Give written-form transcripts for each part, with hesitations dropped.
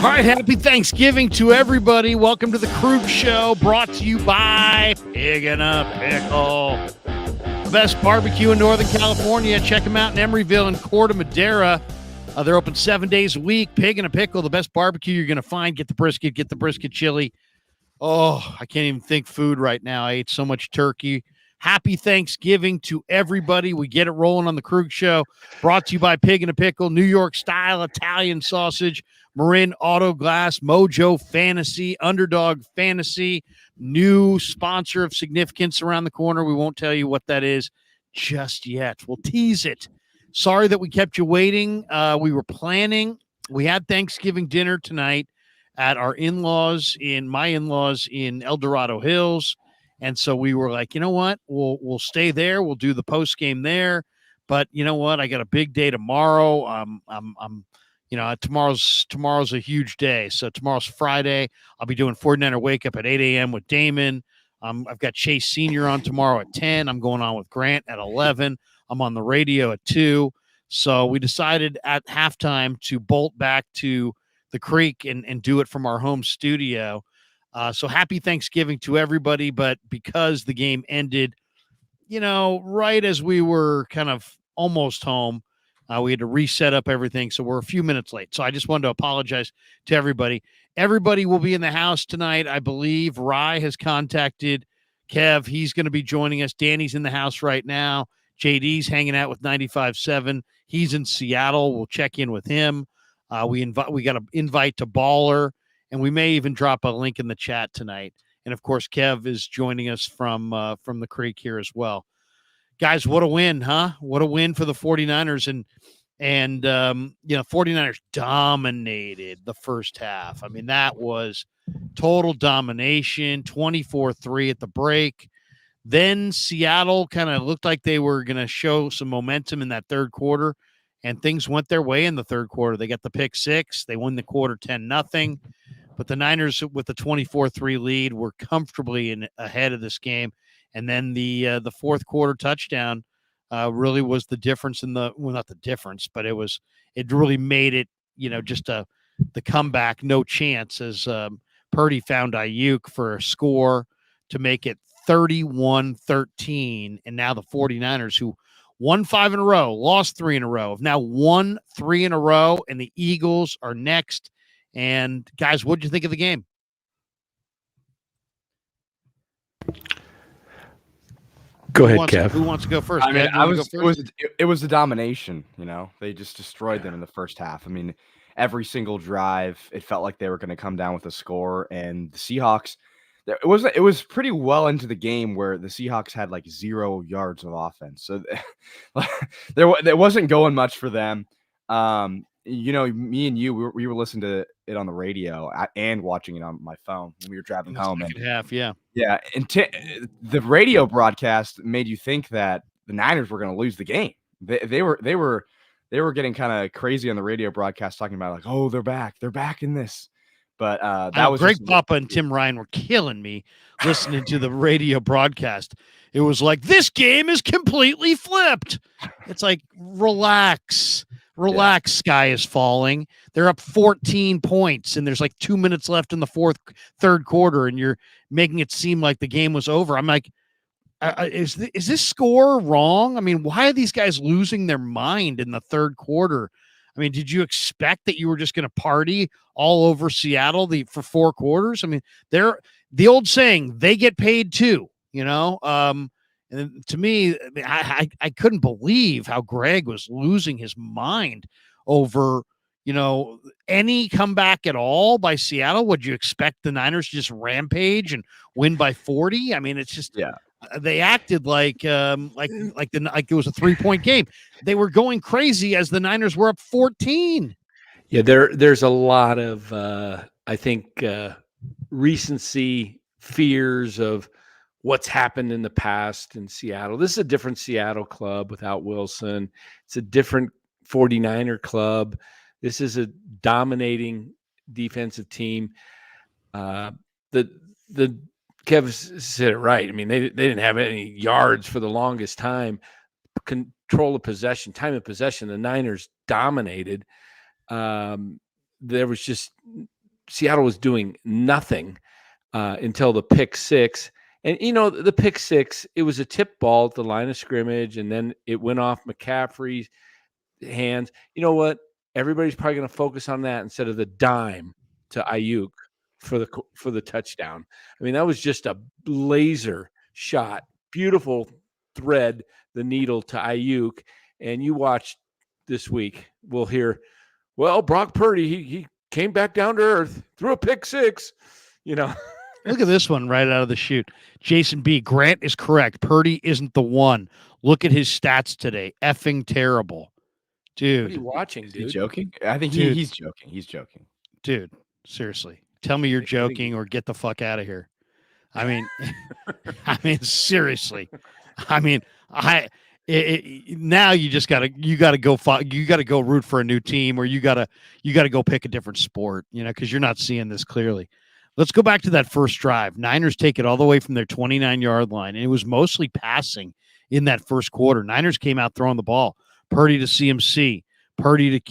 All right, happy Thanksgiving to everybody. Welcome to the Krueg Show, brought to you by Pig and a Pickle. The best barbecue in Northern California. Check them out in Emeryville and Corte Madera. They're open 7 days a week. Pig and a Pickle, the best barbecue you're going to find. Get the brisket chili. Oh, I can't even think food right now. I ate so much turkey. Happy Thanksgiving to everybody. We get it rolling on the Krueg Show, brought to you by Pig and a Pickle, New York style Italian sausage, Marin Auto Glass, Mojo Fantasy, Underdog Fantasy, new sponsor of significance around the corner. We won't tell you what that is just yet. We'll tease it. Sorry that we kept you waiting. We were planning. We had Thanksgiving dinner tonight at our my in-laws in El Dorado Hills. And so we were like, you know what? We'll stay there. We'll do the post game there. But you know what? I got a big day tomorrow. Tomorrow's a huge day. So tomorrow's Friday. I'll be doing 49er Wake Up at 8 a.m. with Damon. I've got Chase Sr. on tomorrow at 10. I'm going on with Grant at 11. I'm on the radio at 2. So we decided at halftime to bolt back to the creek and do it from our home studio. So happy Thanksgiving to everybody. But because the game ended, right as we were kind of almost home, we had to reset up everything. So we're a few minutes late. So I just wanted to apologize to everybody. Everybody will be in the house tonight. I believe Rye has contacted Kev. He's going to be joining us. Danny's in the house right now. JD's hanging out with 95.7. He's in Seattle. We'll check in with him. We got an invite to Baller, and we may even drop a link in the chat tonight. And of course, Kev is joining us from the creek here as well. Guys, what a win, huh? What a win for the 49ers. And 49ers dominated the first half. I mean, that was total domination, 24-3 at the break. Then Seattle kind of looked like they were going to show some momentum in that third quarter, and things went their way in the third quarter. They got the pick six. They won the quarter 10-0. But the Niners, with the 24-3 lead, were comfortably ahead of this game. And then the fourth quarter touchdown really was the difference not the difference, but it really made it, just the comeback, no chance, as Purdy found Ayuk for a score to make it 31-13. And now the 49ers, who won 5 in a row, lost 3 in a row, have now won 3 in a row, and the Eagles are next. And guys, what did you think of the game? Go ahead, Kev. Who wants to go first? I mean, it was the domination. They just destroyed them in the first half. I mean, every single drive, it felt like they were going to come down with a score. And the Seahawks, it was pretty well into the game where the Seahawks had like 0 yards of offense. So there wasn't going much for them. Me and you, we were listening to it on the radio and watching it on my phone when we were driving home. Yeah. And the radio broadcast made you think that the Niners were going to lose the game. They were getting kind of crazy on the radio broadcast, talking about like, oh, they're back in this. But that was Greg Papa and Tim Ryan were killing me listening to the radio broadcast. It was like, this game is completely flipped. It's like, relax. Sky is falling. They're up 14 points, and there's like 2 minutes left in the third quarter, and you're making it seem like the game was over. I'm like, is this score wrong? I mean, why are these guys losing their mind in the third quarter? I mean, did you expect that you were just going to party all over Seattle for 4 quarters? I mean, they're the old saying, they get paid too, And to me, I couldn't believe how Greg was losing his mind over, any comeback at all by Seattle. Would you expect the Niners to just rampage and win by 40? I mean, it's just, they acted like it was a 3-point game. They were going crazy as the Niners were up 14. Yeah, there's a lot of I think recency fears of what's happened in the past in Seattle. This is a different Seattle club without Wilson. It's a different 49er club. This is a dominating defensive team. The Kev said it right. I mean, they didn't have any yards for the longest time. Control of possession, time of possession, the Niners dominated. There was just Seattle was doing nothing until the pick six. And, the pick six, it was a tip ball at the line of scrimmage, and then it went off McCaffrey's hands. You know what? Everybody's probably going to focus on that instead of the dime to Ayuk for the touchdown. I mean, that was just a laser shot, beautiful thread, the needle to Ayuk. And you watch this week, we'll hear, well, Brock Purdy, he came back down to earth, threw a pick six, Look at this one right out of the chute. Jason B. Grant is correct. Purdy isn't the one. Look at his stats today. Effing terrible. Dude. What are you watching, Is dude? he joking? I think Dude. he's joking. He's joking. Dude, seriously. Tell me you're joking or get the fuck out of here. I mean, seriously. Now you just gotta go root for a new team, or you gotta go pick a different sport, because you're not seeing this clearly. Let's go back to that first drive. Niners take it all the way from their 29-yard line, and it was mostly passing in that first quarter. Niners came out throwing the ball. Purdy to CMC. Purdy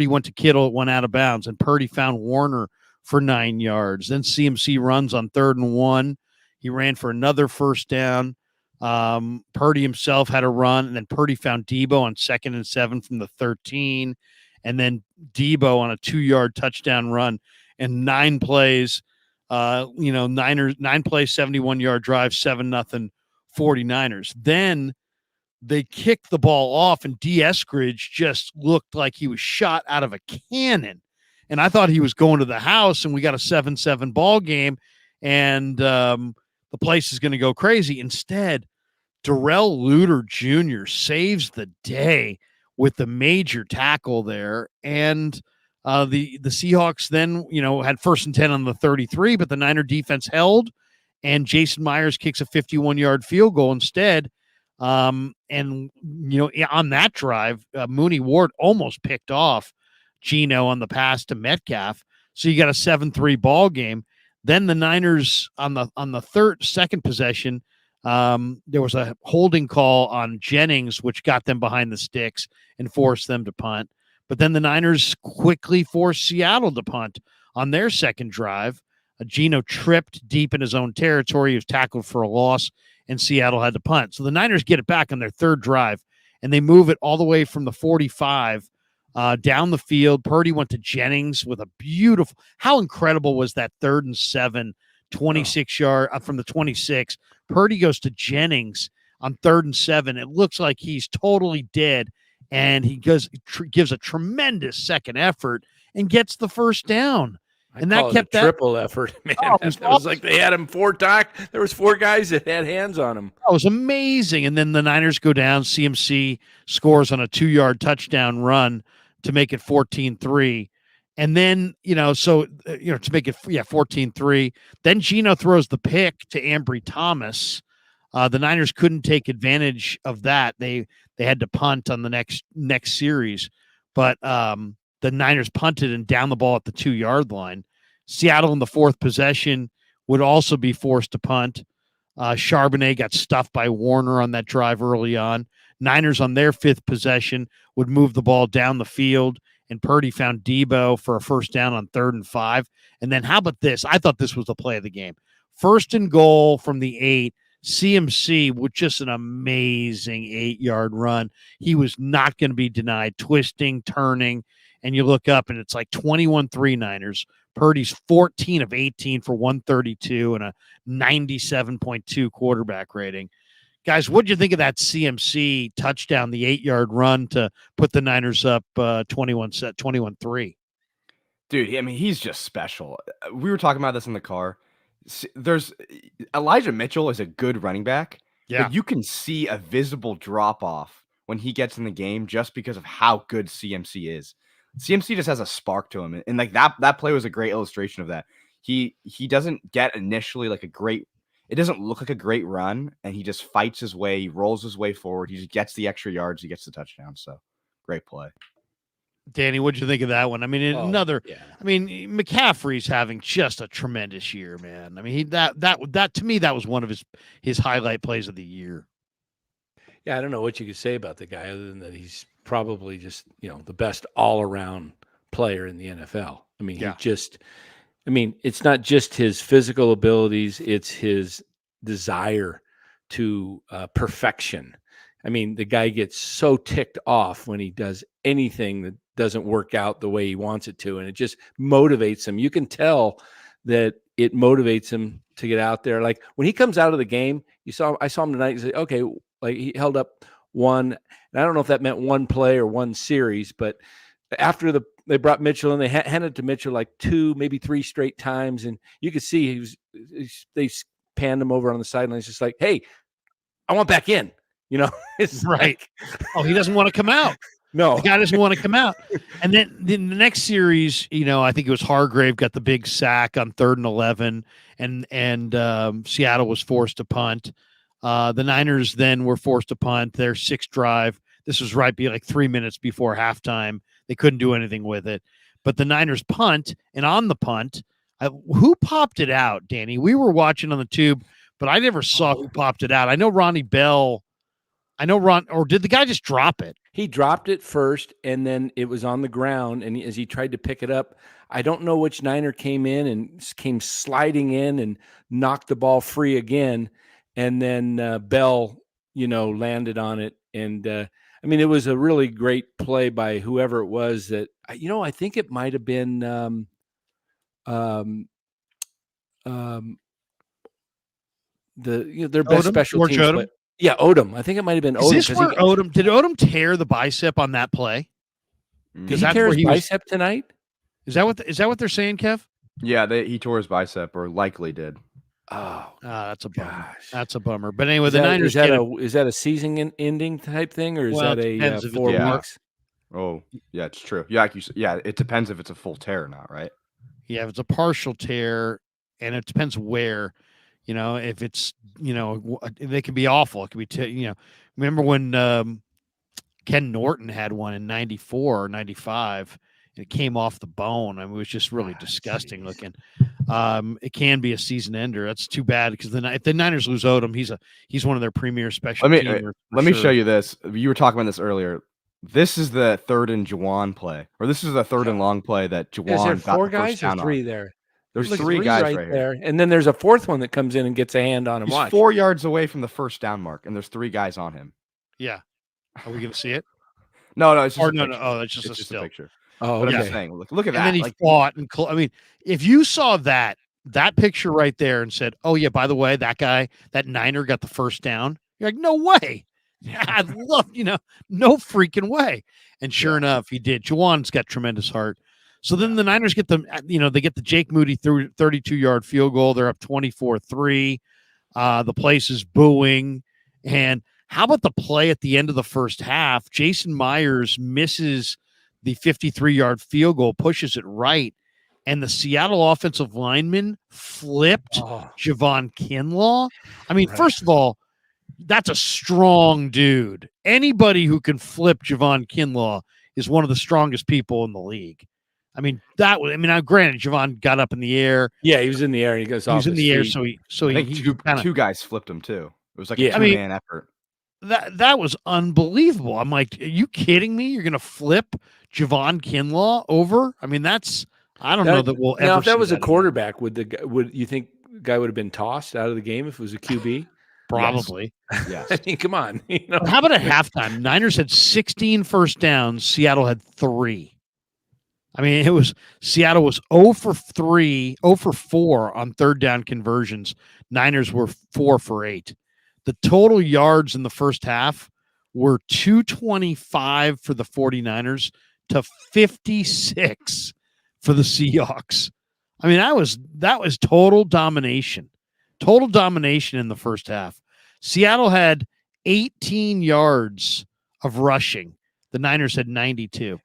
went to Kittle, it went out of bounds, and Purdy found Warner for 9 yards. Then CMC runs on 3rd and 1. He ran for another first down. Purdy himself had a run, and then Purdy found Debo on 2nd and 7 from the 13, and then Debo on a 2-yard touchdown run. And 9 plays, 9 plays, 71-yard drive, 7-0 49ers. Then they kicked the ball off, and D. Eskridge just looked like he was shot out of a cannon. And I thought he was going to the house, and we got a 7-7 ball game, and the place is going to go crazy. Instead, Darrell Luter Jr. saves the day with the major tackle there, and the Seahawks then, had 1st and 10 on the 33, but the Niner defense held, and Jason Myers kicks a 51-yard field goal instead. On that drive, Mooney Ward almost picked off Geno on the pass to Metcalf. So you got a 7-3 ball game. Then the Niners on the second possession, there was a holding call on Jennings, which got them behind the sticks and forced them to punt. But then the Niners quickly forced Seattle to punt on their second drive. Geno tripped deep in his own territory. He was tackled for a loss, and Seattle had to punt. So the Niners get it back on their third drive, and they move it all the way from the 45 down the field. Purdy went to Jennings with a beautiful – how incredible was that 3rd and 7, 26-yard from the 26. Purdy goes to Jennings on 3rd and 7. It looks like he's totally dead, and he gives a tremendous second effort and gets the first down. And that kept that triple effort, man. It was like they had him 4 times. There was 4 guys that had hands on him. That was amazing. And then the Niners go down. CMC scores on a 2-yard touchdown run to make it 14-3. And then, to make it 14-3. Then Geno throws the pick to Ambry Thomas. The Niners couldn't take advantage of that. They had to punt on the next series. But the Niners punted and down the ball at the 2-yard line. Seattle in the 4th possession would also be forced to punt. Charbonnet got stuffed by Warner on that drive early on. Niners on their 5th possession would move the ball down the field, and Purdy found Debo for a first down on 3rd and 5. And then how about this? I thought this was the play of the game. 1st and goal from the 8. CMC with just an amazing 8-yard run. He was not going to be denied, twisting, turning, and you look up and it's like 21-3 Niners. Purdy's 14 of 18 for 132 and a 97.2 quarterback rating. Guys, what did you think of that CMC touchdown, the 8-yard run to put the Niners up 21-3? Dude, I mean, he's just special. We were talking about this in the car. There's Elijah Mitchell is a good running back, but you can see a visible drop off when he gets in the game just because of how good CMC is. CMC just has a spark to him, and like that play was a great illustration of that. He doesn't get initially like it doesn't look like a great run, and he just fights his way, he rolls his way forward, he just gets the extra yards, he gets the touchdown. So great play. Danny, what'd you think of that one? I mean, McCaffrey's having just a tremendous year, man. I mean, that to me, that was one of his highlight plays of the year. Yeah, I don't know what you could say about the guy other than that he's probably just, the best all-around player in the NFL. I mean, I mean, it's not just his physical abilities, it's his desire to perfection. I mean, the guy gets so ticked off when he does anything that doesn't work out the way he wants it to, and it just motivates him. You can tell that it motivates him to get out there. Like when he comes out of the game, I saw him tonight. He said, okay, like he held up one, and I don't know if that meant one play or one series, but after they brought Mitchell and they handed it to Mitchell like 2, maybe 3 straight times, and you could see they panned him over on the sideline. It's just like, hey, I want back in. You know, it's right. Like, He doesn't want to come out. No, the guy doesn't want to come out. And then the next series, I think it was Hargrave got the big sack on 3rd and 11, and Seattle was forced to punt. The Niners then were forced to punt their 6th drive. This was like 3 minutes before halftime. They couldn't do anything with it. But the Niners punt, and on the punt, who popped it out, Danny? We were watching on the tube, but I never saw who popped it out. I know Ronnie Bell. Or did the guy just drop it? He dropped it first, and then it was on the ground. And as he tried to pick it up, I don't know which Niner came in and came sliding in and knocked the ball free again. And then Bell, landed on it. And I mean, it was a really great play by whoever it was that, I think it might have been their best special teams play. Yeah, Odom. I think it might have been Odom. Is this where Odom did Odom tear the bicep on that play? Did he tear his bicep tonight? Is that what they're saying, Kev? Yeah, he tore his bicep, or likely did. Oh, that's a bummer. Gosh. That's a bummer. But anyway, the Niners is that a season-ending type thing, or is that a 4 weeks? Oh, yeah, it's true. Yeah, it depends if it's a full tear or not, right? Yeah, if it's a partial tear, and it depends where. If it's, they can be awful. It could be, remember when Ken Norton had one in 94 or 95, and it came off the bone. I mean, it was just really disgusting looking. It can be a season ender. That's too bad because if the Niners lose Odom, he's one of their premier special teamers. Let me show you this. You were talking about this earlier. This is the 3rd and Juwan play, or this is the 3rd and long play that Juwan got. Is there 4 the guys or 3 on. there? There's 3 guys right there, and then there's a 4th one that comes in and gets a hand on him. He's 4 yards away from the first down mark, and there's 3 guys on him. Yeah, are we gonna see it? No, it's just no. Oh, that's just a still picture. Oh, but okay. I'm just saying, look at that. And then he fought, and I mean, if you saw that picture right there and said, "Oh yeah, by the way, that guy, that Niner got the first down," you're like, "No way." I'd love, no freaking way. And sure enough, he did. Juwan's got tremendous heart. So then the Niners get they get the Jake Moody through 32-yard field goal. They're up 24-3. The place is booing. And how about the play at the end of the first half? Jason Myers misses the 53-yard field goal, pushes it right, and the Seattle offensive lineman flipped Javon Kinlaw. I mean, first of all, that's a strong dude. Anybody who can flip Javon Kinlaw is one of the strongest people in the league. I mean, now granted, Javon got up in the air. Yeah, he was in the air. And he goes off. He was in the air, so he two guys flipped him too. It was like a 2-man effort. That was unbelievable. I'm like, are you kidding me? You're gonna flip Javon Kinlaw over? I mean, I don't know that we'll ever. Now, if that was a quarterback, would you think the guy would have been tossed out of the game if it was a QB? Probably. Yes. I mean, come on. How about at halftime? Niners had 16 first downs. Seattle had 3. I mean, Seattle was 0 for 4 on 3rd down conversions. Niners were 4 for 8. The total yards in the first half were 225 for the 49ers to 56 for the Seahawks. I mean, that was total domination. Total domination in the first half. Seattle had 18 yards of rushing. The Niners had 92.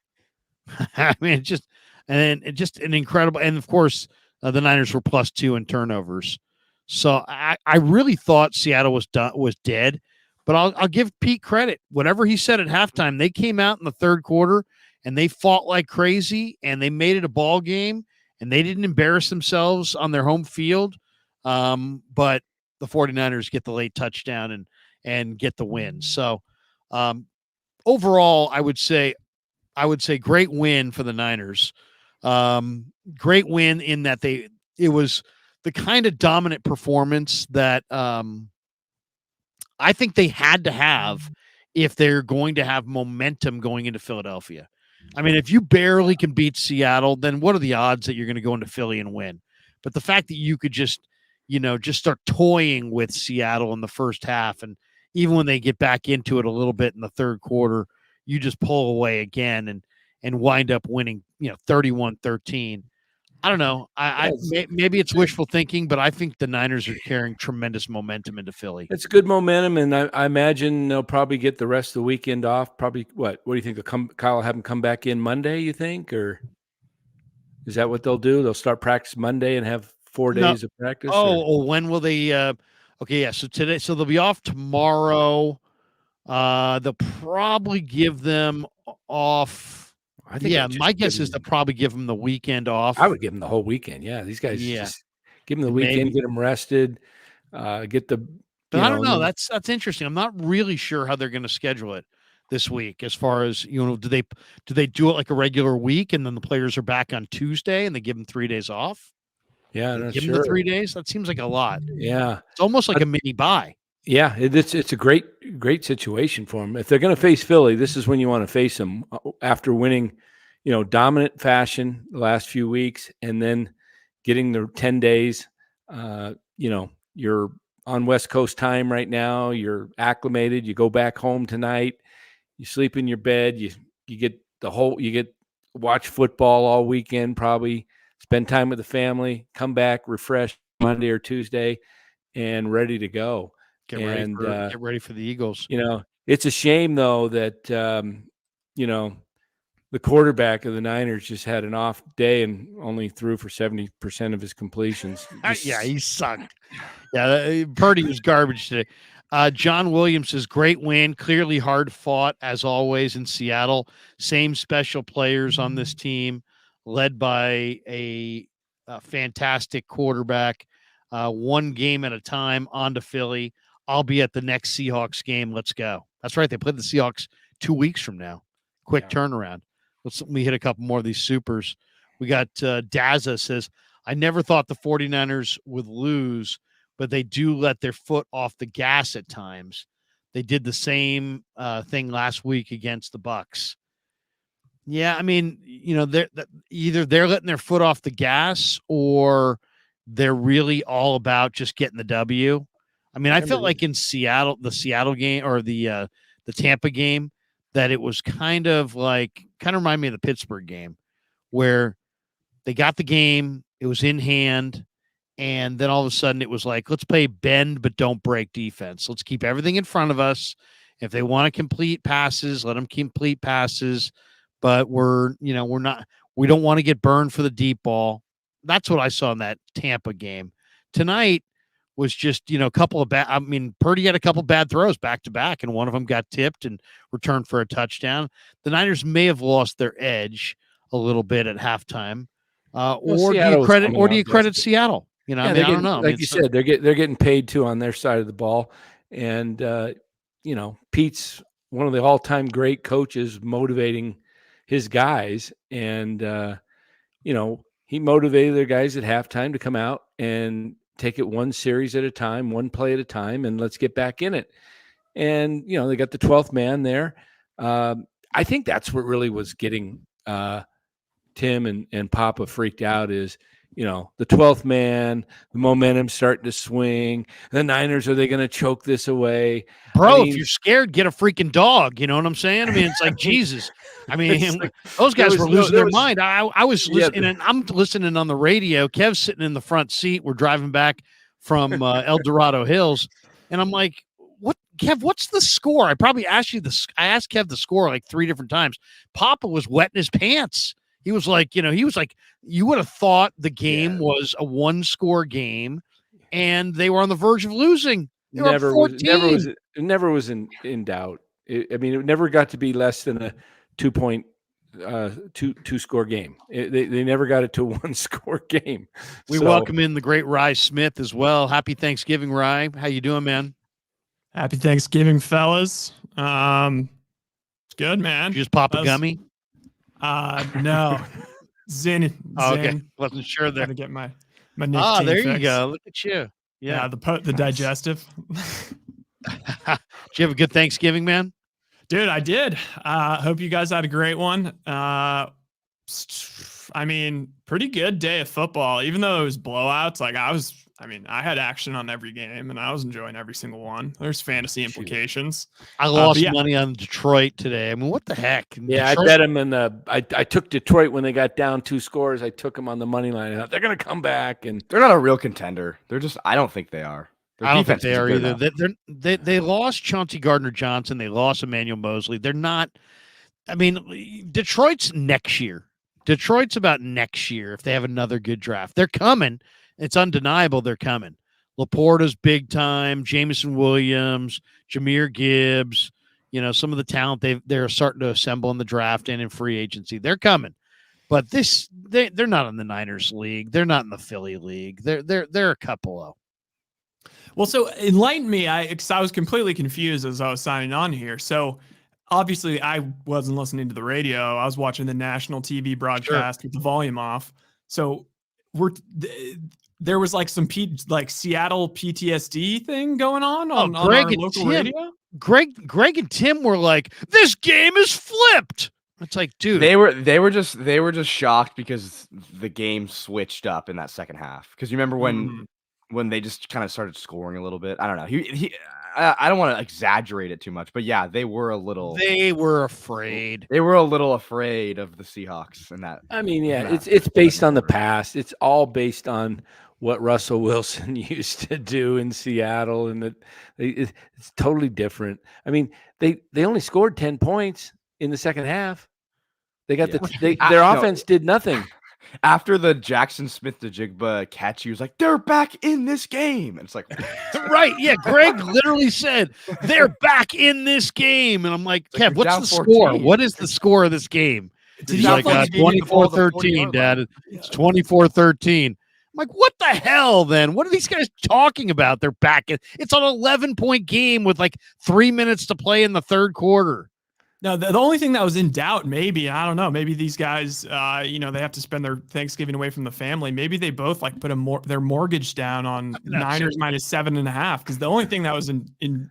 I mean, it's just an incredible. And of course, the Niners were +2 in turnovers. So I really thought Seattle was dead. But I'll give Pete credit. Whatever he said at halftime, they came out in the 3rd quarter and they fought like crazy and they made it a ball game and they didn't embarrass themselves on their home field. But the 49ers get the late touchdown and get the win. So overall, I would say great win for the Niners. Great win in that it was the kind of dominant performance that I think they had to have if they're going to have momentum going into Philadelphia. I mean, if you barely can beat Seattle, then what are the odds that you're going to go into Philly and win? But the fact that you could just start toying with Seattle in the first half, and even when they get back into it a little bit in the third quarter, you just pull away again and wind up winning, 31-13. I don't know. Maybe it's wishful thinking, but I think the Niners are carrying tremendous momentum into Philly. It's good momentum, and I imagine they'll probably get the rest of the weekend off. Probably what do you think? Kyle will have them come back in Monday, you think? Or is that what they'll do? They'll start practice Monday and have 4 days of practice? When will they okay, yeah. So they'll be off tomorrow. They'll probably give them off. I think my guess is they'll probably give them the weekend off. I would give them the whole weekend. Yeah, these guys just give them the weekend, get them rested, get the. But I don't know. That's interesting. I'm not really sure how they're going to schedule it this week. As far as do they do it like a regular week, and then the players are back on Tuesday, and they give them 3 days off? Yeah, I'm not give sure. them the 3 days. That seems like a lot. Yeah, it's almost like a mini bye. Yeah, it's a great situation for them. If they're going to face Philly, this is when you want to face them after winning, dominant fashion the last few weeks, and then getting the 10 days. You're on West Coast time right now. You're acclimated. You go back home tonight. You sleep in your bed. You get watch football all weekend. Probably spend time with the family. Come back refreshed Monday or Tuesday, and ready to go. Get ready for the Eagles. It's a shame though that the quarterback of the Niners just had an off day and only threw for 70% of his completions. Yeah, he sucked. Yeah, Purdy was garbage today. John Williams says, great win, clearly hard fought as always in Seattle. Same special players on this team, led by a fantastic quarterback. One game at a time, on to Philly. I'll be at the next Seahawks game. Let's go. That's right. They played the Seahawks 2 weeks from now. Quick turnaround. Let me hit a couple more of these supers. We got Daza says, I never thought the 49ers would lose, but they do let their foot off the gas at times. They did the same thing last week against the Bucs. Yeah, I mean, either they're letting their foot off the gas or they're really all about just getting the W. I mean, I felt like in Seattle, the Seattle game or the Tampa game, that it was kind of remind me of the Pittsburgh game where they got the game, it was in hand, and then all of a sudden it was like, let's play bend but don't break defense. Let's keep everything in front of us. If they want to complete passes, let them complete passes, but we don't want to get burned for the deep ball. That's what I saw in that Tampa game. Tonight was just, a couple of Purdy had a couple bad throws back to back, and one of them got tipped and returned for a touchdown. The Niners may have lost their edge a little bit at halftime. Or do you credit Seattle? I don't know. Like you said, they're getting paid too on their side of the ball. And, Pete's one of the all-time great coaches motivating his guys. And, he motivated their guys at halftime to come out and take it one series at a time, one play at a time, and let's get back in it. And, they got the 12th man there. I think that's what really was getting Tim and Papa freaked out is, the 12th man, the momentum starting to swing. The Niners, are they going to choke this away? Bro, if you're scared, get a freaking dog. You know what I'm saying? I mean, it's like Jesus. I mean, those guys were losing their mind. I was listening, and I'm listening on the radio. Kev's sitting in the front seat. We're driving back from El Dorado Hills, and I'm like, "What, Kev? What's the score?" I probably asked you this. I asked Kev the score like 3 different times. Papa was wetting his pants. He was like, you would have thought the game was a 1-score game, and they were on the verge of losing. They never was in doubt. It never got to be less than a 2-score game. They never got it to a 1-score game. We welcome in the great Rye Smith as well. Happy Thanksgiving, Rye. How you doing, man? Happy Thanksgiving, fellas. It's good, man. Did you just pop a gummy? No. Zin. Oh, okay, Zin. wasn't sure there. Gotta get my nicotine There fix. you go. Look at you. Yeah, Yeah. the digestive. Did you have a good Thanksgiving, man? Dude, I did. Hope you guys had a great one. I mean, pretty good day of football, even though it was blowouts. Like I had action on every game and I was enjoying every single one. There's fantasy implications. I lost money on Detroit today. I mean, what the heck? Yeah, Detroit, I bet them in the. I took Detroit when they got down 2 scores. I took them on the money line. I thought they're going to come back, and They're not a real contender. They're just. I don't think they are. Their I don't think defense they isn't are good either. enough. They lost Chauncey Gardner-Johnson. They lost Emmanuel Mosley. They're not. I mean, Detroit's next year. Detroit's about next year if they have another good draft. They're coming. It's undeniable they're coming. Laporta's big time. Jameson Williams, Jahmyr Gibbs. Some of the talent they're starting to assemble in the draft and in free agency. They're coming. But they're not in the Niners league. They're not in the Philly league. They're a couple of. Well, so enlighten me. I was completely confused as I was signing on here. So obviously I wasn't listening to the radio. I was watching the national TV broadcast with the volume off. So there was like some Seattle PTSD thing going on our local radio. Greg and Tim were like, "This game is flipped." It's like, dude, they were just shocked because the game switched up in that second half. Because you remember when they just kind of started scoring a little bit. I don't know. I don't want to exaggerate it too much, but yeah, they were afraid. They were a little afraid of the Seahawks and that. I mean, yeah, it's based on the past. It's all based on what Russell Wilson used to do in Seattle, and it's totally different. I mean, they only scored 10 points in the second half. They got their offense did nothing. After the Jackson Smith-Njigba catch, he was like, "They're back in this game." And it's like, right. Yeah. Greg literally said, "They're back in this game." And I'm like, Kev, what's the score? What is the score of this game? He's like, 24-13, Dad. It's 24-13. I'm like, what the hell then? What are these guys talking about? They're back in. It's an 11-point game with like 3 minutes to play in the third quarter. No, the only thing that was in doubt, maybe, I don't know, maybe these guys, they have to spend their Thanksgiving away from the family. Maybe they both put their mortgage down on Niners minus 7.5, because the only thing that was in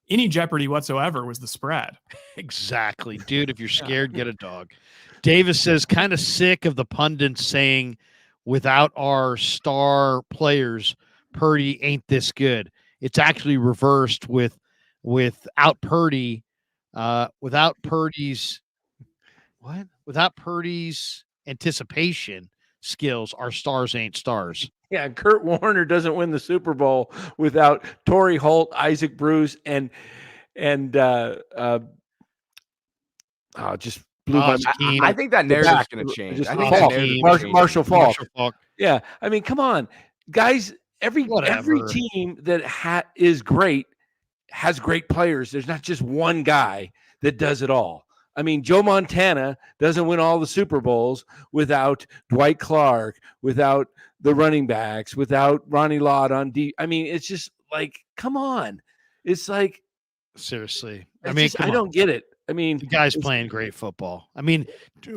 any jeopardy whatsoever was the spread. Exactly, dude. If you're scared, get a dog. Davis says, kind of sick of the pundits saying, without our star players, Purdy ain't this good. It's actually reversed without Purdy. Without Purdy's anticipation skills, our stars ain't stars. Yeah, Kurt Warner doesn't win the Super Bowl without Torrey Holt, Isaac Bruce, and just blew my. I think that narrative is going to change. Marshall Faulk. Yeah, I mean, come on, guys. Every team that is great has great players. There's not just one guy that does it all. I mean, Joe Montana doesn't win all the Super Bowls without Dwight Clark, without the running backs, without Ronnie Lott on D. I mean, it's just like, come on. It's like, seriously. I don't get it. I mean, the guy's playing great football. I mean,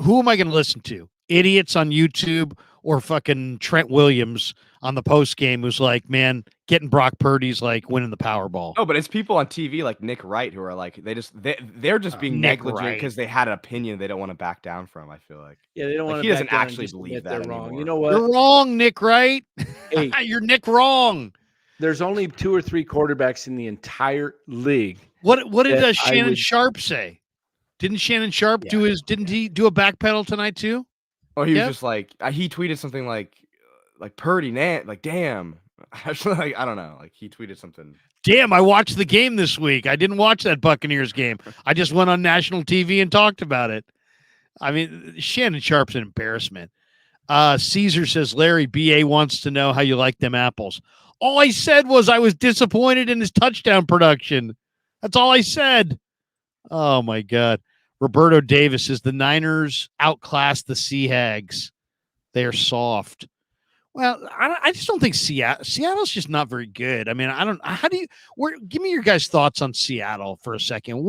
who am I going to listen to? Idiots on YouTube or fucking Trent Williams on the post game who's like, man, getting Brock Purdy's like winning the Powerball. No, but it's people on TV like Nick Wright who are like, they're just being negligent because they had an opinion they don't want to back down from. I feel like, yeah, they don't want to. He doesn't actually believe that wrong. anymore. You know what? You're wrong, Nick Wright. Hey, you're Nick wrong. There's only 2 or 3 quarterbacks in the entire league. What did Shannon Sharp say? Didn't Shannon Sharp didn't he do a back pedal tonight too? Oh, he was just like, he tweeted something like Purdy, like, damn. Actually, like, I don't know. Like, he tweeted something. Damn, I watched the game this week. I didn't watch that Buccaneers game. I just went on national TV and talked about it. I mean, Shannon Sharp's an embarrassment. Caesar says, Larry, BA wants to know how you like them apples. All I said was I was disappointed in his touchdown production. That's all I said. Oh, my God. Roberto Davis says the Niners outclassed the Seahawks. They're soft. Well, I just don't think Seattle's just not very good. I mean, give me your guys' thoughts on Seattle for a second.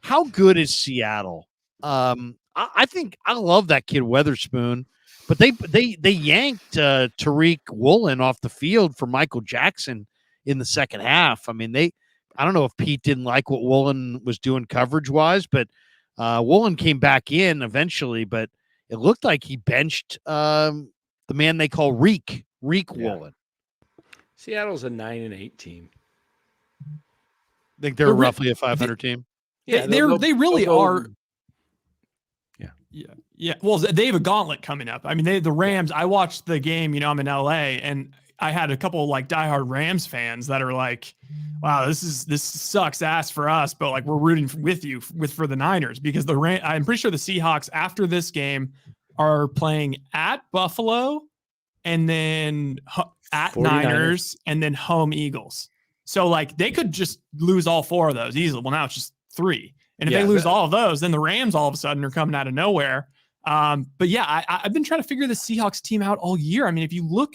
How good is Seattle? I I think I love that kid Weatherspoon, but they yanked Tariq Woolen off the field for Michael Jackson in the second half. I mean, I don't know if Pete didn't like what Woolen was doing coverage wise, but Woolen came back in eventually, but it looked like he benched the man they call Reek Woolen. Seattle's a 9-8 team. I think they're roughly a 500 team. Yeah, they really are. Yeah. Yeah. Well, they have a gauntlet coming up. I mean, the Rams. I watched the game. I'm in LA, and I had a couple of like diehard Rams fans that are like, "Wow, this sucks ass for us," but like we're rooting with you for the Niners because I'm pretty sure the Seahawks after this game are playing at Buffalo, and then at 49ers. Niners, and then home Eagles. So like they could just lose all 4 of those easily. Well, now it's just 3. And if they lose all of those, then the Rams all of a sudden are coming out of nowhere. But yeah, I've been trying to figure the Seahawks team out all year. I mean, if you look,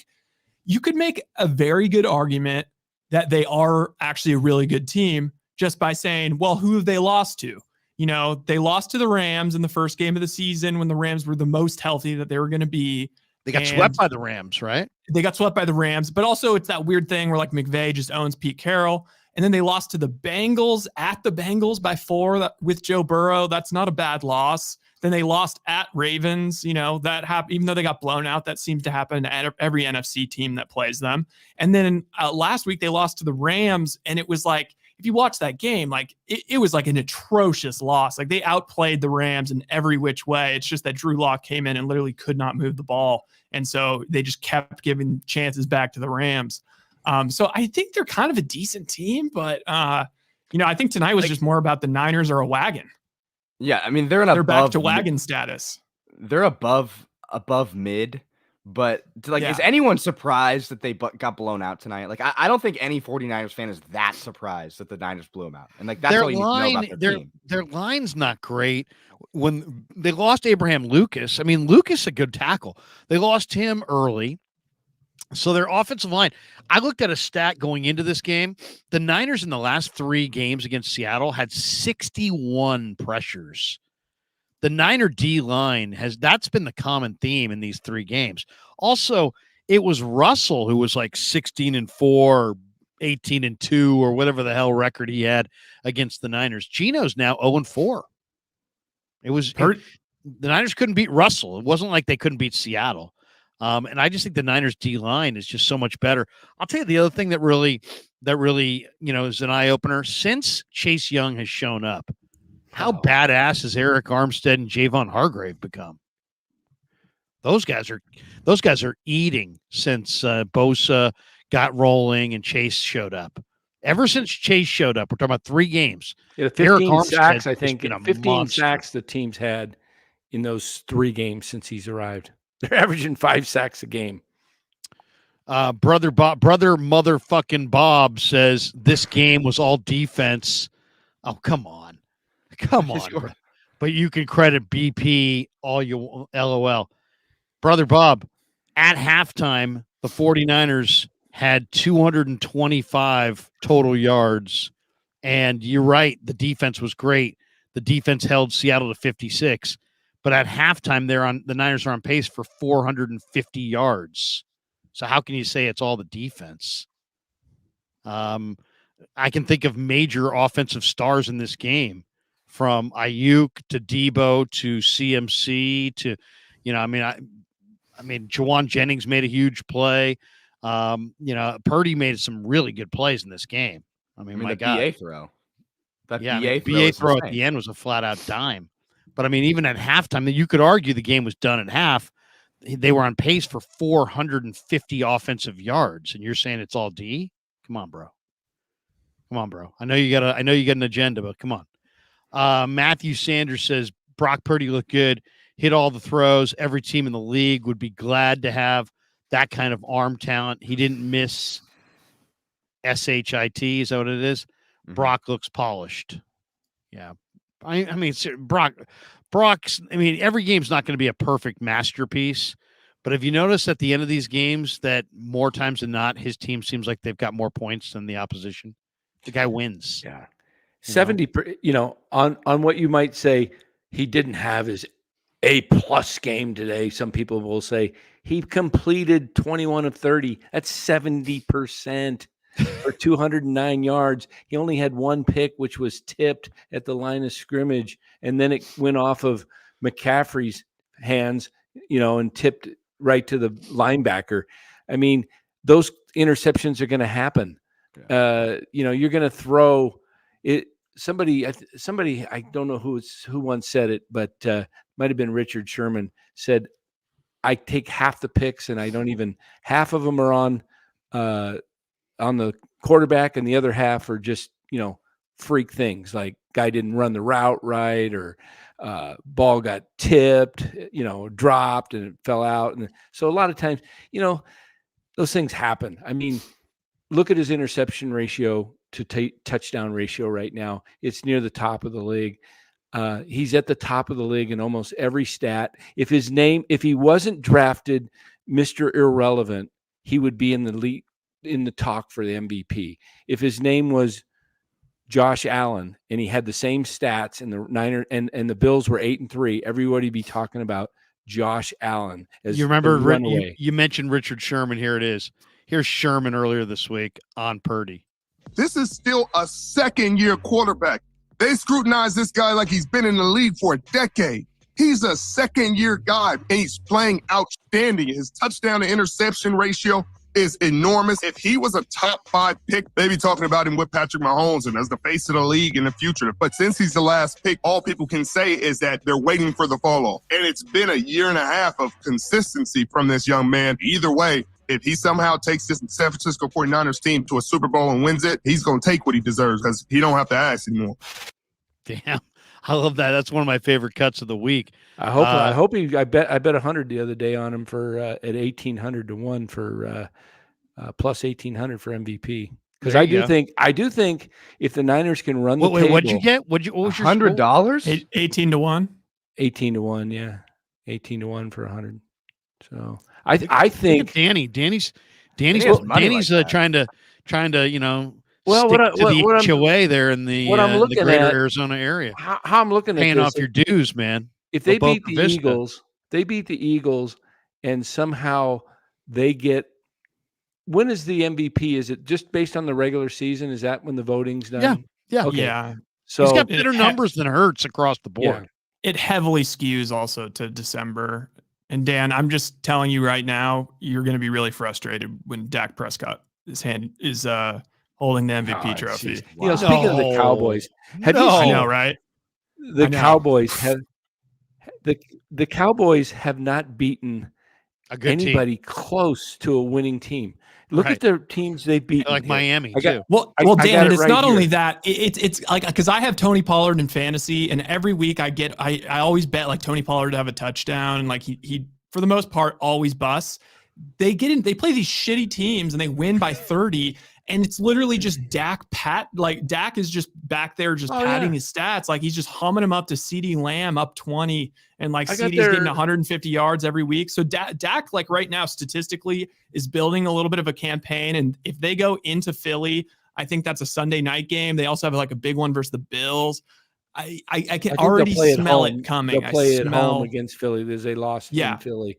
you could make a very good argument that they are actually a really good team just by saying, well, who have they lost to? They lost to the Rams in the first game of the season when the Rams were the most healthy that they were going to be. They got swept by the Rams, right? They got swept by the Rams, but also it's that weird thing where like McVay just owns Pete Carroll. And then they lost to the Bengals at the Bengals by 4 with Joe Burrow. That's not a bad loss. Then they lost at Ravens. That happened, even though they got blown out. That seems to happen to every NFC team that plays them. And then last week they lost to the Rams. And it was like, if you watch that game, like it was like an atrocious loss. Like they outplayed the Rams in every which way. It's just that Drew Lock came in and literally could not move the ball. And so they just kept giving chances back to the Rams. So I think they're kind of a decent team, but I think tonight was just more about the Niners are a wagon. Yeah, I mean they're back to wagon status. They're above mid, but is anyone surprised that they got blown out tonight? Like I don't think any 49ers fan is that surprised that the Niners blew them out. And like that's all you need to know about their team. Their line's not great. When they lost Abraham Lucas, I mean Lucas a good tackle. They lost him early. So their offensive line, I looked at a stat going into this game. The Niners in the last 3 games against Seattle had 61 pressures. The Niner D line that's been the common theme in these 3 games. Also, it was Russell who was like 16-4, 18-2, or whatever the hell record he had against the Niners. Geno's now 0-4. The Niners couldn't beat Russell. It wasn't like they couldn't beat Seattle. And I just think the Niners D line is just so much better. I'll tell you the other thing that really, is an eye opener since Chase Young has shown up. How badass has Eric Armstead and Javon Hargrave become? Those guys are eating since Bosa got rolling and Chase showed up. Ever since Chase showed up, we're talking about 3 games. Yeah, 15 sacks, I think. 15 sacks the team's had in those 3 games since he's arrived. They're averaging 5 sacks a game. Brother motherfucking Bob says this game was all defense. Oh, come on. Bro. But you can credit BP all you LOL. Brother Bob, at halftime, the 49ers had 225 total yards. And you're right, the defense was great. The defense held Seattle to 56. But at halftime, the Niners are on pace for 450 yards. So how can you say it's all the defense? I can think of major offensive stars in this game, from Ayuk to Debo to CMC to, I mean, Jawan Jennings made a huge play. Purdy made some really good plays in this game. I mean my God. BA throw. BA throw at the end was a flat out dime. But I mean, even at halftime, you could argue the game was done at half. They were on pace for 450 offensive yards, and you're saying it's all D? Come on, bro. I know you got an agenda, but come on. Matthew Sanders says Brock Purdy looked good, hit all the throws. Every team in the league would be glad to have that kind of arm talent. He didn't miss SHIT. Is that what it is? Mm-hmm. Brock looks polished. Yeah. I mean, Brock's, every game's not going to be a perfect masterpiece, but have you noticed at the end of these games that more times than not, his team seems like they've got more points than the opposition? The guy wins. Yeah. 70, on what you might say he didn't have his A+ game today. Some people will say he completed 21 of 30. That's 70% for 209 yards. He only had one pick, which was tipped at the line of scrimmage, and then it went off of McCaffrey's hands, and tipped right to the linebacker. I mean, those interceptions are going to happen. Yeah. You're going to throw it. Somebody, I don't know who once said it, but might have been Richard Sherman, said, I take half the picks and I don't even, half of them are on the quarterback and the other half are just, freak things like guy didn't run the route right, or ball got tipped, dropped and it fell out. And so a lot of times, those things happen. I mean, look at his interception ratio to touchdown ratio right now. It's near the top of the league. He's at the top of the league in almost every stat. If he wasn't drafted Mr. Irrelevant, he would be in the league, in the talk for the MVP. If his name was Josh Allen and he had the same stats and the Niners and the Bills were 8-3, everybody be talking about Josh Allen. As you remember you mentioned Richard Sherman. Here it is. Here's Sherman earlier this week on Purdy. This is still a second-year quarterback. They scrutinize this guy like he's been in the league for a decade. He's a second-year guy, and he's playing outstanding. His touchdown to interception ratio is enormous. If he was a top 5 pick, they'd be talking about him with Patrick Mahomes and as the face of the league in the future. But since he's the last pick, all people can say is that they're waiting for the fall off. And it's been a year and a half of consistency from this young man. Either way, if he somehow takes this San Francisco 49ers team to a Super Bowl and wins it, he's going to take what he deserves because he don't have to ask anymore. Damn. I love that. That's one of my favorite cuts of the week. I bet 100 the other day on him for at 1,800 to 1 for plus 1,800 for MVP. Because I do think if the Niners can run the table. What'd you get? What was your $100? 18 to 1. 18 to 1, yeah. 18 to 1 for 100. So I think Danny's trying to stick to the HOA there in the greater Arizona area. How I'm looking at paying this, off your dues, man. If they beat the Eagles, and somehow they get. When is the MVP? Is it just based on the regular season? Is that when the voting's done? Yeah. Okay. Yeah. So he's got better numbers than Hurts across the board. Yeah. It heavily skews also to December. And Dan, I'm just telling you right now, you're going to be really frustrated when Dak Prescott is holding the MVP trophy. Wow. Speaking of the Cowboys, have you seen? I know, right? Cowboys have the Cowboys have not beaten anybody close to a winning team. Look at their teams they've beaten. Like Miami, too. Well, Dan, it's not only that. It's like, because I have Tony Pollard in fantasy, and every week I always bet like Tony Pollard to have a touchdown, and like he for the most part always busts. They play these shitty teams and they win by 30, and it's literally just Dak is just back there just padding his stats. Like he's just humming him up to CeeDee Lamb up 20, and like CeeDee's getting 150 yards every week. So Dak like right now statistically is building a little bit of a campaign, and if they go into Philly, I think that's a Sunday night game. They also have like a big one versus the Bills. I can already smell it coming. They'll play at home against Philly because they lost in Philly.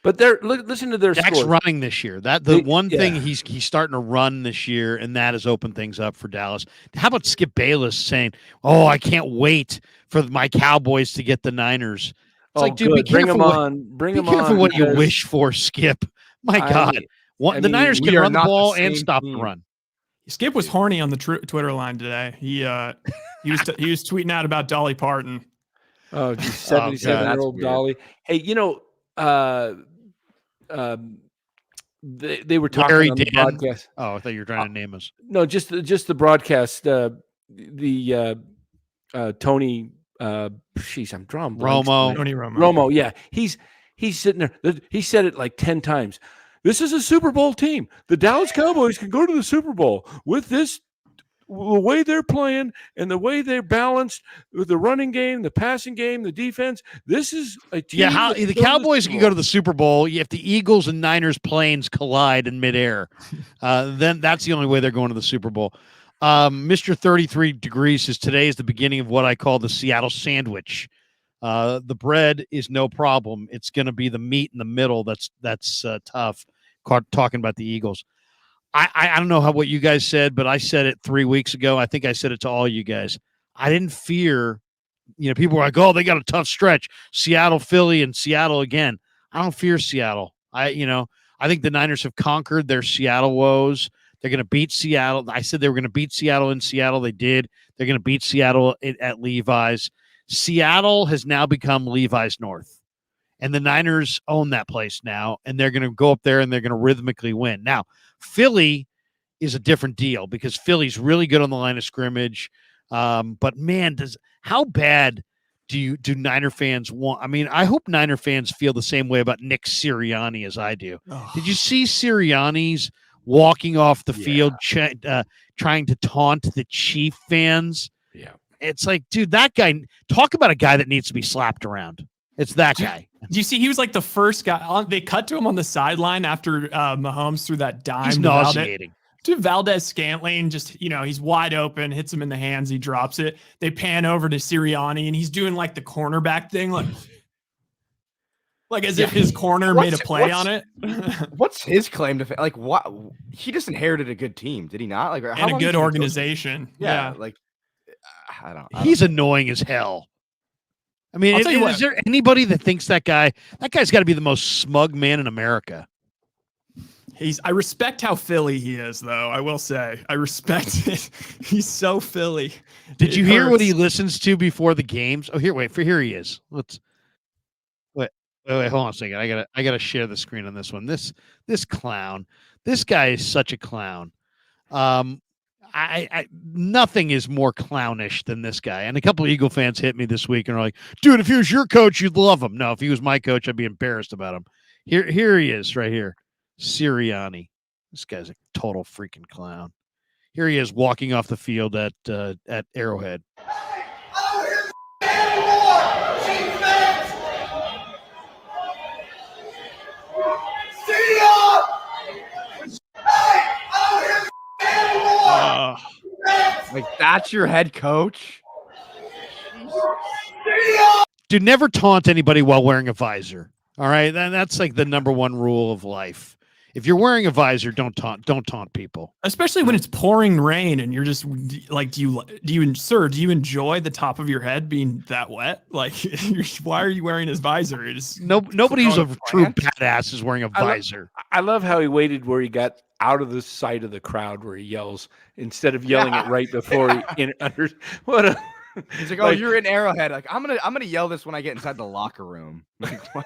But listen to their Dak's scores. running this year. Thing he's starting to run this year, and that has opened things up for Dallas. How about Skip Bayless saying, "Oh, I can't wait for my Cowboys to get the Niners." It's like, dude, be careful what you wish for, Skip. My God, the Niners can run the ball and stop the run. Skip was horny on the Twitter line today. He was tweeting out about Dolly Parton. Oh, 77-year-old Dolly. Hey, they were talking Larry on the Dan. broadcast. Oh, I thought you were trying to name us. No, just the broadcast. Tony. I'm drawing Romo. Tony Romo. Romo. Yeah, he's sitting there. He said it like 10 times. This is a Super Bowl team. The Dallas Cowboys can go to the Super Bowl with this. The way they're playing and the way they're balanced with the running game, the passing game, the defense. This is a team. Yeah, the Cowboys can go to the Super Bowl. If the Eagles and Niners planes collide in midair, then that's the only way they're going to the Super Bowl. Mr. 33 Degrees says today is the beginning of what I call the Seattle sandwich. The bread is no problem. It's going to be the meat in the middle that's tough. Talking about the Eagles. I don't know what you guys said, but I said it 3 weeks ago. I think I said it to all you guys. I didn't fear, people were like, oh, they got a tough stretch. Seattle, Philly, and Seattle again. I don't fear Seattle. I think the Niners have conquered their Seattle woes. They're going to beat Seattle. I said they were going to beat Seattle in Seattle. They did. They're going to beat Seattle at Levi's. Seattle has now become Levi's North. And the Niners own that place now, and they're going to go up there and they're going to rhythmically win. Now, Philly is a different deal because Philly's really good on the line of scrimmage. But man, how bad do Niner fans want? I mean, I hope Niner fans feel the same way about Nick Sirianni as I do. Oh. Did you see Sirianni's walking off the field trying to taunt the Chief fans? Yeah. It's like, dude, that guy, talk about a guy that needs to be slapped around. It's that guy. Do you see he was like the first guy they cut to him on the sideline after Mahomes threw that dime. He's nauseating. To Valdez-Scantling, just, he's wide open, hits him in the hands, he drops it. They pan over to Sirianni, and he's doing like the cornerback thing, like as if his corner made a play on it. What's his claim to fame? Like, what? He just inherited a good team, did he not? Like, and a good organization. Yeah. Like, I don't. He's annoying as hell. I mean, is there anybody that thinks that guy's got to be the most smug man in America? I respect how Philly he is, though. I will say, I respect it. He's so Philly. Did you hear what he listens to before the games? Oh, here he is. Wait, hold on a second. I gotta share the screen on this one. This clown. This guy is such a clown. Nothing is more clownish than this guy. And a couple of Eagle fans hit me this week and are like, dude, if he was your coach, you'd love him. No, if he was my coach, I'd be embarrassed about him. Here he is right here. Sirianni. This guy's a total freaking clown. Here he is walking off the field at Arrowhead. Like, that's your head coach? Dude, never taunt anybody while wearing a visor. All right, that's like the number one rule of life. If you're wearing a visor, don't taunt people. Especially when it's pouring rain and you're just like, do you enjoy the top of your head being that wet? Like, why are you wearing his visor? Nobody who's a true badass is wearing a visor. I love how he waited where he got out of the sight of the crowd where he yells instead of yelling it right before he what a. He's like, oh, you're in Arrowhead. Like, I'm gonna yell this when I get inside the locker room. Like, what?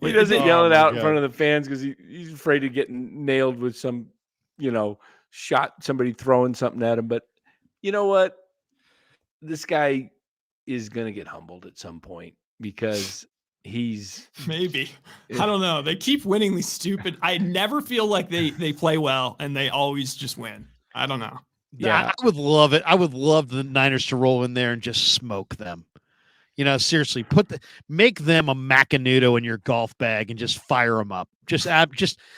He doesn't yell it out in front of the fans because he's afraid of getting nailed with some, shot, somebody throwing something at him. But you know what? This guy is going to get humbled at some point because he's maybe. I don't know. They keep winning these stupid. I never feel like they play well and they always just win. I don't know. Yeah, I would love it. I would love the Niners to roll in there and just smoke them. Seriously, make them a Macanudo in your golf bag and just fire them up. Just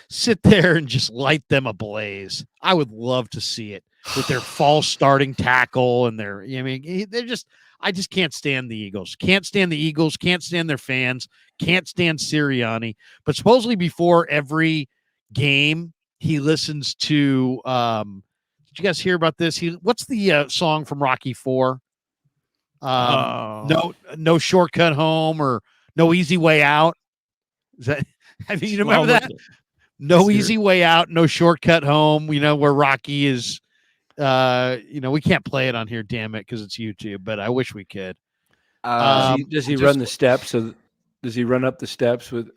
sit there and just light them ablaze. I would love to see it with their false starting tackle and I just can't stand the Eagles. Can't stand the Eagles. Can't stand their fans. Can't stand Sirianni. But supposedly before every game, he listens to. Did you guys hear about this? What's the song from Rocky IV? No shortcut home or no easy way out. Is that? You remember that? No easy way out, no shortcut home. Where Rocky is. We can't play it on here, damn it, because it's YouTube. But I wish we could. Does he run the steps? Does he run up the steps with?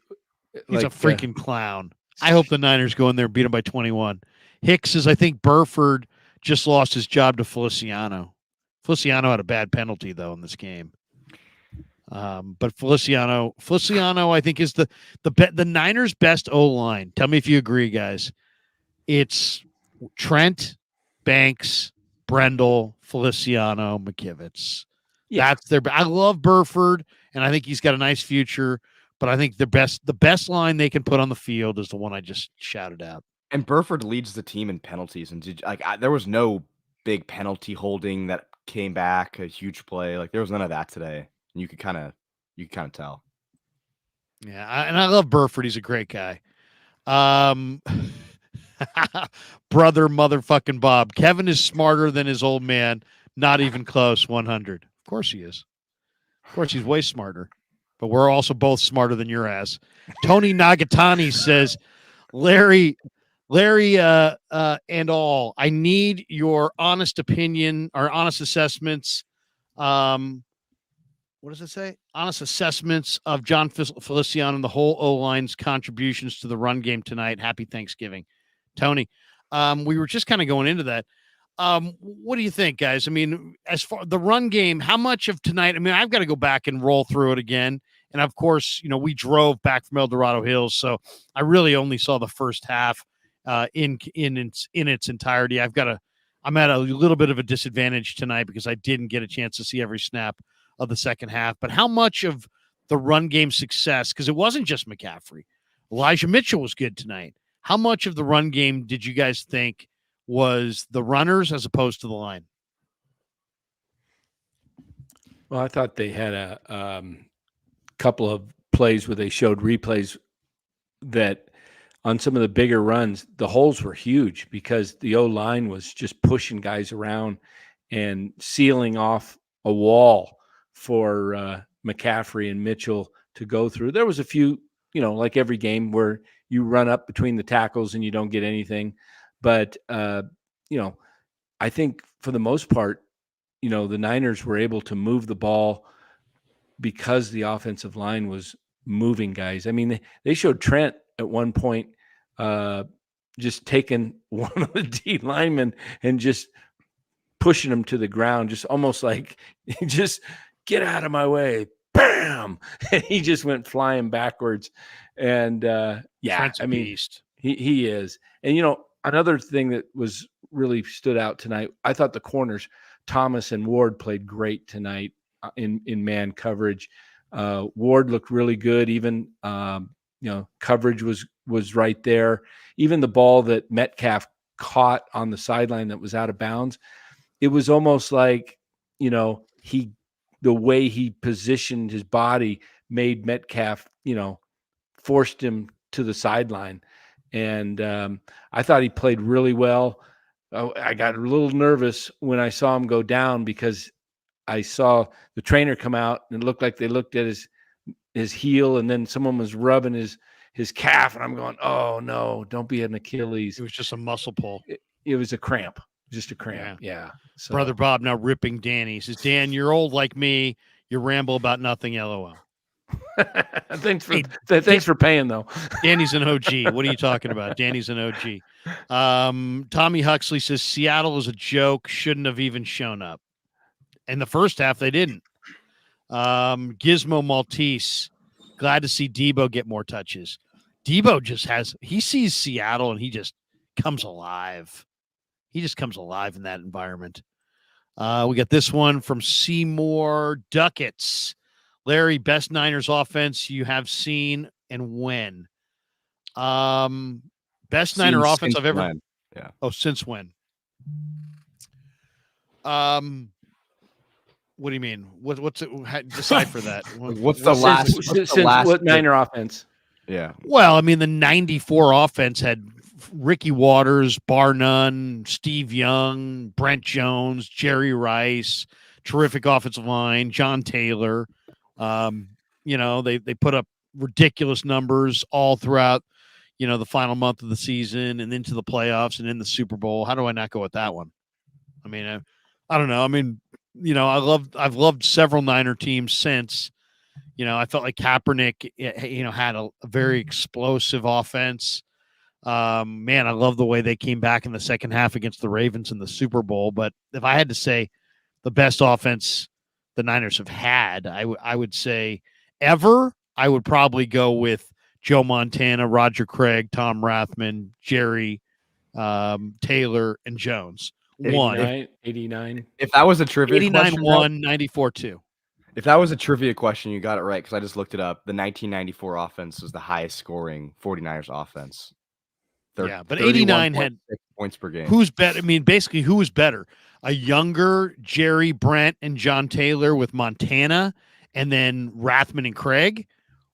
He's a freaking clown. I hope the Niners go in there and beat him by 21. Hicks is, I think, Burford just lost his job to Feliciano. Feliciano had a bad penalty though in this game. But Feliciano, I think, is the Niners' best O-line. Tell me if you agree, guys. It's Trent, Banks, Brendel, Feliciano, McKivitz. Yeah. I love Burford, and I think he's got a nice future. But I think the best line they can put on the field is the one I just shouted out. And Burford leads the team in penalties, and there was no big penalty holding that came back, a huge play. Like there was none of that today. And you could kind of tell. Yeah, and I love Burford. He's a great guy. Brother motherfucking Bob. Kevin is smarter than his old man. Not even close. 100. Of course he is. Of course he's way smarter. But we're also both smarter than your ass. Tony Nagatani says, Larry, and all. I need your honest opinion or honest assessments. What does it say? Honest assessments of John Feliciano and the whole O-line's contributions to the run game tonight. Happy Thanksgiving, Tony. We were just kind of going into that. What do you think, guys? I mean, as far the run game, how much of tonight? I mean, I've got to go back and roll through it again. And of course, we drove back from El Dorado Hills, so I really only saw the first half in its entirety. I'm at a little bit of a disadvantage tonight because I didn't get a chance to see every snap of the second half. But how much of the run game success, because it wasn't just McCaffrey, Elijah Mitchell was good tonight. How much of the run game did you guys think was the runners as opposed to the line? Well, I thought they had a couple of plays where they showed replays that on some of the bigger runs, the holes were huge because the O-line was just pushing guys around and sealing off a wall for McCaffrey and Mitchell to go through. There was a few, like every game where you run up between the tackles and you don't get anything. But, I think for the most part, the Niners were able to move the ball because the offensive line was moving guys. I mean, they showed Trent at one point just taking one of the D linemen and just pushing him to the ground, just almost like, just get out of my way. Bam! And he just went flying backwards. And Trent's a beast. He is. And, another thing that was really stood out tonight, I thought the corners, Thomas and Ward, played great tonight in man coverage. Ward looked really good. Even, coverage was right there. Even the ball that Metcalf caught on the sideline that was out of bounds, it was almost like, the way he positioned his body made Metcalf, forced him to the sideline. And I thought he played really well. I got a little nervous when I saw him go down because I saw the trainer come out and it looked like they looked at his heel, and then someone was rubbing his calf, and I'm going, oh no, don't be an Achilles. It was just a muscle pull. It was a cramp, just a cramp. Yeah. So, Brother Bob now ripping Danny. He says, Dan, you're old like me. You ramble about nothing. LOL. Thanks for paying though. Danny's an OG. What are you talking about? Danny's an OG. Tommy Huxley says Seattle is a joke. Shouldn't have even shown up. In the first half, they didn't. Gizmo Maltese, glad to see Debo get more touches. Debo he sees Seattle and he just comes alive. He just comes alive in that environment. We got this one from Seymour Ducats. Larry, best Niners offense you have seen and when? Best Niner offense I've ever. When? Yeah. Oh, since when? What do you mean? What's it? Decipher that. What's the last? Since what Niner offense? Yeah. Well, I mean, the '94 offense had Ricky Waters, bar none, Steve Young, Brent Jones, Jerry Rice, terrific offensive line, John Taylor. They put up ridiculous numbers all throughout, the final month of the season and into the playoffs and in the Super Bowl. How do I not go with that one? I mean, I don't know. I mean, I've loved several Niner teams since. I felt like Kaepernick, had a very explosive offense. Man, I love the way they came back in the second half against the Ravens in the Super Bowl. But if I had to say the best offense the Niners have had, I would say ever, I would probably go with Joe Montana, Roger Craig, Tom Rathman, Jerry, Taylor, and Jones. 89. If that was a trivia 89 question, 1, 94 2. If that was a trivia question, you got it right because I just looked it up. The 1994 offense was the highest scoring 49ers offense. Yeah, but 89 had points per game. Who's better? I mean, basically, who was better? a younger Jerry Brent and John Taylor with Montana, and then Rathman and Krueg,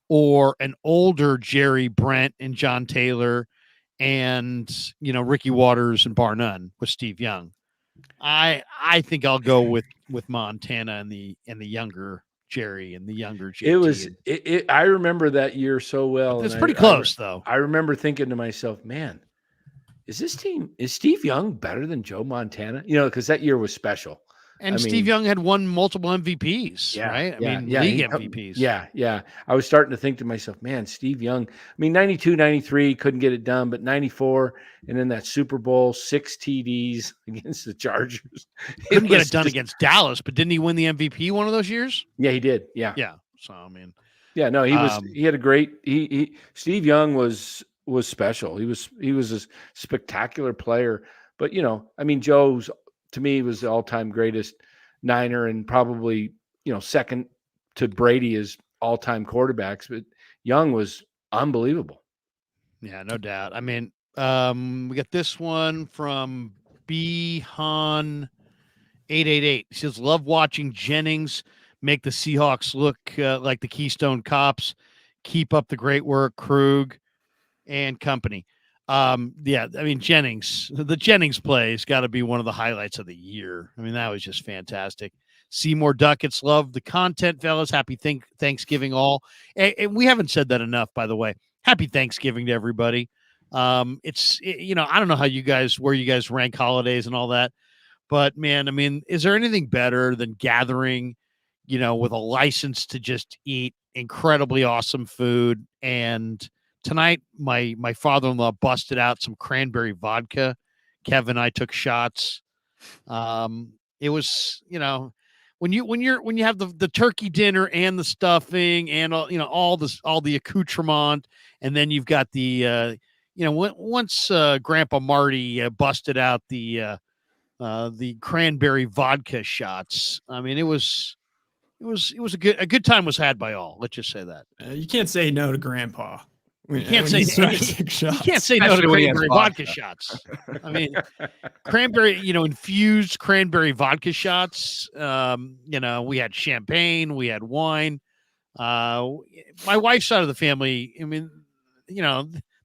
or an older Jerry Brent and John Taylor and, Ricky Waters and bar none with Steve Young. I think I'll go with Montana and the younger Jerry and the younger JT. I remember that year so well. It's pretty close, though. I remember thinking to myself, man, is Steve Young better than Joe Montana? Because that year was special. And Steve Young had won multiple MVPs, right? League MVPs. Yeah. I was starting to think to myself, man, Steve Young, 92, 93, couldn't get it done, but 94, and then that Super Bowl, 6 TDs against the Chargers. Couldn't get it done against Dallas, but didn't he win the MVP one of those years? Yeah, he did. Yeah. Yeah. So, yeah, no, he had a great, Steve Young was special. He was a spectacular player, but Joe's, to me, was the all-time greatest Niner and probably, second to Brady as all-time quarterbacks. But Young was unbelievable. Yeah, no doubt. we got this one from Bhan888. He says, love watching Jennings make the Seahawks look like the Keystone Cops. Keep up the great work, Krueg and company. Jennings, the Jennings play has got to be one of the highlights of the year. That was just fantastic. Seymour Duckett's love the content, fellas. Happy Thanksgiving all. And we haven't said that enough, by the way. Happy Thanksgiving to everybody. I don't know where you guys rank holidays and all that, but man, is there anything better than gathering, with a license to just eat incredibly awesome food? And tonight, my father-in-law busted out some cranberry vodka. Kevin and I took shots. It was, when you have the turkey dinner and the stuffing and all the accoutrement, and then you've got the once Grandpa Marty busted out the cranberry vodka shots. It was a good time was had by all. Let's just say that. You can't say no to Grandpa. You can't say no to cranberry vodka shots. Cranberry, infused cranberry vodka shots. We had champagne, we had wine. My wife's side of the family,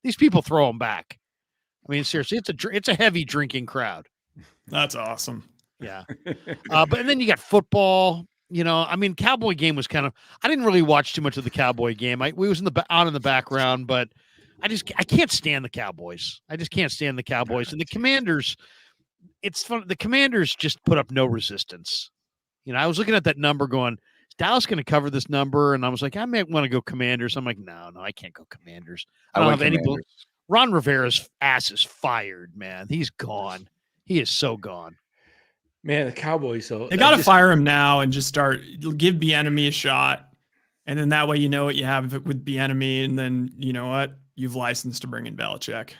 these people throw them back. Seriously, it's a heavy drinking crowd. That's awesome. Yeah. And then you got football. Cowboy game was I didn't really watch too much of the Cowboy game. We was in the background, but I can't stand the Cowboys. I just can't stand the Cowboys. And the Commanders, it's fun. The Commanders just put up no resistance. I was looking at that number going, is Dallas going to cover this number? And I was like, I may want to go Commanders. I'm like, no, I can't go Commanders. I don't have any. Ron Rivera's ass is fired, man. He's gone. He is so gone. Man, the Cowboys. So they got to fire him now and just give Bieniemy a shot, and then that way what you have with Bieniemy, and then you know what, you've licensed to bring in Belichick.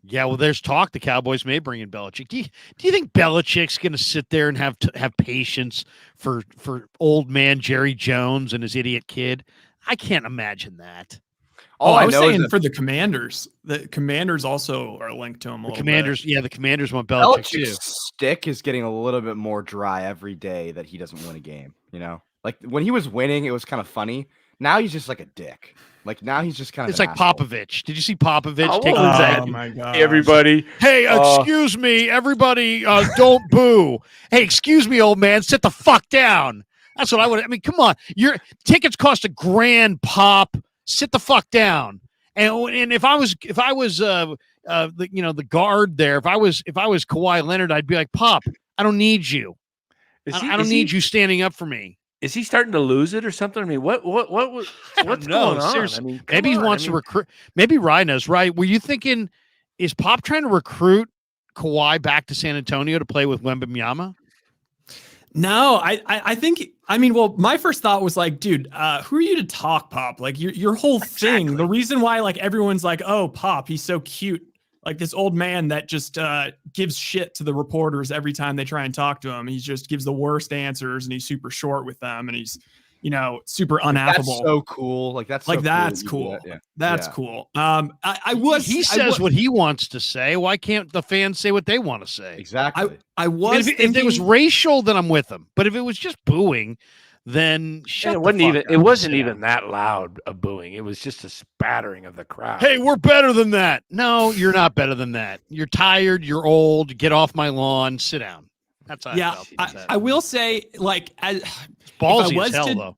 Yeah, well, there's talk the Cowboys may bring in Belichick. Do you think Belichick's going to sit there and have patience for old man Jerry Jones and his idiot kid? I can't imagine that. I was saying for the Commanders. The Commanders also are linked to him a little bit. Yeah, the Commanders want Belichick too. Stick is getting a little bit more dry every day that he doesn't win a game. Like when he was winning, it was kind of funny. Now he's just like a dick. Like now he's just kind of. It's like asshole. Popovich. Did you see Popovich? Oh my God! Everybody, hey, excuse me, everybody, don't boo. Hey, excuse me, old man, sit the fuck down. That's what I would. Come on, your tickets cost $1,000 pop. Sit the fuck down. And if I was the guard there, if I was Kawhi Leonard, I'd be like, Pop, I don't need you. I don't need you standing up for me. Is he starting to lose it or something? What's going on? Seriously. Maybe he wants to recruit. Maybe Rhino's right. Were you thinking, is Pop trying to recruit Kawhi back to San Antonio to play with Wembanyama? No, I think, well, my first thought was like, dude, who are you to talk, Pop? Like your whole thing, the reason why like everyone's like, oh, Pop, he's so cute. Like this old man that just gives shit to the reporters every time they try and talk to him. He just gives the worst answers and he's super short with them. And he's, super Like, unaffable. that's so cool. Like that's like so that's cool. cool. Yeah. That's Yeah. cool. He says what he wants to say. Why can't the fans say what they want to say? Exactly. I was if it was racial, then I'm with him. But if it was just booing, then shut it the wasn't fuck even. up It and wasn't sit even down. that loud a booing. It was just a spattering of the crowd. Hey, we're better than that. No, you're not better than that. You're tired. You're old. Get off my lawn. Sit down. That's how I felt about that. I will say, like, It's ballsy was as hell, to- though.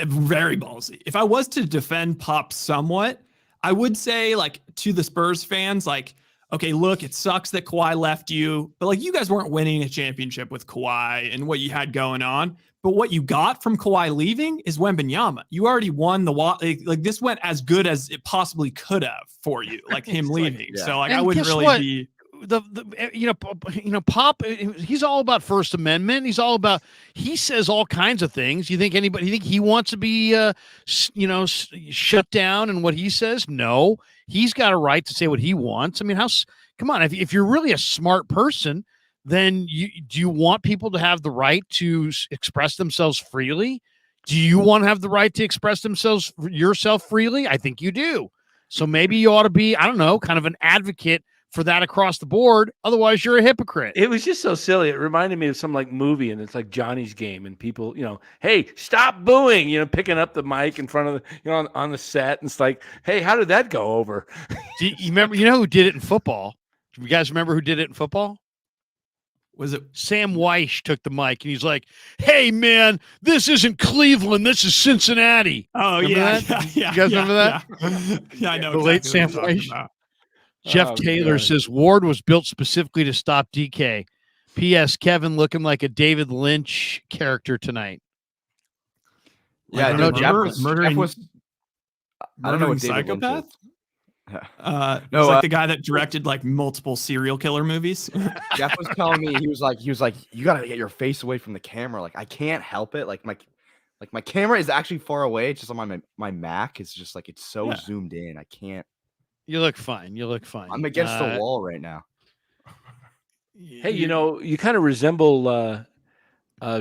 very ballsy. If I was to defend Pop somewhat, I would say, like, to the Spurs fans, like, okay, look, it sucks that Kawhi left you, but like, you guys weren't winning a championship with Kawhi and what you had going on. But what you got from Kawhi leaving is Wembanyama. You already won the like this went as good as it possibly could have for you, like him leaving. yeah. So like, And I wouldn't guess really what? be. Pop, he's all about First Amendment. He's all about, he says all kinds of things. You think he wants to be, shut down and what he says? No, he's got a right to say what he wants. I mean, come on, if you're really a smart person, then do you want people to have the right to express themselves freely? Do you want to have the right to express yourself freely? I think you do. So maybe you ought to be, I don't know, kind of an advocate for that across the board. Otherwise, you're a hypocrite. It was just so silly. It reminded me of some like movie, and it's like Johnny's Game, and people, hey, stop booing, picking up the mic in front of the, on the set, and it's like, hey, how did that go over? Do you remember? You know who did it in football? Do you guys remember who did it in football? Was it Sam Weish took the mic and he's like, "Hey man, this isn't Cleveland, this is Cincinnati." Oh, Remember yeah, that? yeah. You guys remember that? Yeah, I know. The late exactly what Sam you're talking Weish. about. Jeff Oh, Taylor God. says Ward was built specifically to stop DK. P.S. Kevin looking like a David Lynch character tonight. Yeah, I don't know, dude, Jeff murdering, Jeff was. I don't know what murdering David Lynch psychopath. is. No, No, like the guy that directed like multiple serial killer movies. Jeff was telling me he was like, you gotta get your face away from the camera. Like I can't help it. Like my camera is actually far away. It's just on my Mac. It's just like it's so zoomed in. I can't. You look fine. I'm against the wall right now. Hey, you kind of resemble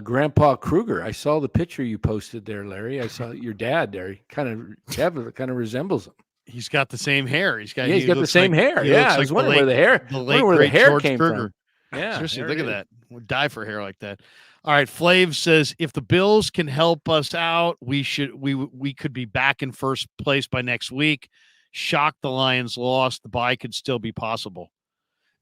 Grandpa Krueger. I saw the picture you posted there, Larry. I saw your dad there. He kind of resembles him. He's got the same hair. He's got the same hair. he Yeah, looks I was like wondering where the hair, the wondering late where the great hair George came Krueger. from. Yeah, Seriously, there look it at is. that. We'd die for hair like that. All right, Flav says if the Bills can help us out, we could be back in first place by next week. Shock the Lions lost. The bye could still be possible.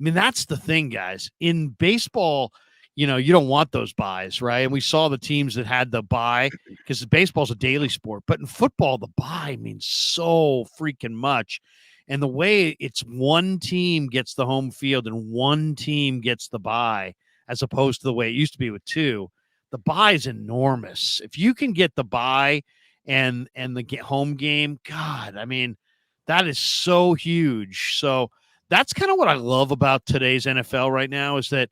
I mean, that's the thing, guys. In baseball, you don't want those buys, right? And we saw the teams that had the bye because baseball's a daily sport. But in football, the bye means so freaking much. And the way it's one team gets the home field and one team gets the bye, as opposed to the way it used to be with two, the bye is enormous. If you can get the bye and the home game, God, I mean, that is so huge. So that's kind of what I love about today's NFL right now is that,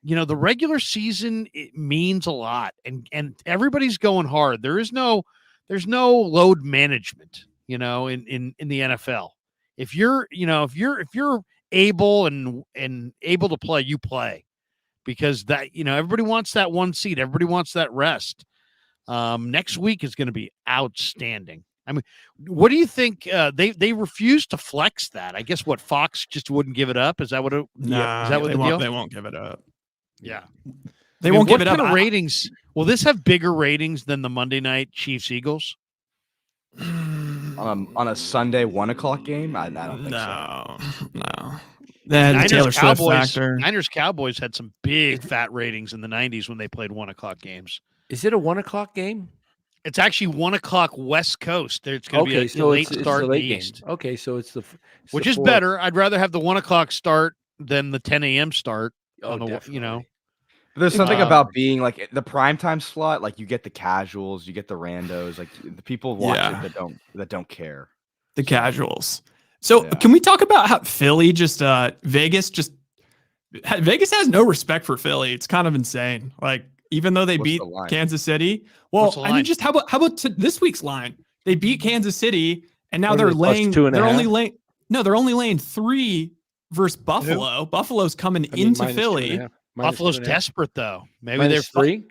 the regular season, it means a lot and everybody's going hard. There's no load management, in the NFL. If you're able and able to play, you play because that, everybody wants that one seat. Everybody wants that rest. Next week is going to be outstanding. I mean, what do you think? They refused to flex that. I guess Fox just wouldn't give it up. Is that what it? Nah, is that what the deal? They won't give it up. Yeah, They won't give what it up. Kind of ratings? Will this have bigger ratings than the Monday night Chiefs Eagles? On a Sunday 1:00 game, I don't think so. No. The Taylor Swift factor. Niners Cowboys had some big fat ratings in the 90s when they played 1:00 games. Is it a 1:00 game? It's actually 1:00 West Coast. It's going to be a late start in the East. Okay, so it's which is better. I'd rather have the 1:00 start than the 10 a.m. start. Definitely. But there's something about being like the primetime slot. Like you get the casuals, you get the randos, like the people watch it that don't care. The casuals. So can we talk about how Philly Vegas has no respect for Philly. It's kind of insane. Like even though they beat Kansas City, well, I mean, just how about this week's line? They beat Kansas City, and now they're only laying 3 versus Buffalo. Buffalo's coming into Philly. Buffalo's desperate though. Maybe they're 3.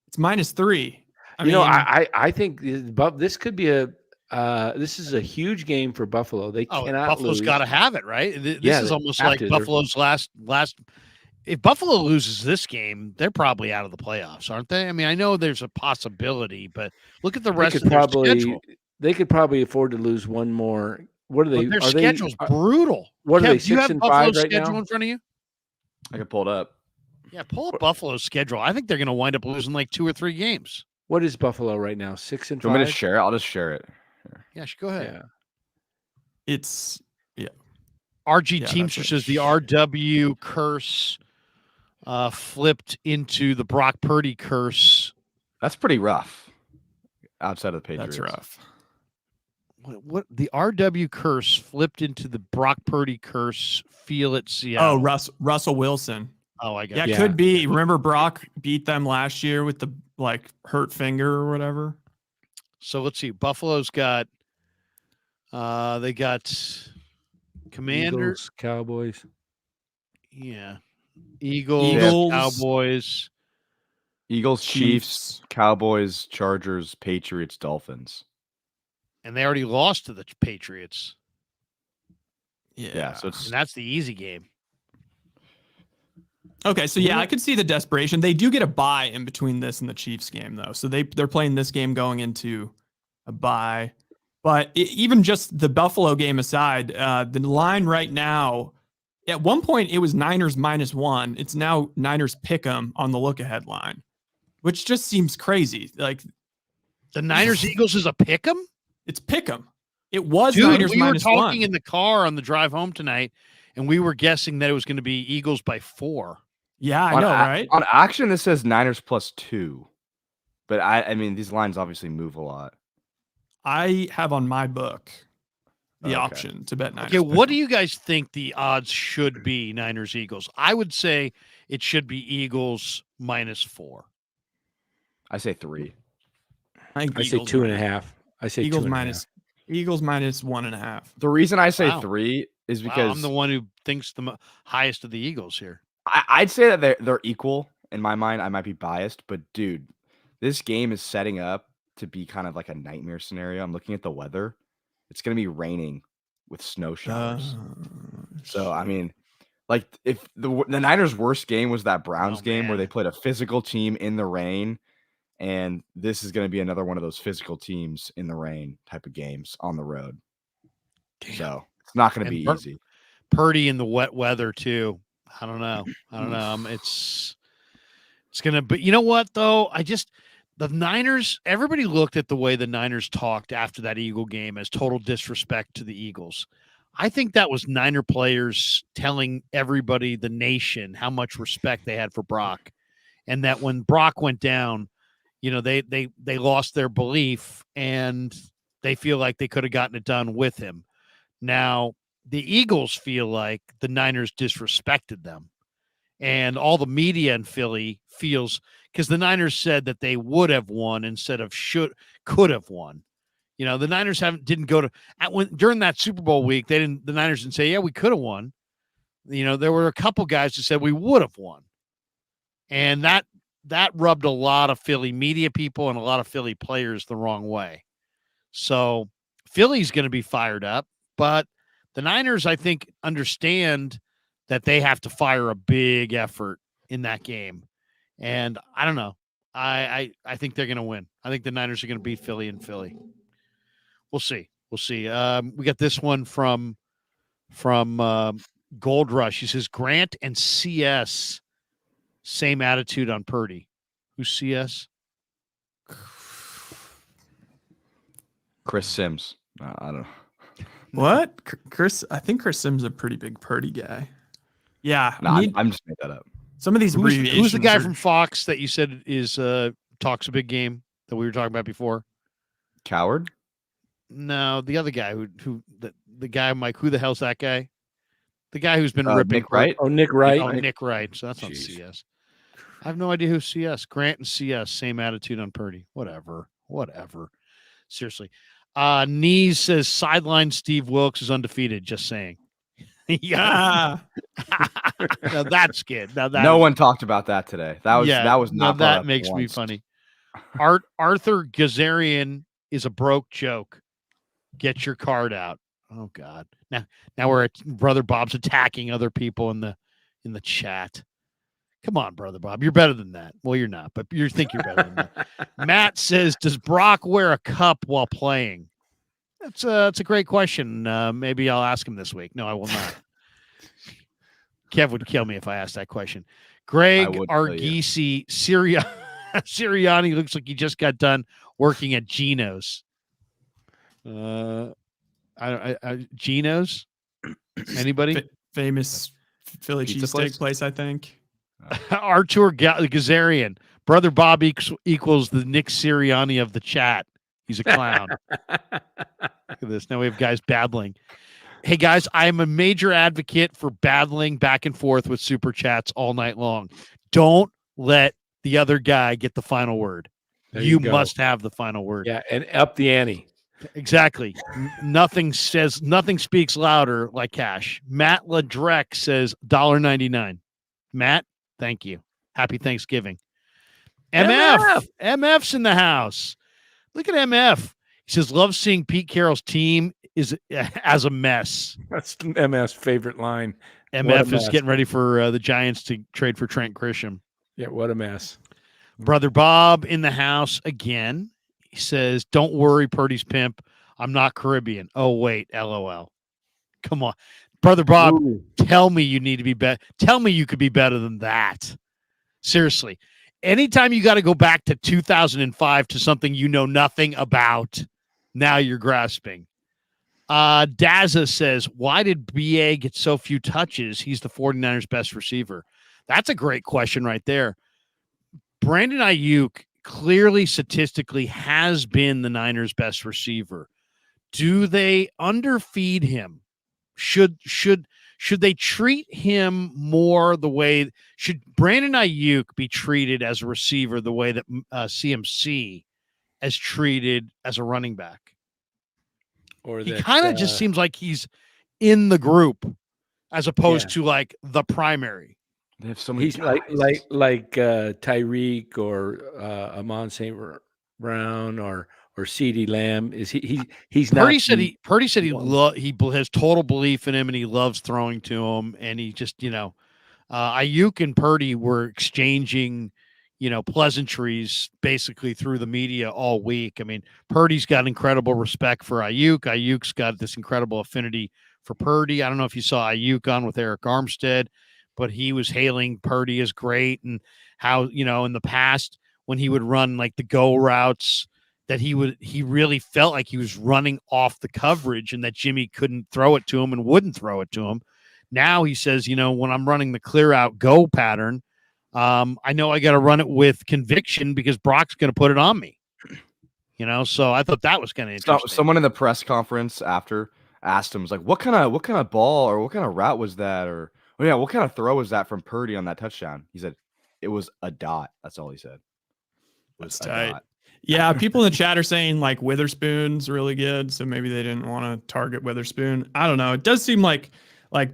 It's -3. I think this could be this is a huge game for Buffalo. They cannot Buffalo's lose. got to have it, right? This is they almost have like to. Buffalo's last. If Buffalo loses this game, they're probably out of the playoffs, aren't they? I mean, I know there's a possibility, but look at the rest of their schedule. They could probably afford to lose one more. What are they? But their schedule's brutal. What are they? Do you have 6-5 Buffalo's right schedule now? in front of you? I can pull it up. Yeah, pull up Buffalo's schedule. I think they're going to wind up losing like 2 or 3 games. What is Buffalo right now? 6-5. Do you want me to share it? I'll just share it. Yeah, go ahead. Yeah. It's RG Teamster says the RW curse flipped into the Brock Purdy curse. That's pretty rough. Outside of the Patriots. That's rough. What the RW curse flipped into the Brock Purdy curse? Feel it, Seattle. Oh, Russell Wilson. Oh, I got Yeah, it. it could be. Remember Brock beat them last year with the hurt finger or whatever. So let's see. Buffalo's got they got Commanders, Eagles, Cowboys. yeah, Eagles, Cowboys, Eagles, Chiefs, Cowboys, Chargers, Patriots, Dolphins. and they already lost to the Patriots. Yeah, so it's And that's the easy game. Okay, so yeah, I could see the desperation. They do get a bye in between this and the Chiefs game, though. So they're playing this game going into a bye. But even just the Buffalo game aside, the line right now, at one point it was Niners -1. It's now Niners pick 'em on the look ahead line, which just seems crazy. Like The Niners Eagles is a pick 'em? it's pick 'em. It was Dude, Niners we were -1. talking in the car on the drive home tonight, and we were guessing that it was going to be Eagles by 4. Yeah, I know, right? On action, this says Niners +2. But I mean, these lines obviously move a lot. I have on my book the Okay. option to bet Niners. Okay, pick what 'em. do you guys think the odds should be, Niners Eagles? I would say it should be Eagles -4. I say 3. I think I say Eagles 2.5. I say Eagles 2.5. Eagles -1.5. The reason I say Wow. 3 is Wow, because I'm the one who thinks the highest of the Eagles here. I'd say that they're equal in my mind. I might be biased, but dude, this game is setting up to be kind of like a nightmare scenario. I'm looking at the weather. It's going to be raining with snow showers. So, I mean, like if the Niners' worst game was that Browns game where they played a physical team in the rain, and this is going to be another one of those physical teams in the rain type of games on the road. So, it's not going to be easy. Purdy in the wet weather too. I don't know. It's going to be, you know what though? The Niners, everybody looked at the way the Niners talked after that Eagle game as total disrespect to the Eagles. I think that was Niner players telling everybody, the nation, how much respect they had for Brock. And that when Brock went down, you know, they lost their belief and they feel like they could have gotten it done with him. Now, the Eagles feel like the Niners disrespected them. And all the media in Philly feels, because the Niners said that they would have won instead of could have won. You know, the Niners didn't go to during that Super Bowl week. The Niners didn't say, yeah, we could have won. You know, there were a couple guys who said we would have won. And that rubbed a lot of Philly media people and a lot of Philly players the wrong way. So Philly's going to be fired up, but the Niners, I think, understand that they have to fire a big effort in that game. And I don't know. I think they're going to win. I think the Niners are going to beat Philly in Philly. We'll see. We'll see. We got this one from Gold Rush. He says, Grant and CS, same attitude on Purdy. Who's CS? Chris Sims. I don't know. What? Chris? I think Chris Sims is a pretty big Purdy guy. Yeah. No, I'm just making that up. Some of these abbreviations. Who's the guy from Fox that you said is talks a big game that we were talking about before? Coward? No, the other guy the guy, Mike, who the hell's that guy? The guy who's been ripping. Nick Wright? Oh, Nick Wright. Oh, Nick Wright. So that's not CS. I have no idea who CS. Grant and CS, same attitude on Purdy. Whatever. Seriously. Knees says sideline Steve Wilkes is undefeated. Just saying. Yeah. Now that's good. Now that no one talked about that today. That was not. that makes me funny. Arthur Gazarian is a broke joke. Get your card out. Oh God. Now we're Brother Bob's attacking other people in the chat. Come on, Brother Bob. You're better than that. Well, you're not, but you think you're better than that. Matt says, does Brock wear a cup while playing? That's a great question. Maybe I'll ask him this week. No, I will not. Kev would kill me if I asked that question. Greg Argisi, Sirianni looks like he just got done working at Geno's. Geno's? Anybody? Famous Philly cheesesteak place, I think. Artur Gazarian. Brother Bob equals the Nick Sirianni of the chat. He's a clown. Look at this. Now we have guys battling. Hey, guys, I am a major advocate for battling back and forth with super chats all night long. Don't let the other guy get the final word. You must have the final word. Yeah, and up the ante. Exactly. Nothing speaks louder like cash. Matt Ladrek says $1.99. Matt, thank you. Happy Thanksgiving. MF's in the house. Look at MF. He says, love seeing Pete Carroll's team is as a mess. That's MF's favorite line. MF is getting ready for the Giants to trade for Trent Grisham. Yeah, what a mess. Brother Bob in the house again. He says, don't worry, Purdy's pimp. I'm not Caribbean. Oh, wait, LOL. Come on. Brother Bob, tell me you need to be better. Tell me you could be better than that. Seriously. Anytime you got to go back to 2005 to something you know nothing about, now you're grasping. Daza says, why did BA get so few touches? He's the 49ers' best receiver. That's a great question right there. Brandon Ayuk clearly statistically has been the Niners' best receiver. Do they underfeed him? Should they treat him more the way – should Brandon Ayuk be treated as a receiver the way that CMC is treated as a running back? Or he kind of just seems like he's in the group as opposed to like the primary. They have so many. He's like Tyreek or Amon St. Brown or CeeDee Lamb. Is he's not? Purdy said he has total belief in him and he loves throwing to him, and he just Ayuk and Purdy were exchanging pleasantries basically through the media all week. I mean, Purdy's got incredible respect for Ayuk. Ayuk's got this incredible affinity for Purdy. I don't know if you saw Ayuk on with Eric Armstead, but he was hailing Purdy as great and how, in the past when he would run like the go routes that he really felt like he was running off the coverage and that Jimmy couldn't throw it to him and wouldn't throw it to him. Now he says, when I'm running the clear out go pattern, I know I got to run it with conviction because Brock's going to put it on me, so I thought that was kind of interesting. Someone in the press conference after asked him, was like, what kind of ball or what kind of route was that? Or, what kind of throw was that from Purdy on that touchdown? He said, it was a dot. That's all he said. That's tight. Yeah. People in the chat are saying like Witherspoon's really good. So maybe they didn't want to target Witherspoon. I don't know. It does seem like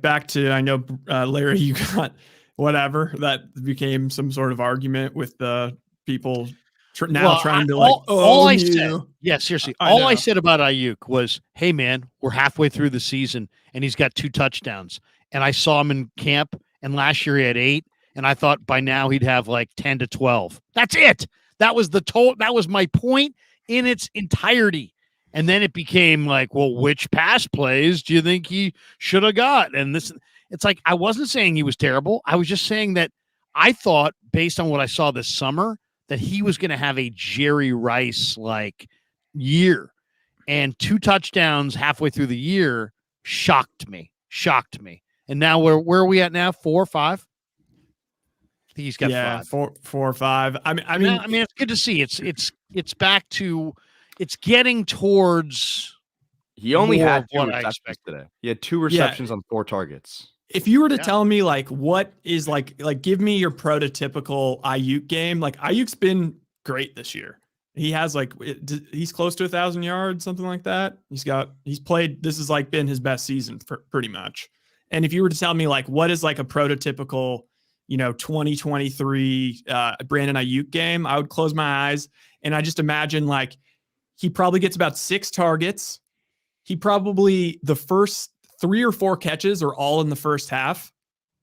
back to, I know, Larry, you got whatever that became some sort of argument with the people trying to like, all I said, seriously, I said about Ayuk was, hey man, we're halfway through the season and he's got 2 touchdowns. And I saw him in camp, and last year he had 8, and I thought by now he'd have like 10 to 12. That's it. That was that was my point in its entirety. And then it became like, well, which pass plays do you think he should have got? And it's like, I wasn't saying he was terrible. I was just saying that I thought, based on what I saw this summer, that he was going to have a Jerry Rice-like year. And 2 touchdowns halfway through the year shocked me. And now where are we at now? 4 or 5? I think he's got 5. 4 or 5. I mean, it's good to see. It's back to, it's getting towards. He only had 2 receptions today. He had 2 receptions on 4 targets. If you were to tell me like what is like give me your prototypical Ayuk game, like Ayuk's been great this year. He has he's close to 1,000 yards, something like that. He's played. This has like been his best season for pretty much. And if you were to tell me like what is like a prototypical, 2023 Brandon Ayuk game, I would close my eyes And I just imagine like he probably gets about 6 targets. He probably the first 3 or 4 catches are all in the first half.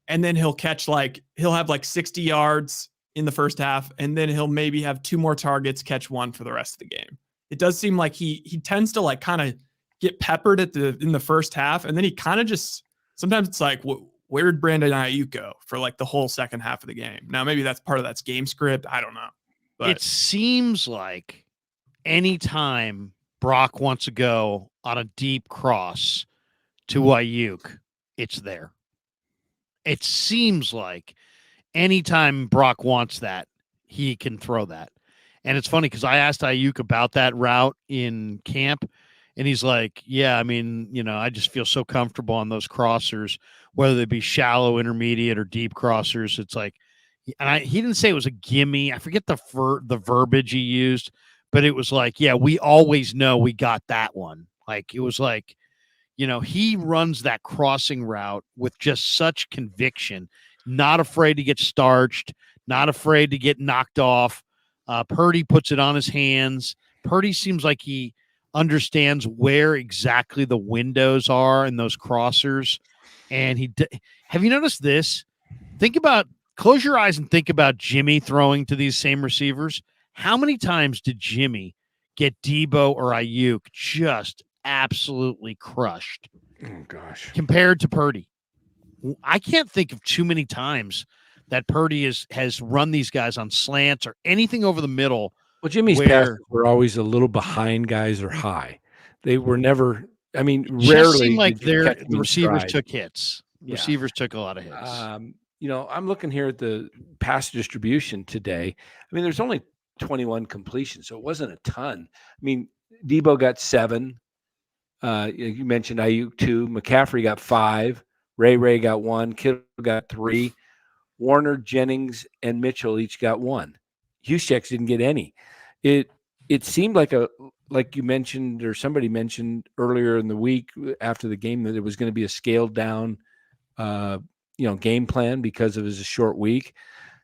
And then he'll have like 60 yards in the first half. And then he'll maybe have 2 more targets, catch 1 for the rest of the game. It does seem like he tends to like kind of get peppered in the first half. And then he kind of just, sometimes it's like, where did Brandon Ayuk go for like the whole second half of the game? Now, maybe that's part of that's game script. I don't know. But it seems like anytime Brock wants to go on a deep cross to Ayuk, it's there. It seems like anytime Brock wants that, he can throw that. And it's funny because I asked Ayuk about that route in camp, and he's like, yeah, I mean, I just feel so comfortable on those crossers, whether they be shallow, intermediate, or deep crossers. It's like, and he didn't say it was a gimme. I forget the verbiage he used, but it was like, yeah, we always know we got that one. Like, it was like, he runs that crossing route with just such conviction, not afraid to get starched, not afraid to get knocked off. Purdy puts it on his hands. Purdy seems like he understands where exactly the windows are in those crossers. And have you noticed this? Close your eyes and think about Jimmy throwing to these same receivers. How many times did Jimmy get Debo or Ayuk just absolutely crushed? Oh, gosh. Compared to Purdy. I can't think of too many times that Purdy has run these guys on slants or anything over the middle. Well, Jimmy's passes were always a little behind guys or high. They were never, I mean, rarely. Seemed like the receivers took hits. Yeah. Receivers took a lot of hits. I'm looking here at the pass distribution today. I mean, there's only 21 completions, so it wasn't a ton. I mean, Debo got 7. You mentioned Ayuk 2. McCaffrey got 5. Ray got 1. Kittle got 3. Warner, Jennings, and Mitchell each got 1. Juszczyk didn't get any. It seemed like you mentioned, or somebody mentioned earlier in the week after the game, that it was going to be a scaled down game plan because it was a short week.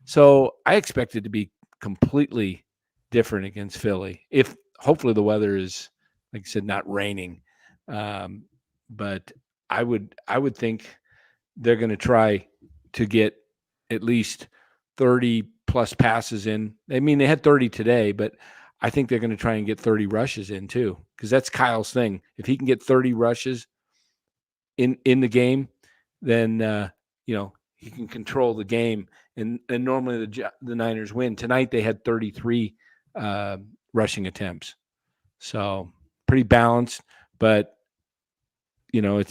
So I expect it to be completely different against Philly. If hopefully the weather is, like I said, not raining. But I would think they're going to try to get at least 30 plus passes in. I mean, they had 30 today, but I think they're going to try and get 30 rushes in too, because that's Kyle's thing. If he can get 30 rushes in the game, then he can control the game. And normally the Niners win. Tonight they had 33 rushing attempts, so pretty balanced. But it'll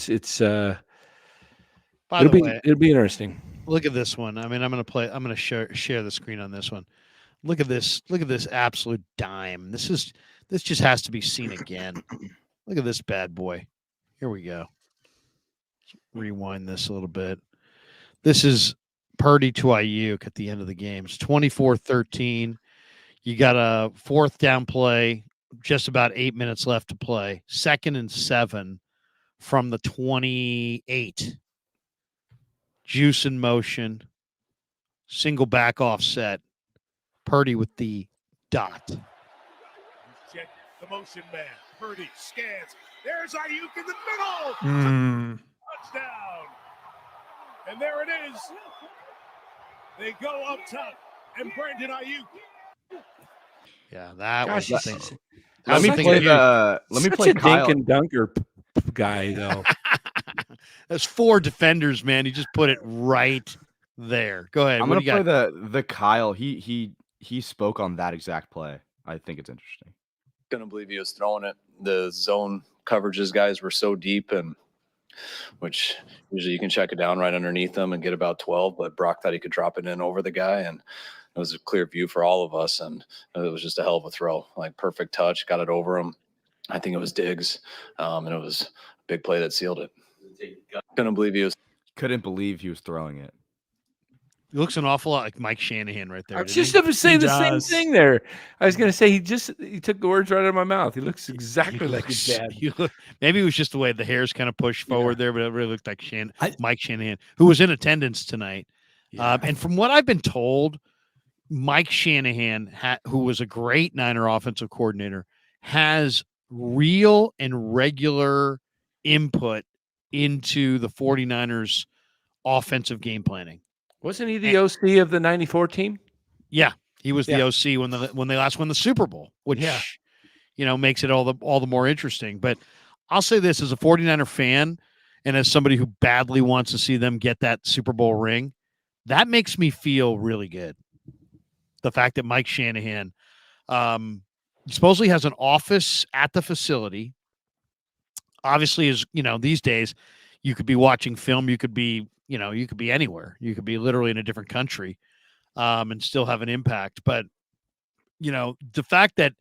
be interesting. Look at this one. I mean, I'm going to share the screen on this one. Look at this absolute dime. This just has to be seen again. Look at this bad boy. Here we go. Let's rewind this a little bit. This is Purdy to Ayuk at the end of the game. It's 24-13. You got a 4th down play, just about 8 minutes left to play. 2nd and 7 from the 28. Juice in motion. Single back offset. Purdy with the dot. Check the motion man. Purdy scans. There's Ayuk in the middle. Touchdown. And there it is. They go up top. And Brandon Ayuk. Yeah, that Gosh, was the thing. Let me play Kyle. Dink and dunker guy, though. That's 4 defenders, man. He just put it right there. Go ahead. I'm going to play the Kyle. He spoke on that exact play. I think it's interesting. Couldn't believe he was throwing it. The zone coverages guys were so deep, and which usually you can check it down right underneath them and get about 12, but Brock thought he could drop it in over the guy, and it was a clear view for all of us, and it was just a hell of a throw. Like, perfect touch, got it over him. I think it was Diggs, and it was a big play that sealed it. Couldn't believe he was throwing it. He looks an awful lot like Mike Shanahan right there. I was just going to say the same thing there. I was going to say he took the words right out of my mouth. He looks exactly like his dad. Maybe it was just the way the hair's kind of pushed forward there, but it really looked like Mike Shanahan, who was in attendance tonight. Yeah. And from what I've been told, Mike Shanahan, who was a great Niner offensive coordinator, has real and regular input into the 49ers offensive game planning. Wasn't he the OC of the 94 team? Yeah, he was the OC when they last won the Super Bowl, which makes it all the more interesting. But I'll say this as a 49er fan and as somebody who badly wants to see them get that Super Bowl ring, that makes me feel really good. The fact that Mike Shanahan supposedly has an office at the facility. Obviously, is these days you could be watching film, you could be anywhere, you could be literally in a different country, and still have an impact. But the fact that,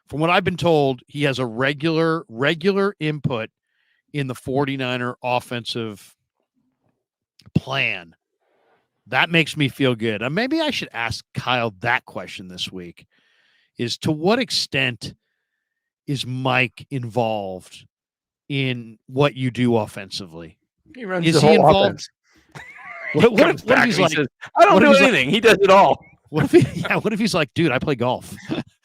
from what I've been told, he has a regular input in the 49er offensive plan, that makes me feel good. And maybe I should ask Kyle that question this week: is to what extent is Mike involved in what you do offensively? He runs is the he whole involved? offense. What if he's like, says, I don't do anything. He does it all. What if he's like, dude, I play golf.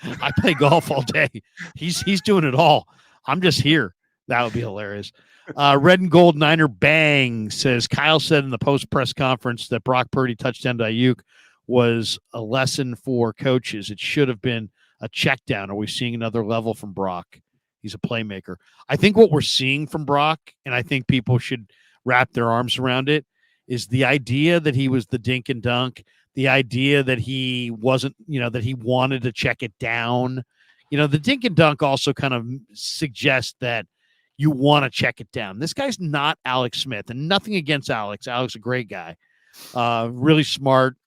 I play golf all day. He's doing it all. I'm just here. That would be hilarious. Red and Gold Niner Bang says, Kyle said in the post press conference that Brock Purdy touchdown to Ayuk was a lesson for coaches. It should have been a check down. Are we seeing another level from Brock? He's a playmaker. I think what we're seeing from Brock, and I think people should wrap their arms around it, is the idea that he was the dink and dunk, the idea that he wasn't, that he wanted to check it down. The dink and dunk also kind of suggests that you want to check it down. This guy's not Alex Smith, and nothing against Alex. Alex is a great guy, really smart,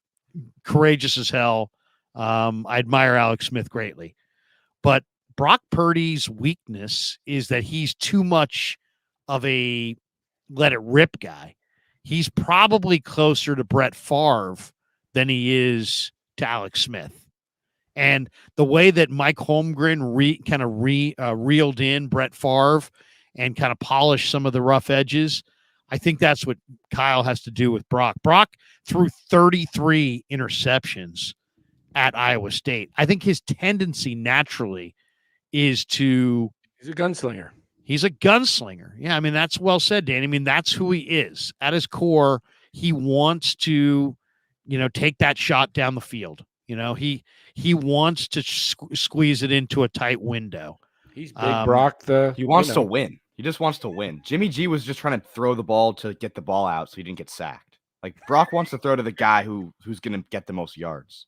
courageous as hell. I admire Alex Smith greatly. But Brock Purdy's weakness is that he's too much of a let it rip guy. He's probably closer to Brett Favre than he is to Alex Smith. And the way that Mike Holmgren reeled in Brett Favre and kind of polished some of the rough edges, I think that's what Kyle has to do with Brock. Brock threw 33 interceptions at Iowa State. I think his tendency naturally is to... He's a gunslinger. He's a gunslinger. Yeah, I mean, that's well said, Dan. I mean, that's who he is. At his core, he wants to, take that shot down the field. He wants to squeeze it into a tight window. He's big Brock. He wants to win. He just wants to win. Jimmy G was just trying to throw the ball to get the ball out so he didn't get sacked. Like, Brock wants to throw to the guy who's going to get the most yards.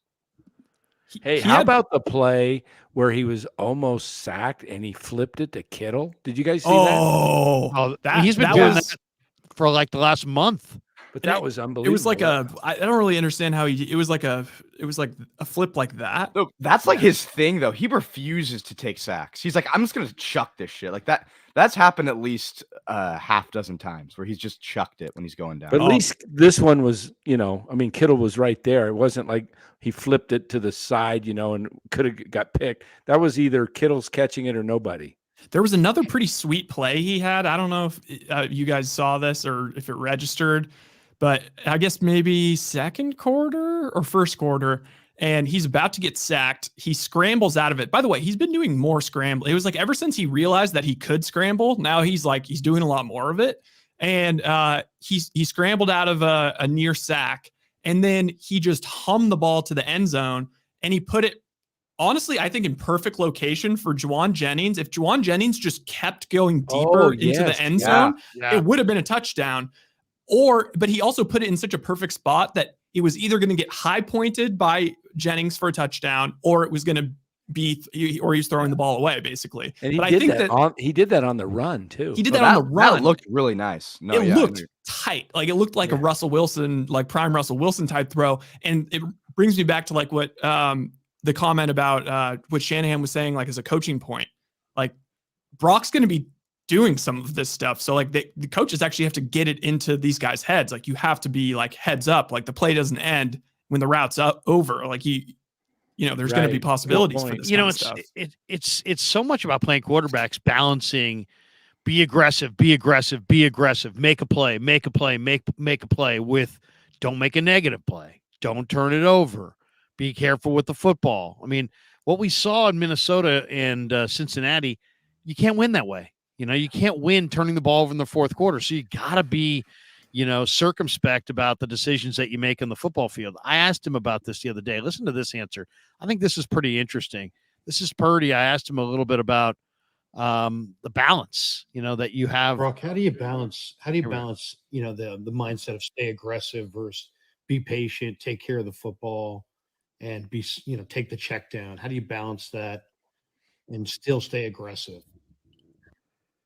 Hey, how about the play where he was almost sacked and he flipped it to Kittle? Did you guys see that? He's been doing that for like the last month. But that was unbelievable. It was like I don't really understand how it was like a flip like that. Look, that's like his thing though. He refuses to take sacks. He's like, I'm just gonna chuck this shit. Like that. That's happened at least half dozen times where he's just chucked it when he's going down. But at least this one was, Kittle was right there. It wasn't like he flipped it to the side, and could have got picked. That was either Kittle's catching it or nobody. There was another pretty sweet play he had. I don't know if you guys saw this or if it registered, but I guess maybe second quarter or first quarter. And he's about to get sacked. He scrambles out of it. By the way, he's been doing more scramble. It was like ever since he realized that he could scramble, now he's doing a lot more of it. And he scrambled out of a near sack. And then he just hummed the ball to the end zone. And he put it, honestly, I think in perfect location for Juwan Jennings. If Juwan Jennings just kept going deeper into the end zone, it would have been a touchdown. But he also put it in such a perfect spot that it was either going to get high pointed by Jennings for a touchdown, or it was going to be, or he's throwing the ball away, basically. And he did that on the run too. He did that on the run. That looked really nice. It looked tight. Like it looked like a Russell Wilson, like prime Russell Wilson type throw. And it brings me back to like what the comment about what Shanahan was saying, like as a coaching point. Like Brock's going to be doing some of this stuff. So like the coaches actually have to get it into these guys' heads. Like you have to be like heads up, like the play doesn't end when the route's over. Like there's going to be possibilities for this kind of stuff. It's so much about playing quarterbacks, balancing, be aggressive, make a play, make a play with don't make a negative play. Don't turn it over. Be careful with the football. I mean, what we saw in Minnesota and Cincinnati, you can't win that way. You can't win turning the ball over in the fourth quarter. So you got to be, circumspect about the decisions that you make on the football field. I asked him about this the other day. Listen to this answer. I think this is pretty interesting. This is Purdy. I asked him a little bit about the balance, that you have. Brock, how do you balance, the mindset of stay aggressive versus be patient, take care of the football, and be, take the check down? How do you balance that and still stay aggressive?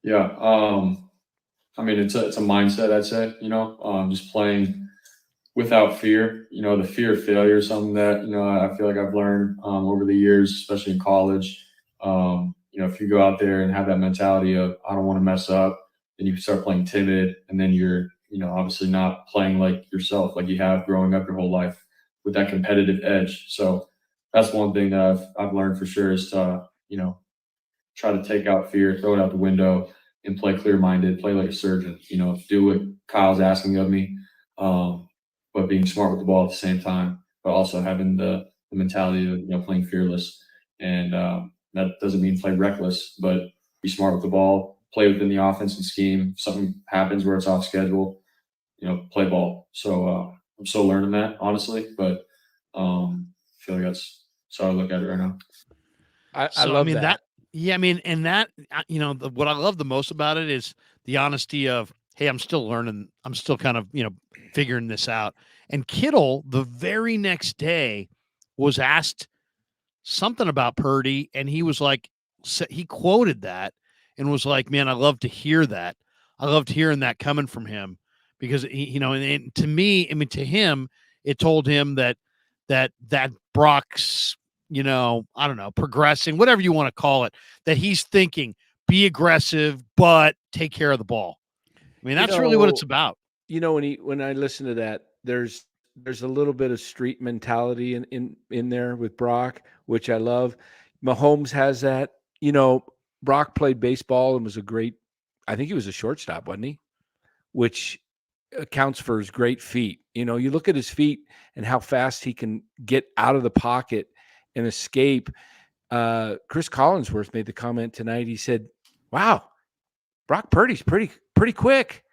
Yeah. I mean, it's a mindset, I'd say, just playing without fear. The fear of failure is something that, I feel like I've learned over the years, especially in college. If you go out there and have that mentality of, I don't want to mess up, then you start playing timid, and then you're, obviously not playing like yourself, like you have growing up your whole life with that competitive edge. So that's one thing that I've learned for sure is to, try to take out fear, throw it out the window, and play clear-minded, play like a surgeon, do what Kyle's asking of me, but being smart with the ball at the same time, but also having the mentality of, playing fearless. And that doesn't mean play reckless, but be smart with the ball, play within the offensive scheme. If something happens where it's off schedule, play ball. So I'm still learning that, honestly, but I feel like that's how I look at it right now. I love that. Yeah, I mean, and that, what I love the most about it is the honesty of, hey, I'm still learning. I'm still kind of, figuring this out. And Kittle, the very next day, was asked something about Purdy, and he was like, he quoted that and was like, man, I love to hear that. I loved hearing that coming from him because, and to me, I mean, to him, it told him that Brock's, I don't know, progressing, whatever you want to call it, that he's thinking, be aggressive, but take care of the ball. I mean, that's really what it's about. When I listen to that, there's a little bit of street mentality in there with Brock, which I love. Mahomes has that. Brock played baseball and was I think he was a shortstop, wasn't he? Which accounts for his great feet. You look at his feet and how fast he can get out of the pocket and escape. Chris Collinsworth made the comment tonight. He said, wow, Brock Purdy's pretty quick.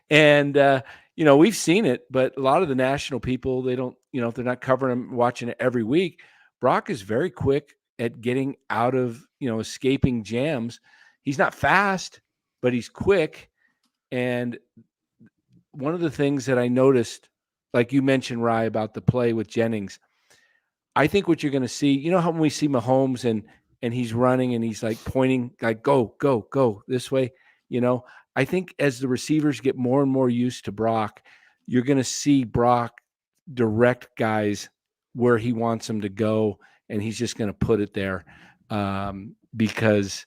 And, we've seen it, but a lot of the national people, they don't, if they're not covering him, watching it every week. Brock is very quick at getting out of, escaping jams. He's not fast, but he's quick. And one of the things that I noticed, like you mentioned, Rye, about the play with Jennings, I think what you're going to see, how when we see Mahomes and he's running and he's like pointing, like, go, go, go this way, I think as the receivers get more and more used to Brock, you're going to see Brock direct guys where he wants them to go, and he's just going to put it there. Because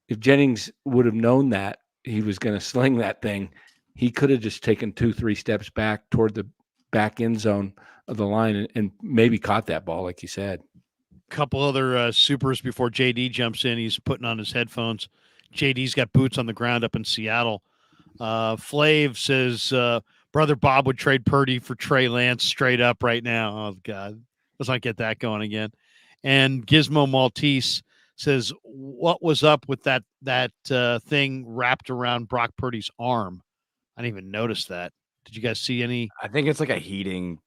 if Jennings would have known that he was going to sling that thing, he could have just taken 2-3 steps back toward the back end zone of the line and maybe caught that ball, like you said. Couple other supers before JD jumps in. He's putting on his headphones. JD's got boots on the ground up in Seattle. Flav says, Brother Bob would trade Purdy for Trey Lance straight up right now. Oh, God. Let's not get that going again. And Gizmo Maltese says, what was up with that thing wrapped around Brock Purdy's arm? I didn't even notice that. Did you guys see any? I think it's like a heating,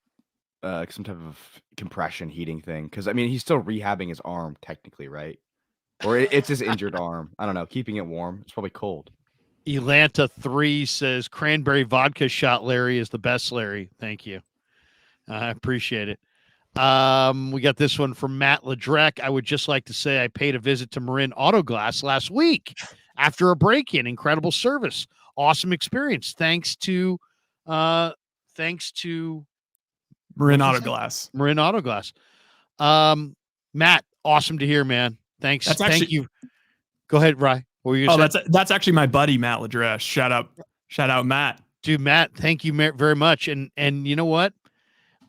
some type of compression heating thing. Because, I mean, he's still rehabbing his arm technically, right? Or it's his injured arm. I don't know. Keeping it warm. It's probably cold. Elanta 3 says, cranberry vodka shot Larry is the best Larry. Thank you. I appreciate it. We got this one from Matt Ledrek. I would just like to say I paid a visit to Marin Auto Glass last week after a break-in. Incredible service. Awesome experience. Thanks to Marin Auto Glass. Marin Auto Glass. Matt, awesome to hear, man. Thanks. Thank you. Go ahead, Rye. What were you saying? That's actually my buddy Matt Ledrek. Shout out Matt. Dude, Matt, thank you very much. And you know what?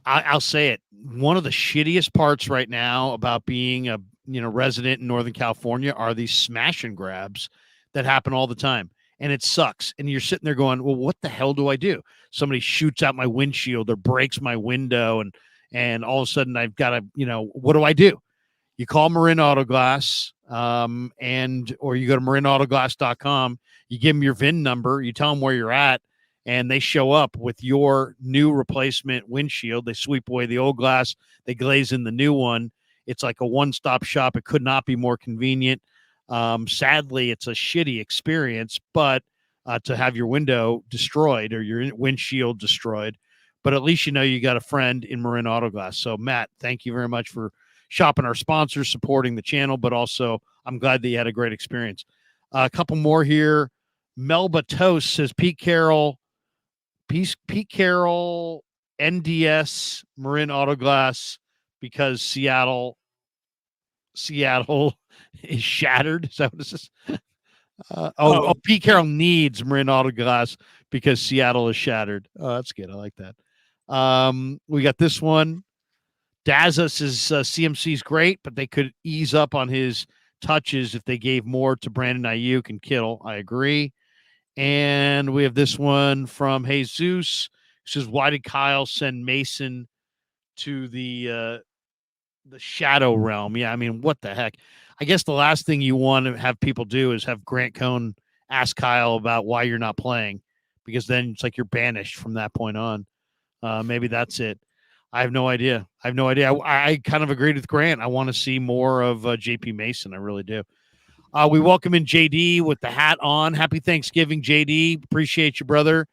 I'll say it. One of the shittiest parts right now about being a resident in Northern California are these smash and grabs that happen all the time. And it sucks. And you're sitting there going, well, what the hell do I do? Somebody shoots out my windshield or breaks my window and all of a sudden I've got to, what do I do? You call Marin Auto Glass, or you go to marinautoglass.com. You give them your VIN number. You tell them where you're at, and they show up with your new replacement windshield. They sweep away the old glass. They glaze in the new one. It's like a one-stop shop. It could not be more convenient. Sadly, it's a shitty experience, but to have your window destroyed or your windshield destroyed, but at least you got a friend in Marin Auto Glass. So, Matt, thank you very much for shopping our sponsors, supporting the channel, but also I'm glad that you had a great experience. A couple more here. Melba Toast says Pete Carroll, NDS, Marin Auto Glass, because Seattle is shattered. Is that what this is? Pete Carroll needs Marin Auto Glass because Seattle is shattered. Oh, that's good. I like that. We got this one. Daza says CMC's great, but they could ease up on his touches if they gave more to Brandon Ayuk and Kittle. I agree. And we have this one from Jesus, who says, why did Kyle send Mason to the shadow realm? Yeah, I mean, what the heck? I guess the last thing you want to have people do is have Grant Cohn ask Kyle about why you're not playing, because then it's like you're banished from that point on. Maybe that's it. I have no idea. I kind of agreed with Grant. I want to see more of JP Mason. I really do. We welcome in JD with the hat on. Happy Thanksgiving, JD. Appreciate you, brother.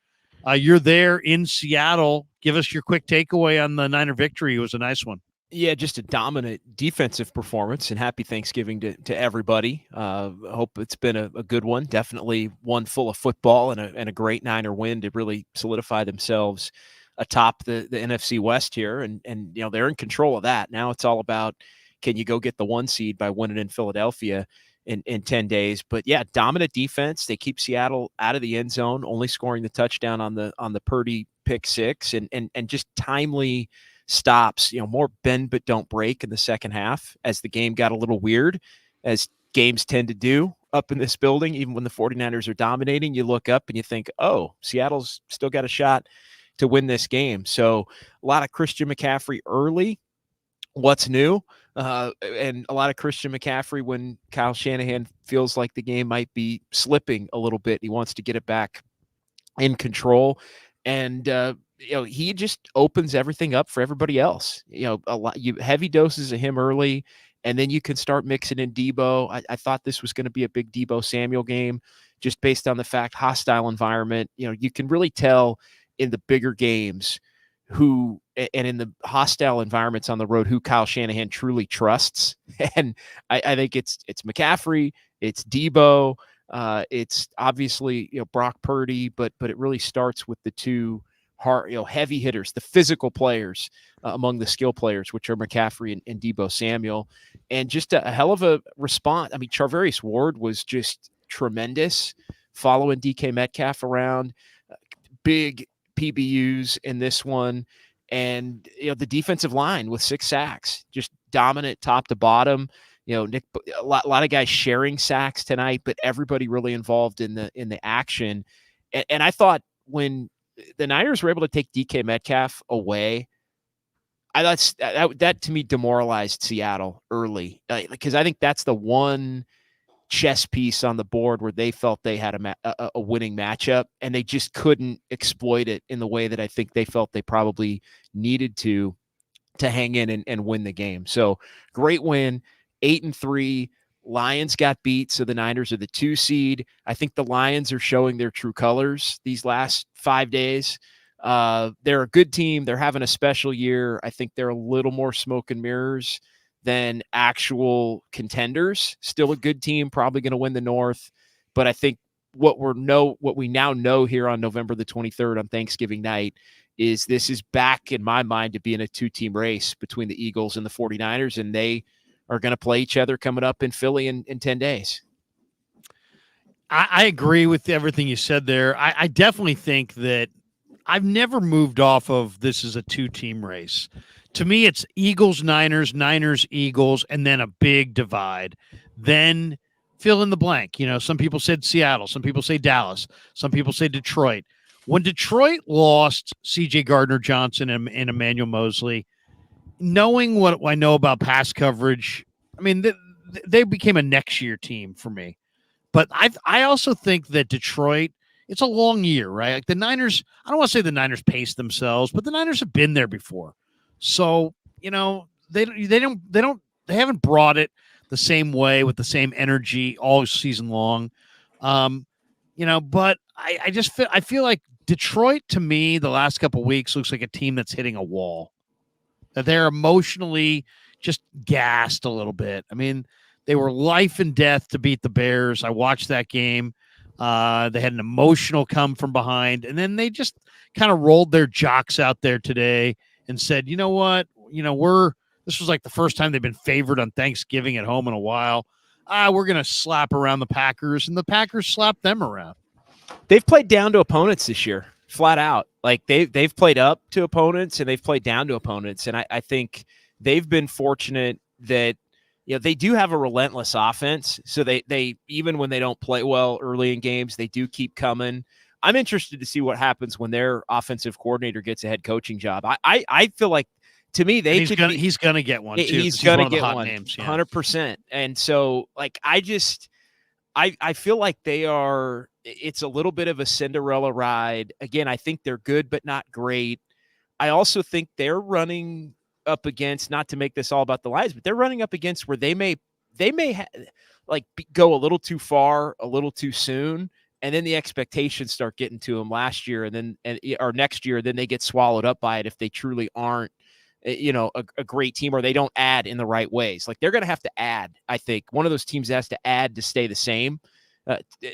You're there in Seattle. Give us your quick takeaway on the Niner victory. It was a nice one. Yeah, just a dominant defensive performance, and happy Thanksgiving to everybody. Hope it's been a good one. Definitely one full of football and a great Niner win to really solidify themselves atop the NFC West here. And they're in control of that. Now it's all about, can you go get the 1 seed by winning in Philadelphia in 10 days? But yeah, dominant defense. They keep Seattle out of the end zone, only scoring the touchdown on the Purdy pick 6 and just timely stops, more bend but don't break in the second half as the game got a little weird, as games tend to do up in this building. Even when the 49ers are dominating, you look up and you think, oh, Seattle's still got a shot to win this game. So a lot of Christian McCaffrey early. What's new? And a lot of Christian McCaffrey when Kyle Shanahan feels like the game might be slipping a little bit. He wants to get it back in control. And, he just opens everything up for everybody else. Heavy doses of him early, and then you can start mixing in Debo. I thought this was going to be a big Debo Samuel game, just based on the fact, hostile environment. You can really tell in the bigger games and in the hostile environments on the road, who Kyle Shanahan truly trusts. And I think it's McCaffrey, it's Debo, it's obviously Brock Purdy, but it really starts with the two heavy hitters, the physical players among the skill players, which are McCaffrey and Debo Samuel. And just a hell of a response. I mean, Charvarius Ward was just tremendous following DK Metcalf around. Big PBUs in this one. And, the defensive line with 6 sacks, just dominant top to bottom. Nick, a lot of guys sharing sacks tonight, but everybody really involved in the action. And I thought when the Niners were able to take DK Metcalf away, I thought that to me demoralized Seattle early, because I think that's the one chess piece on the board where they felt they had a winning matchup, and they just couldn't exploit it in the way that I think they felt they probably needed to hang in and win the game. So great win, 8-3. Lions got beat, so the Niners are the 2 seed. I think the Lions are showing their true colors these last 5 days. They're a good team. They're having a special year. I think they're a little more smoke and mirrors than actual contenders. Still a good team, probably going to win the North. But I think what we now know here on November the 23rd on Thanksgiving night is this is back in my mind to being a 2-team race between the Eagles and the 49ers, and they are going to play each other coming up in Philly in 10 days. I agree with everything you said there. I definitely think that I've never moved off of this as a 2-team race. To me, it's Eagles, Niners, Niners, Eagles, and then a big divide. Then fill in the blank. Some people said Seattle. Some people say Dallas. Some people say Detroit. When Detroit lost C.J. Gardner-Johnson and Emmanuel Mosley, knowing what I know about pass coverage, I mean, they became a next year team for me. But I also think that Detroit, it's a long year, right? Like the Niners, I don't want to say the Niners paced themselves, but the Niners have been there before. So, you know, they haven't brought it the same way with the same energy all season long. You know, but I feel like Detroit, to me, the last couple of weeks looks like a team that's hitting a wall. That they're emotionally just gassed a little bit. I mean, they were life and death to beat the Bears. I watched that game. They had an emotional come from behind, and then they just kind of rolled their jocks out there today and said, you know what? You know, this was like the first time they've been favored on Thanksgiving at home in a while. We're going to slap around the Packers, and the Packers slapped them around. They've played down to opponents this year, flat out. Like they've played up to opponents and they've played down to opponents. And I think they've been fortunate that, you know, they do have a relentless offense. So they even when they don't play well early in games, they do keep coming. I'm interested to see what happens when their offensive coordinator gets a head coaching job. I feel like, to me, he's gonna get one too. He's gonna get one, names, 100%. And so, like, I feel like they are. It's a little bit of a Cinderella ride. Again, I think they're good, but not great. I also think they're running up against, not to make this all about the Lions, but they're running up against where they may go a little too far, a little too soon, and then the expectations start getting to them last year, or next year, then they get swallowed up by it if they truly aren't, you know, a great team, or they don't add in the right ways. Like, they're going to have to add. I think one of those teams has to add to stay the same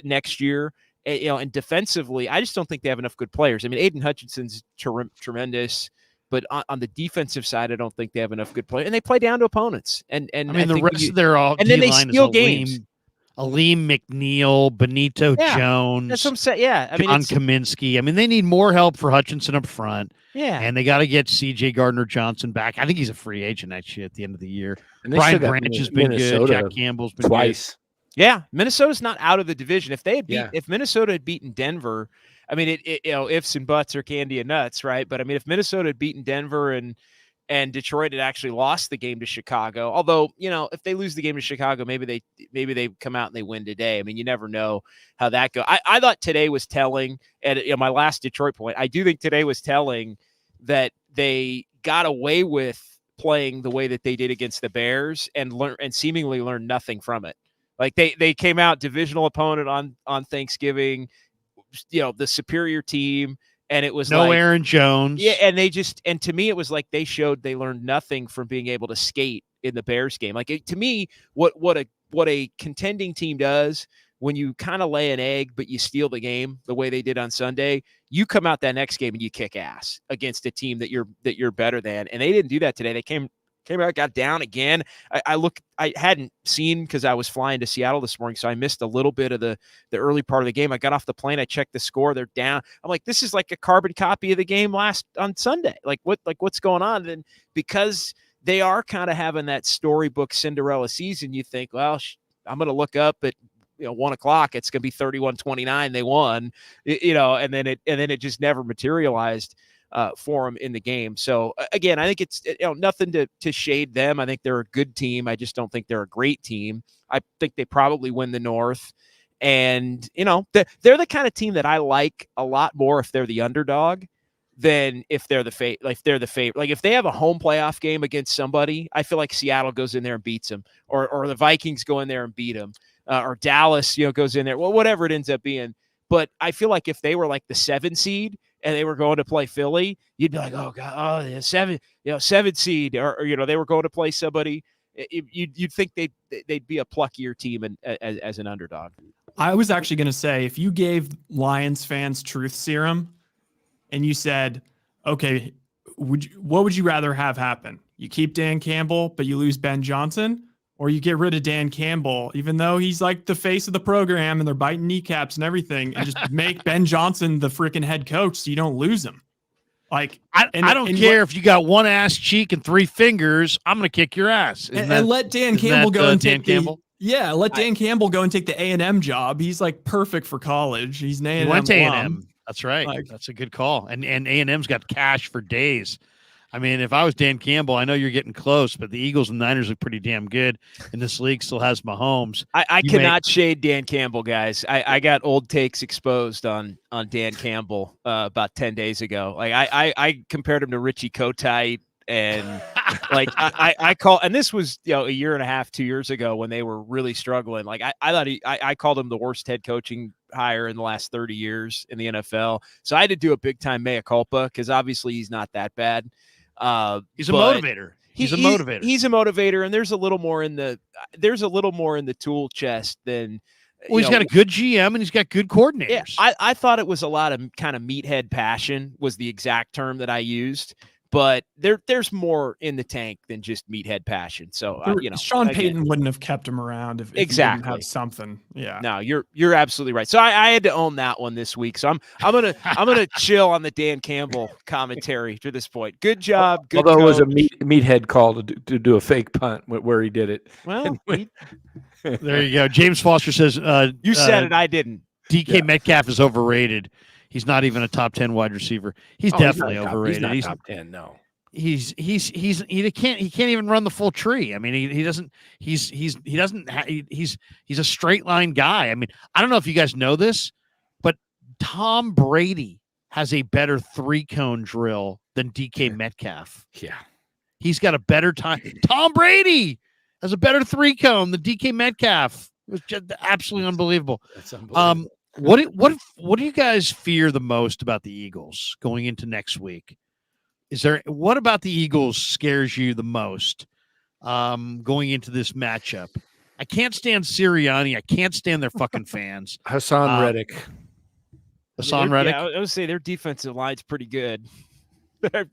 next year. You know, and defensively, I just don't think they have enough good players. I mean, Aiden Hutchinson's tremendous, but on the defensive side, I don't think they have enough good players. And they play down to opponents. And I mean, the rest of their then they steal games. Aleem McNeil, Benito Jones. That's what I'm saying. Yeah. I mean, John Kaminsky. I mean, they need more help for Hutchinson up front. Yeah. And they got to get C.J. Gardner-Johnson back. I think he's a free agent actually at the end of the year. And Brian Branch has been good. Jack Campbell's been twice. Good. Yeah. Minnesota's not out of the division. If Minnesota had beaten Denver, I mean, it you know, ifs and buts are candy and nuts, right? But I mean, if Minnesota had beaten Denver and Detroit had actually lost the game to Chicago, although, you know, if they lose the game to Chicago, maybe they come out and they win today. I mean, you never know how that goes. I thought today was telling, and you know, my last Detroit point, I do think today was telling that they got away with playing the way that they did against the Bears and seemingly learned nothing from it. Like they came out divisional opponent on Thanksgiving, you know, the superior team. And it was no Aaron Jones. Yeah. And to me, it was like they showed they learned nothing from being able to skate in the Bears game. Like, to me, what a contending team does when you kind of lay an egg, but you steal the game the way they did on Sunday, you come out that next game and you kick ass against a team that you're better than. And they didn't do that today. They came out, got down again. I hadn't seen, because I was flying to Seattle this morning, so I missed a little bit of the early part of the game. I got off the plane, I checked the score, they're down. I'm like, this is like a carbon copy of the game on Sunday. What's going on? And because they are kind of having that storybook Cinderella season, you think, well, I'm going to look up at 1:00. It's going to be 31-29. They won, and then it just never materialized for them in the game. So again, I think it's nothing to shade them. I think they're a good team. I just don't think they're a great team. I think they probably win the North, and they're the kind of team that I like a lot more if they're the underdog than if they're the favorite. Like, if they're the favorite, like if they have a home playoff game against somebody, I feel like Seattle goes in there and beats them, or the Vikings go in there and beat them, or Dallas goes in there. Well, whatever it ends up being. But I feel like if they were like the 7 seed and they were going to play Philly, you'd be like, oh God, oh, 7 seed, or they were going to play somebody. You'd think they'd be a pluckier team as an underdog. I was actually going to say, if you gave Lions fans truth serum and you said, okay, what would you rather have happen? You keep Dan Campbell, but you lose Ben Johnson, or you get rid of Dan Campbell, even though he's like the face of the program and they're biting kneecaps and everything, and just make Ben Johnson the freaking head coach so you don't lose him. Like, I don't care if you got one ass cheek and 3 fingers. I'm going to kick your ass. And let Dan Campbell go and take Campbell? Let Dan Campbell go and take the A&M job. He's like perfect for college. He's an A&M. He went to alum. A&M. That's right. That's a good call. And A&M's got cash for days. I mean, if I was Dan Campbell, I know you're getting close, but the Eagles and Niners look pretty damn good, and this league still has Mahomes. I cannot shade Dan Campbell, guys. I got old takes exposed on Dan Campbell about 10 days ago. Like I compared him to Richie Kotite, and like I call, and this was a year and a half, 2 years ago when they were really struggling. Like I thought I called him the worst head coaching hire in the last 30 years in the NFL. So I had to do a big time mea culpa because obviously he's not that bad. He's a motivator. He's a motivator. He's a motivator, and there's a little more in the tool chest than. Well, he's got a good GM and he's got good coordinators. Yeah, I thought it was a lot of kind of meathead passion was the exact term that I used. But there's more in the tank than just meathead passion. So Sean Payton wouldn't have kept him around if he didn't have something. Yeah. No, you're absolutely right. So I had to own that one this week. So I'm gonna chill on the Dan Campbell commentary to this point. Good job. Good. Although coach. it was a meathead call to do a fake punt where he did it. Well, there you go. James Foster says you said it. I didn't. DK Metcalf is overrated. He's not even a top 10 wide receiver. He's definitely overrated. He's not top 10. No. He can't even run the full tree. I mean, he's a straight line guy. I mean, I don't know if you guys know this, but Tom Brady has a better 3-cone drill than DK Metcalf. Yeah. He's got a better time. Tom Brady has a better 3-cone than DK Metcalf. It was just absolutely unbelievable. That's unbelievable. What do you guys fear the most about the Eagles going into next week? What about the Eagles scares you the most going into this matchup? I can't stand Sirianni. I can't stand their fucking fans. Hassan Reddick. Hassan Reddick. Yeah, I would say their defensive line's pretty good.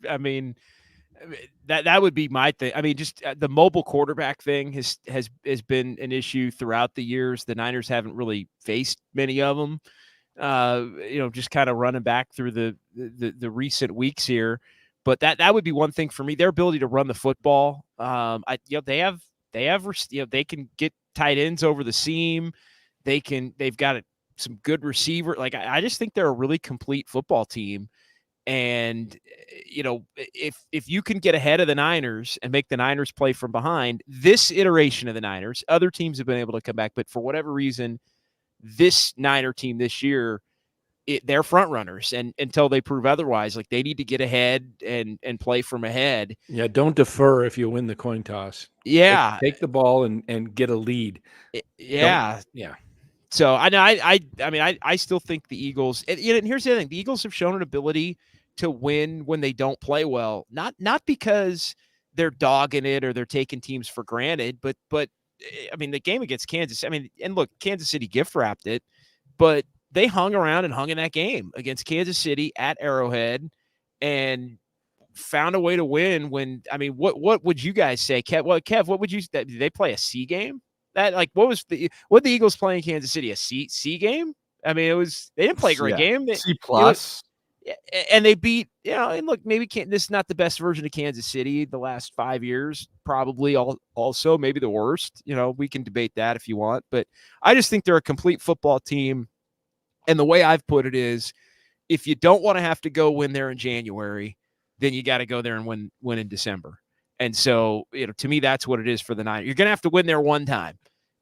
I mean, that would be my thing. I mean, just the mobile quarterback thing has been an issue throughout the years. The Niners haven't really faced many of them. Just kind of running back through the recent weeks here. But that would be one thing for me. Their ability to run the football. They can get tight ends over the seam. They've got some good receiver. Like I just think they're a really complete football team. And, if you can get ahead of the Niners and make the Niners play from behind, this iteration of the Niners, other teams have been able to come back. But for whatever reason, this Niner team this year, they're front runners. And until they prove otherwise, like they need to get ahead and play from ahead. Yeah, don't defer if you win the coin toss. Yeah. Take the ball and get a lead. Yeah. Yeah. So I know I still think the Eagles, and here's the other thing. The Eagles have shown an ability to win when they don't play well, not because they're dogging it or they're taking teams for granted, but I mean, the game against Kansas, and look, Kansas City gift wrapped it, but they hung around and hung in that game against Kansas City at Arrowhead and found a way to win what would you guys say, Kev? Well, Kev, what would you, did they play a C game? What the Eagles playing Kansas City, a C game? I mean, they didn't play a great game. C plus. And they beat, and look, maybe this is not the best version of Kansas City the last 5 years, probably also maybe the worst. We can debate that if you want, but I just think they're a complete football team. And the way I've put it is, if you don't want to have to go win there in January, then you got to go there and win in December. And so, to me, that's what it is for the Niners. You're going to have to win there one time.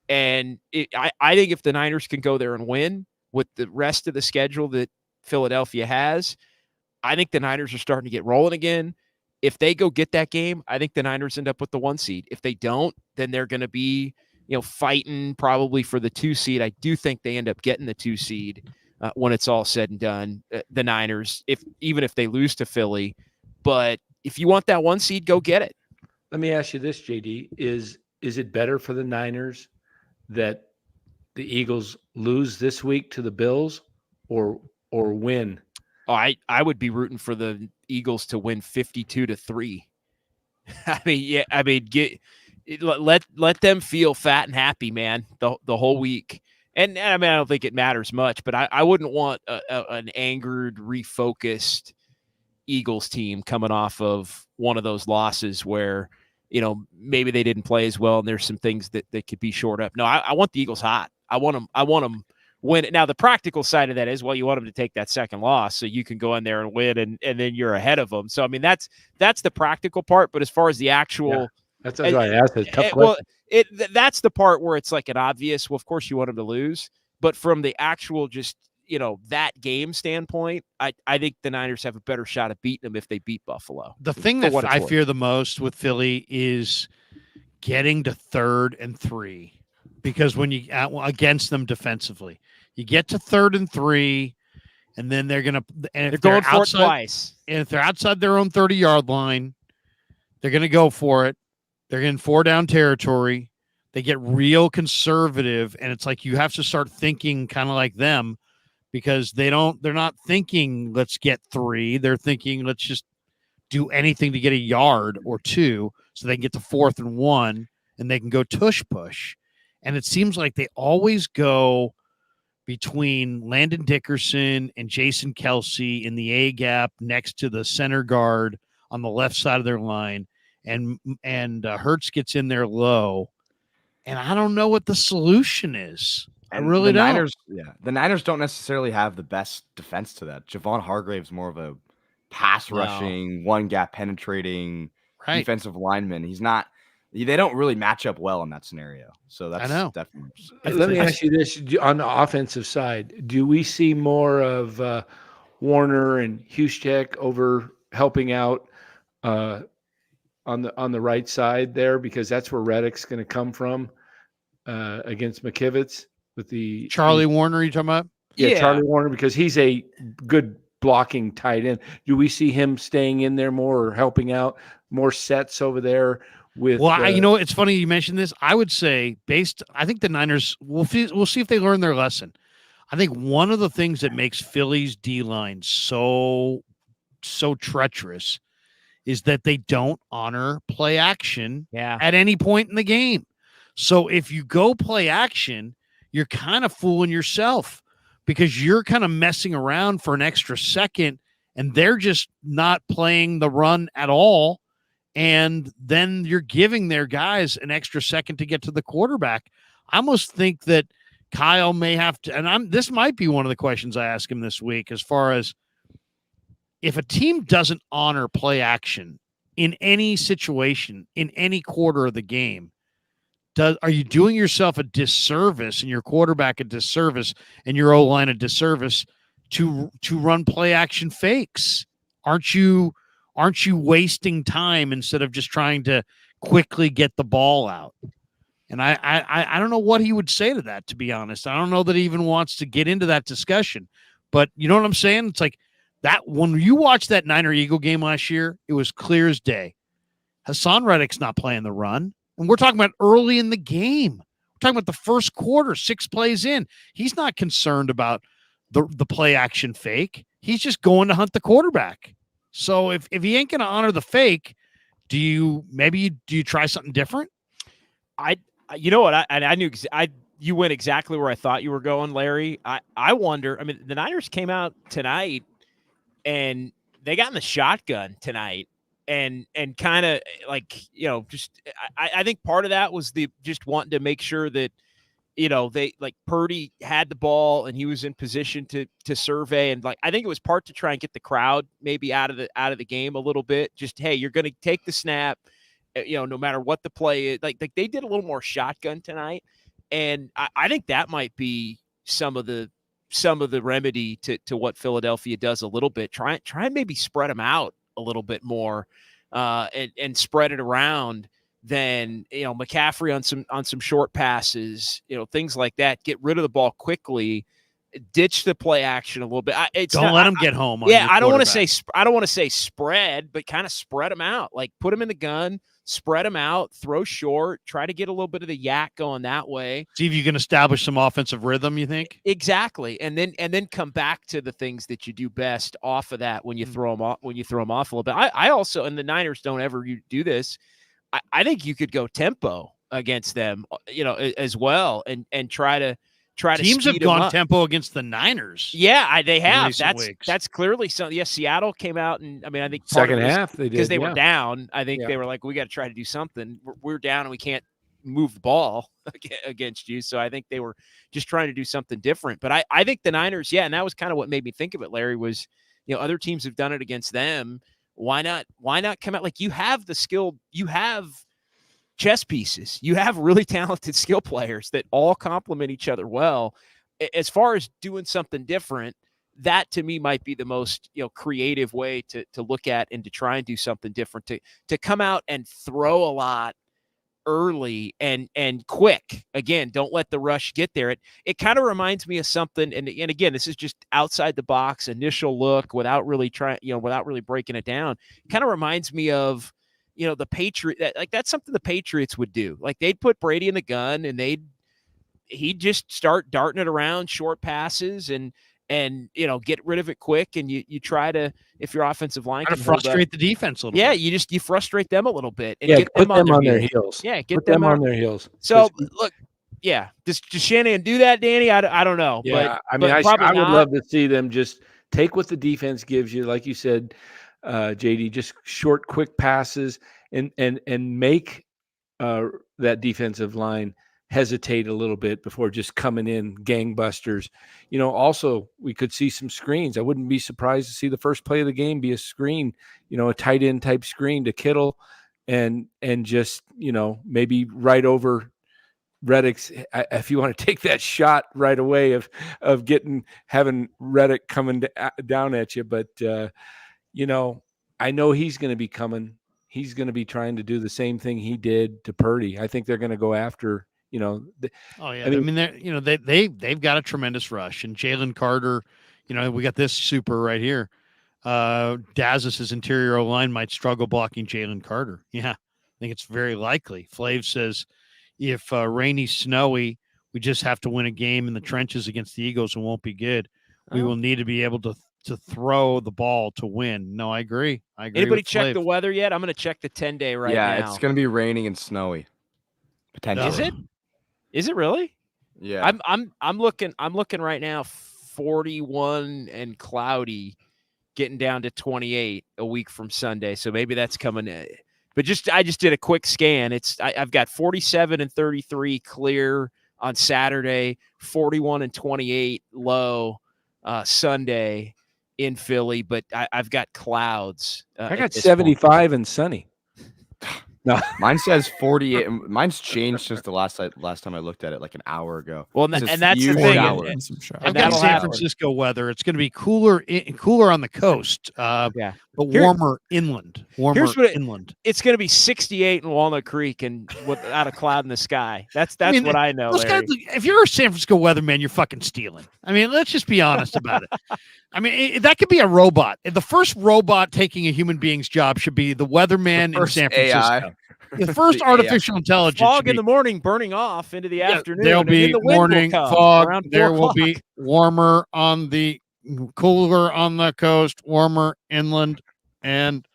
And I think if the Niners can go there and win with the rest of the schedule that Philadelphia has, I think the Niners are starting to get rolling again. If they go get that game, I think the Niners end up with the 1 seed. If they don't, then they're going to be, fighting probably for the 2 seed. I do think they end up getting the 2 seed when it's all said and done, the Niners, even if they lose to Philly. But if you want that 1 seed, go get it. Let me ask you this, JD. Is it better for the Niners that the Eagles lose this week to the Bills or win? Oh, I would be rooting for the Eagles to win 52-3. Let them feel fat and happy, man, the whole week. And I don't think it matters much, but I wouldn't want an angered, refocused Eagles team coming off of one of those losses where, maybe they didn't play as well and there's some things that could be shored up. No, I want the Eagles hot. I want them Now the practical side of that is, well, you want them to take that second loss so you can go in there and win, and then you're ahead of them. So I mean, that's the practical part. But as far as the actual, that's why I asked a tough question. Well, that's the part where it's like an obvious. Well, of course you want them to lose, but from the actual just that game standpoint, I think the Niners have a better shot at beating them if they beat Buffalo. The thing that I fear the most with Philly is getting to 3rd and 3, because when you against them defensively, you get to 3rd and 3, and then they're going for it twice. And if they're outside their own 30-yard line, they're going to go for it. They're getting 4-down territory. They get real conservative, and it's like you have to start thinking kind of like them, because they're not thinking let's get 3. They're thinking let's just do anything to get a yard or 2 so they can get to 4th and 1 and they can go tush push. And it seems like they always go between Landon Dickerson and Jason Kelsey in the A gap next to the center guard on the left side of their line. And Hurts gets in there low. And I don't know what the solution is. I really don't. The Niners don't necessarily have the best defense to that. Javon Hargrave's more of a pass rushing, one gap penetrating defensive lineman. He's not. They don't really match up well in that scenario. So that's definitely. Let me ask you this: on the offensive side, do we see more of Warner and Juszczyk over helping out on the right side there, because that's where Reddick's going to come from against McKivitz? With the Charlie Warner, you talking about? Yeah, Charlie Warner, because he's a good blocking tight end. Do we see him staying in there more or helping out more sets over there with? Well, it's funny you mentioned this. I would say I think the Niners we'll see if they learn their lesson. I think one of the things that makes Philly's D-line so treacherous is that they don't honor play action at any point in the game. So if you go play action, you're kind of fooling yourself, because you're kind of messing around for an extra second and they're just not playing the run at all. And then you're giving their guys an extra second to get to the quarterback. I almost think that Kyle may have to, and this might be one of the questions I ask him this week, as far as if a team doesn't honor play action in any situation, in any quarter of the game, are you doing yourself a disservice and your quarterback a disservice and your O-line a disservice to run play action fakes? Aren't you wasting time instead of just trying to quickly get the ball out? And I don't know what he would say to that, to be honest. I don't know that he even wants to get into that discussion. But you know what I'm saying? It's like that when you watch that Niner-Eagle game last year, it was clear as day. Hassan Reddick's not playing the run. And we're talking about early in the game. We're talking about the first quarter, 6 plays in. He's not concerned about the play action fake. He's just going to hunt the quarterback. So if he ain't going to honor the fake, do you try something different? You know what? You went exactly where I thought you were going, Larry. I wonder. I mean, the Niners came out tonight and they got in the shotgun tonight. And kind of like, just I think part of that was just wanting to make sure that, they like Purdy had the ball and he was in position to survey. And like, I think it was part to try and get the crowd maybe out of the game a little bit. Just, hey, you're going to take the snap, no matter what the play is. Like they did a little more shotgun tonight. And I think that might be some of the remedy to what Philadelphia does a little bit. Try and maybe spread them out a little bit more and spread it around than McCaffrey on some short passes, things like that. Get rid of the ball quickly, ditch the play action a little bit. Don't let them get home. I don't want to say spread, but kind of spread them out. Like put them in the gun, spread them out, throw short, try to get a little bit of the yak going that way. See if you can establish some offensive rhythm, you think? Exactly. And then come back to the things that you do best off of that when you throw them off, a little bit. I also, and the Niners don't ever do this, I think you could go tempo against them, as well, and try to teams have gone tempo against the Niners. Yeah, they have. That's clearly something. Yeah, Seattle came out, and I think second half they did because they were down. I think they were like, we got to try to do something. We're down and we can't move the ball against you. So I think they were just trying to do something different. But I think the Niners, yeah, and that was kind of what made me think of it, Larry, was, other teams have done it against them. Why not come out? Like, you have the skill, you have chess pieces, you have really talented skill players that all complement each other well. As far as doing something different, that to me might be the most creative way to look at and to try and do something different, to come out and throw a lot early and quick. Again, don't let the rush get there. It kind of reminds me of something, and again, this is just outside the box initial look without really breaking it down. It kind of reminds me of the Patriot, that's something the Patriots would do. Like, they'd put Brady in the gun and he'd just start darting it around, short passes, and get rid of it quick. And you try to, if your offensive line can frustrate the defense a little bit. You frustrate them a little bit and get them on their heels. Yeah, get them on their heels. So look, yeah, does Shanahan do that, Danny? I don't know. Yeah, but I would love to see them just take what the defense gives you, like you said, JD, just short, quick passes, and make that defensive line hesitate a little bit before just coming in gangbusters. Also, we could see some screens. I wouldn't be surprised to see the first play of the game be a screen, a tight end type screen to Kittle, and just maybe right over Reddick's, if you want to take that shot right away of having Reddick coming down at you. But I know he's going to be coming. He's going to be trying to do the same thing he did to Purdy. I think they're going to go after. They've got a tremendous rush, and Jalen Carter. We got this super right here. Daz's interior line might struggle blocking Jalen Carter. Yeah, I think it's very likely. Flav says if rainy, snowy, we just have to win a game in the trenches against the Eagles and won't be good. We will need to be able to throw the ball to win. No, I agree. Anybody check the weather yet? I'm going to check the 10-day now. Yeah, it's going to be raining and snowy. Potentially. Is it? Is it really? Yeah. I'm looking right now, 41 and cloudy, getting down to 28 a week from Sunday. So maybe that's coming in. But I just did a quick scan. I've got 47 and 33 clear on Saturday, 41 and 28 low Sunday in Philly, but I've got clouds. I got 75 and sunny. No, mine says 48. Mine's changed since the last time I looked at it, like an hour ago. Well, and that's the thing. I've got San Francisco weather. It's going to be cooler on the coast, but warmer inland. Inland. It's going to be 68 in Walnut Creek and without a cloud in the sky. That's what I know. If you're a San Francisco weatherman, you're fucking stealing. I mean, let's just be honest about it. I mean, that could be a robot. The first robot taking a human being's job should be the weatherman in San Francisco. AI. The first artificial intelligence. Fog in the morning, burning off into the afternoon. There'll be morning fog. There will be warmer on the cooler on the coast, warmer inland, and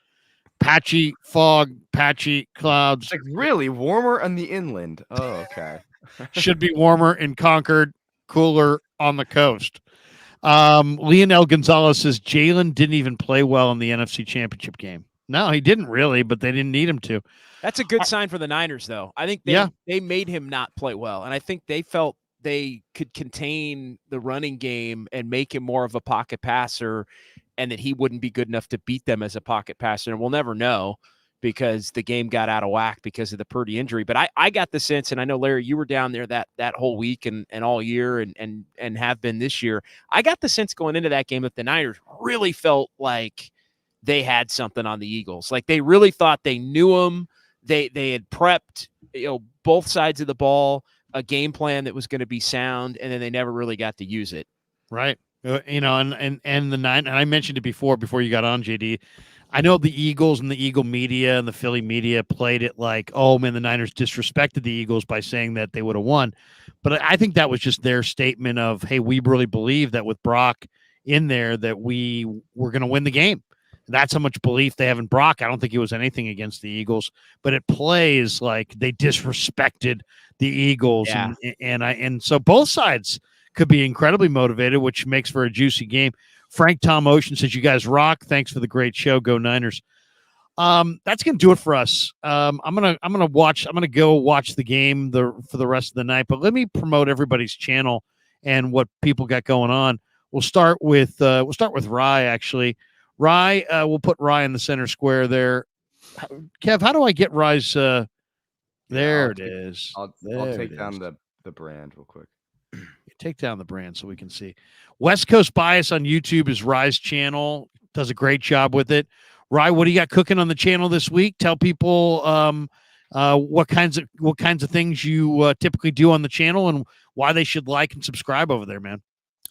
patchy fog, patchy clouds. It's like really warmer on the inland. Oh, okay. Should be warmer in Concord, cooler on the coast. Leonel Gonzalez says Jalen didn't even play well in the NFC Championship game. No, he didn't really, but they didn't need him to. That's a good sign for the Niners, though. I think they made him not play well, and I think they felt they could contain the running game and make him more of a pocket passer, and that he wouldn't be good enough to beat them as a pocket passer. And we'll never know because the game got out of whack because of the Purdy injury. But I got the sense, and I know, Larry, you were down there that whole week and all year and have been this year. I got the sense going into that game that the Niners really felt like they had something on the Eagles. Like, they really thought they knew them. They had prepped, both sides of the ball, a game plan that was going to be sound, and then they never really got to use it. Right. And the nine, and I mentioned it before you got on, JD. I know the Eagles and the Eagle media and the Philly media played it like, oh man, the Niners disrespected the Eagles by saying that they would have won. But I think that was just their statement of, hey, we really believe that with Brock in there that we were going to win the game. That's how much belief they have in Brock. I don't think it was anything against the Eagles, but it plays like they disrespected the Eagles. Yeah. And so both sides could be incredibly motivated, which makes for a juicy game. Frank Tom Ocean says, you guys rock. Thanks for the great show. Go Niners. That's gonna do it for us. I'm gonna go watch the game for the rest of the night. But let me promote everybody's channel and what people got going on. We'll start with Rye. Actually, Rye. We'll put Rye in the center square there. Kev, how do I get Rye's? There it is. I'll take down the brand real quick. Take down the brand so we can see. West Coast Bias on YouTube is Rye's channel. Does a great job with it. Rye, what do you got cooking on the channel this week? Tell people what kinds of things you typically do on the channel and why they should like and subscribe over there, man.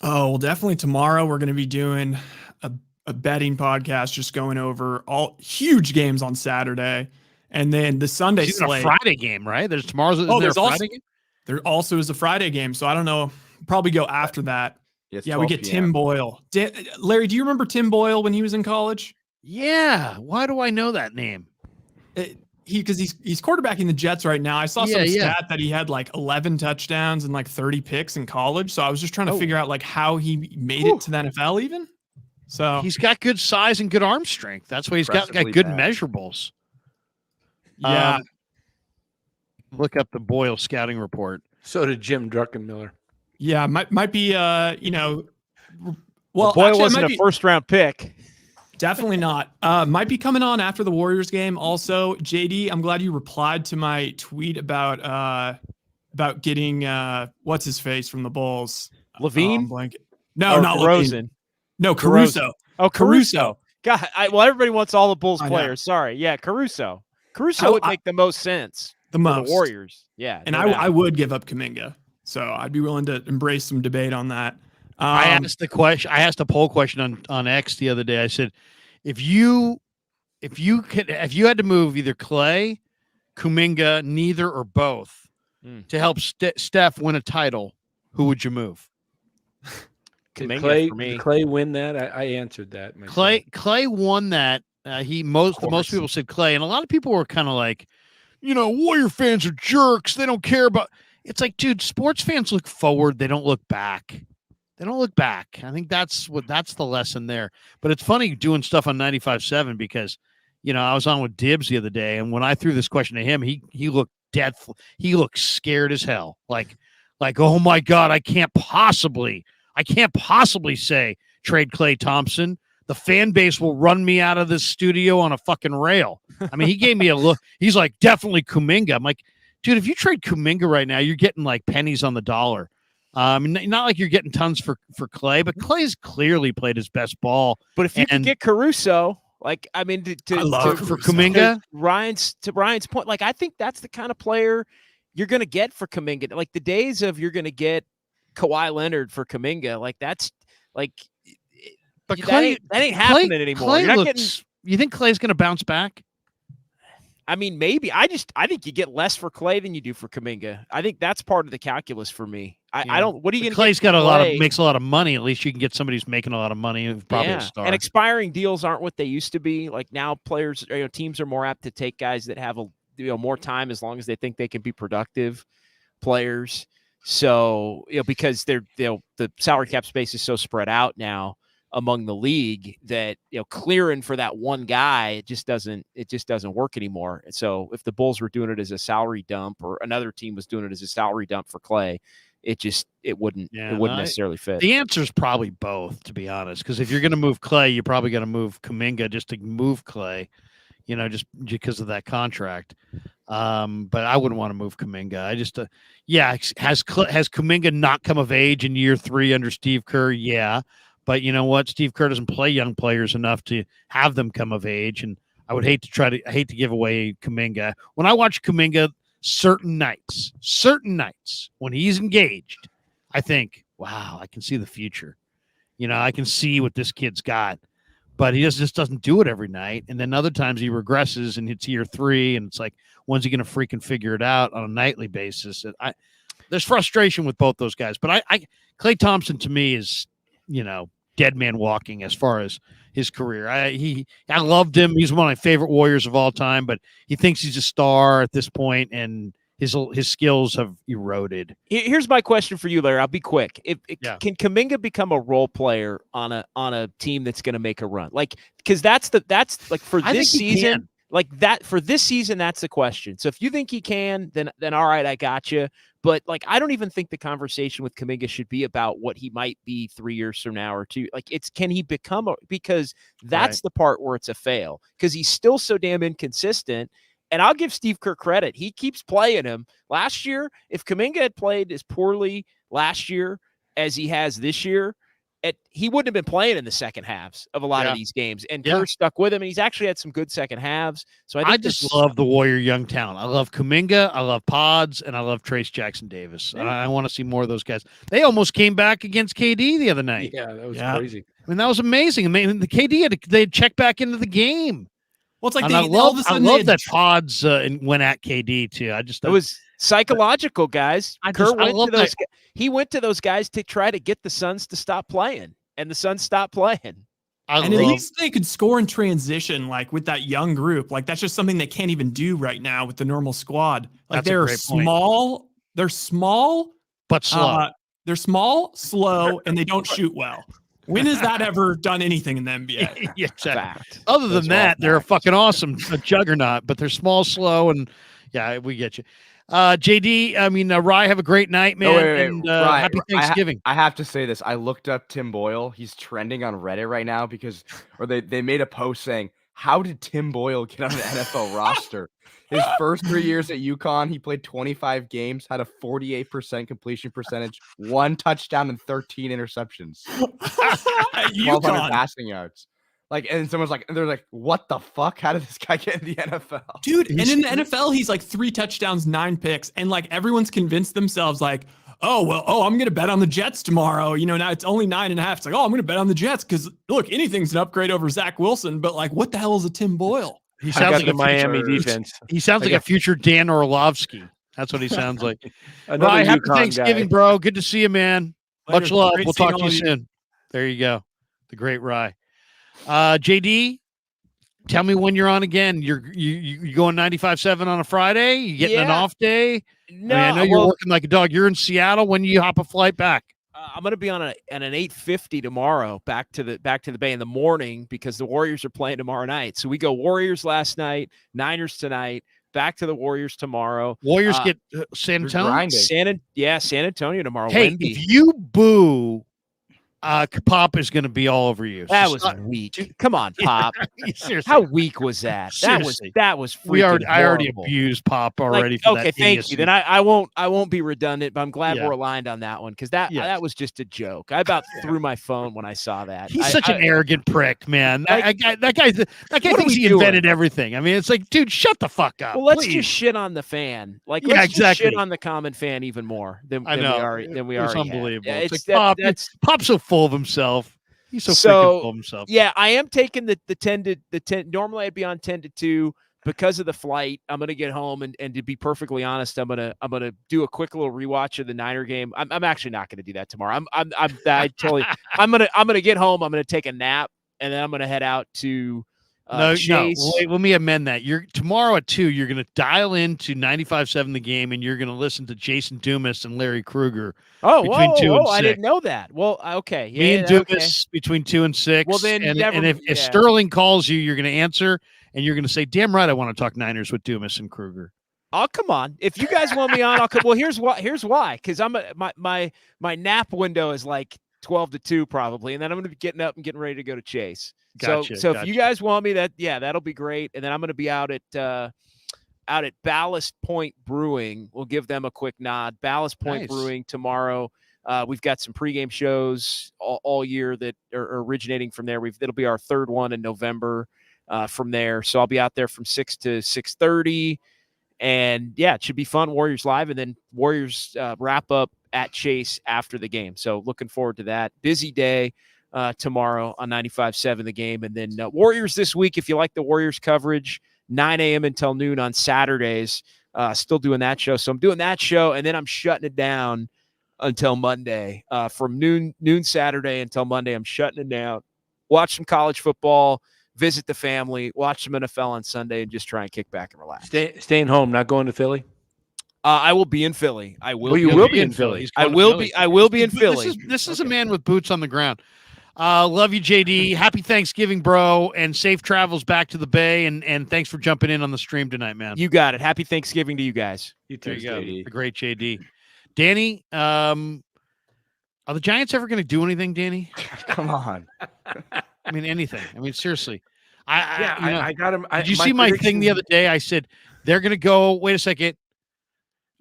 Oh, well, definitely tomorrow we're going to be doing a betting podcast, just going over all huge games on Saturday, and then the Sunday slate. A Friday game, right? There's tomorrow's. There's a also Friday game? There also is a Friday game, so I don't know. Probably go after that. Yeah, we get Tim Boyle. Larry, do you remember Tim Boyle when he was in college? Yeah. Why do I know that name? Because he's quarterbacking the Jets right now. I saw some stat that he had like 11 touchdowns and like 30 picks in college. So I was just trying to figure out like how he made it to the NFL even. So he's got good size and good arm strength. That's why he's got good measurables. Yeah. Look up the Boyle scouting report. So did Jim Druckenmiller. Yeah, might be well, Boyle wasn't a first-round pick. Definitely not. Might be coming on after the Warriors game. Also, JD, I'm glad you replied to my tweet about getting what's his face from the Bulls. Levine? No, not Rosen. No, Caruso. Oh, Caruso. God, everybody wants all the Bulls players. Sorry. Yeah, Caruso. Caruso would make the most sense. The Warriors. Yeah. And I would give up Kuminga. So I'd be willing to embrace some debate on that. I asked a poll question on X the other day. I said, if you had to move either Clay, Kuminga, neither or both to help Steph win a title, who would you move? Did Clay win that? I answered that. Myself. Clay won that. Most people said Clay, and a lot of people were kind of like, Warrior fans are jerks. They don't care about. It's like, dude, sports fans look forward. They don't look back. I think that's the lesson there. But it's funny doing stuff on 95.7 because, I was on with Dibbs the other day, and when I threw this question to him, he looked dead. He looked scared as hell. Like, oh my God, I can't possibly say trade Klay Thompson. The fan base will run me out of this studio on a fucking rail. I mean, he gave me a look. He's like, definitely Kuminga. I'm like, dude, if you trade Kuminga right now, you're getting like pennies on the dollar. Not like you're getting tons for Clay, but Clay's clearly played his best ball. But if you can get Caruso, for Kuminga, to Ryan's point, like I think that's the kind of player you're going to get for Kuminga. Like the days of you're going to get Kawhi Leonard for Kuminga, like that's like, but Clay, that ain't happening anymore. You think Clay's going to bounce back? I mean, maybe. I think you get less for Clay than you do for Kuminga. I think that's part of the calculus for me. I don't. What are you going to? Clay's got makes a lot of money. At least you can get somebody who's making a lot of money. Probably a star. And expiring deals aren't what they used to be. Like now, players, teams are more apt to take guys that have more time as long as they think they can be productive players. So because they're the salary cap space is so spread out now among the league that clearing for that one guy it just doesn't work anymore. And so if the Bulls were doing it as a salary dump or another team was doing it as a salary dump for Clay, it wouldn't necessarily fit. The answer is probably both, to be honest, because if you're going to move Clay, you're probably going to move Kuminga just to move Clay, just because of that contract. But I wouldn't want to move Kuminga. I just has Kuminga not come of age in year 3 under Steve Kerr? Yeah. But you know what? Steve Kerr doesn't play young players enough to have them come of age. And I would hate to give away Kuminga. When I watch Kuminga certain nights when he's engaged, I think, wow, I can see the future. I can see what this kid's got. But he just doesn't do it every night. And then other times he regresses and it's year 3. And it's like, when's he going to freaking figure it out on a nightly basis? There's frustration with both those guys. But Klay Thompson to me is, dead man walking as far as his career. I loved him. He's one of my favorite Warriors of all time, but he thinks he's a star at this point, and his skills have eroded. Here's my question for you, Larry. I'll be quick. Can Kuminga become a role player on a team that's going to make a run? Like, because that's for this season. Like that for this season, that's the question. So if you think he can, then all right, I got you. But like, I don't even think the conversation with Kuminga should be about what he might be 3 years from now or 2. Like, it's can he become because that's the part where it's a fail because he's still so damn inconsistent. And I'll give Steve Kerr credit. He keeps playing him. Last year, if Kuminga had played as poorly last year as he has this year, he wouldn't have been playing in the second halves of a lot of these games. And Kerr stuck with him, and he's actually had some good second halves. So I just love the Warrior young talent. I love Kuminga, I love Pods, and I love Trace Jackson Davis. Yeah. I want to see more of those guys. They almost came back against KD the other night. Yeah, that was crazy. I mean, that was amazing. I mean, the KD they'd check back into the game. Well, it's like I love that Pods went at KD too. It was psychological, guys. He went to those guys to try to get the Suns to stop playing, and the Suns stopped playing. At least they could score in transition, like with that young group. Like that's just something they can't even do right now with the normal squad. Like they're small, but slow. They're small, slow, and they don't shoot well. When has that ever done anything in the NBA? Yeah, exactly. Other than that, they're a fucking awesome juggernaut, but they're small, slow, and yeah, we get you. JD, I mean, Rye, have a great night, man. And Rye, happy Thanksgiving. I have to say this. I looked up Tim Boyle. He's trending on Reddit right now they made a post saying, how did Tim Boyle get on the NFL roster? His first 3 years at UConn, he played 25 games, had a 48% completion percentage, 1 touchdown and 13 interceptions. 1,200 passing yards. And someone's like, they're like, what the fuck? How did this guy get in the NFL? Dude, and in the NFL, he's like 3 touchdowns, 9 picks. And like everyone's convinced themselves like, I'm going to bet on the Jets tomorrow. You know, now it's only 9.5. It's like, I'm going to bet on the Jets because look, anything's an upgrade over Zach Wilson. But like, what the hell is a Tim Boyle? He sounds like the Miami defense. He sounds like a future Dan Orlovsky. That's what he sounds like. Right, happy Thanksgiving, guy. Bro. Good to see you, man. Later. Much love. Great we'll talk to you soon. There you go. The great Rye. JD, tell me when you're on again. You going 95.7 on a Friday? You getting an off day? No, I know you're working like a dog. You're in Seattle. When you hop a flight back? I'm going to be on an 8:50 tomorrow back to the Bay in the morning because the Warriors are playing tomorrow night. So we go Warriors last night, Niners tonight, back to the Warriors tomorrow. Warriors get San Antonio. San Antonio tomorrow. Hey, Wendy. If you boo, Pop is going to be all over you. That was weak. Come on, Pop. Seriously. How weak was that? Seriously. That was I already abused Pop already. For okay, that thank you. Then I won't be redundant, but I'm glad we're aligned on that one because that was just a joke. I about threw my phone when I saw that. He's such an arrogant prick, man. That guy thinks he invented everything. I mean, it's like, dude, shut the fuck up. Well, let's please. just shit on the fan. Let's just shit on the common fan even more than we already. It's unbelievable. Yeah, it's like Pop's so full of himself. He's so freaking full of himself. Yeah, I am taking the 10 to the 10. Normally I'd be on 10 to 2 because of the flight. I'm gonna get home and to be perfectly honest, I'm gonna do a quick little rewatch of the Niner game. I'm actually not gonna do that tomorrow. I'm gonna get home. I'm gonna take a nap and then I'm gonna head out to Chase. No, wait, let me amend that. Tomorrow at 2, you're going to dial into 95.7 The Game, and you're going to listen to Jason Dumas and Larry Krueger. Between 2 and 6. I didn't know that. Well, okay. Me and Dumas between 2 and 6. Well, then if Sterling calls you, you're going to answer, and you're going to say, "Damn right, I want to talk Niners with Dumas and Krueger." Oh, come on. If you guys want me on, I'll come. Well, here's why. Because my nap window is like 12 to 2 probably, and then I'm going to be getting up and getting ready to go to Chase. Gotcha. If you guys want me, that'll be great. And then I'm going to be out at Ballast Point Brewing. We'll give them a quick nod. Ballast Point Brewing tomorrow. We've got some pregame shows all year that are originating from there. It'll be our 3rd one in November from there. So I'll be out there from 6 to 6:30. And yeah, it should be fun. Warriors live, and then Warriors wrap up at Chase after the game. So looking forward to that. Busy day tomorrow on 95.7 The Game. And then Warriors this week, if you like the Warriors coverage, 9 a.m. until noon on Saturdays. Still doing that show. So I'm doing that show, and then I'm shutting it down until Monday. From noon Saturday until Monday, I'm shutting it down. Watch some college football, visit the family, watch some NFL on Sunday, and just try and kick back and relax. Staying home, not going to Philly? I will be in Philly. I will. You will be in Philly. I will be in Philly. This is a man with boots on the ground. Love you, JD. Happy Thanksgiving, bro, and safe travels back to the Bay. And thanks for jumping in on the stream tonight, man. You got it. Happy Thanksgiving to you guys. You There too, you go. JD. The great JD. Danny, are the Giants ever going to do anything, Danny? Come on. I mean, anything. I mean, seriously. I got him. Did you see my thing the other day? I said they're going to go. Wait a second.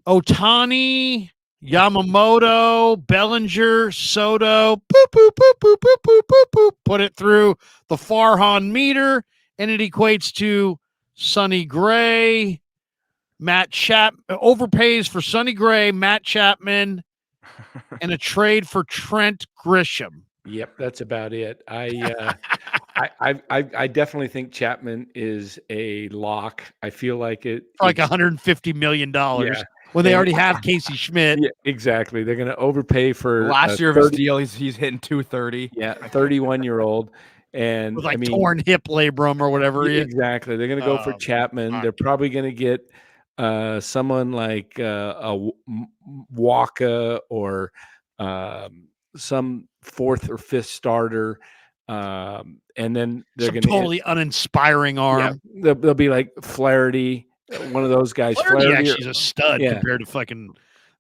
Ohtani, Yamamoto, Bellinger, Soto. Boop boop boop boop boop boop boop boop. Put it through the Farhan meter, and it equates to Sonny Gray, Matt overpays for Sonny Gray, Matt Chapman, and a trade for Trent Grisham. Yep, that's about it. I definitely think Chapman is a lock. I feel like it For like $150 million when they already have Casey Schmidt. Yeah, exactly. They're going to overpay for Last year of his deal, he's hitting 230. Yeah, 31-year-old. And With like torn hip labrum or whatever. Exactly. They're going to go for Chapman. They're probably going to get someone like a Waka or some fourth or fifth starter. And then they're going to totally uninspiring arm. Yeah, they'll be like Flaherty, one of those guys. Flaherty actually is a stud compared to fucking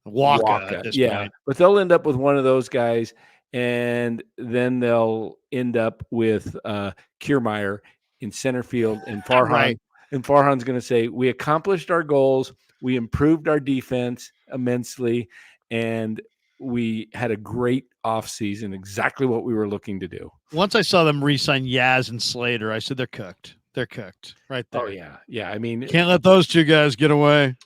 Waka at this point. But they'll end up with one of those guys, and then they'll end up with Kiermaier in center field, and Farhan. Right. And Farhan's going to say, we accomplished our goals, we improved our defense immensely, and we had a great offseason, exactly what we were looking to do. Once I saw them re-sign Yaz and Slater, I said they're cooked. They're cooked right there. Oh, yeah. Yeah, I mean. Can't let those two guys get away.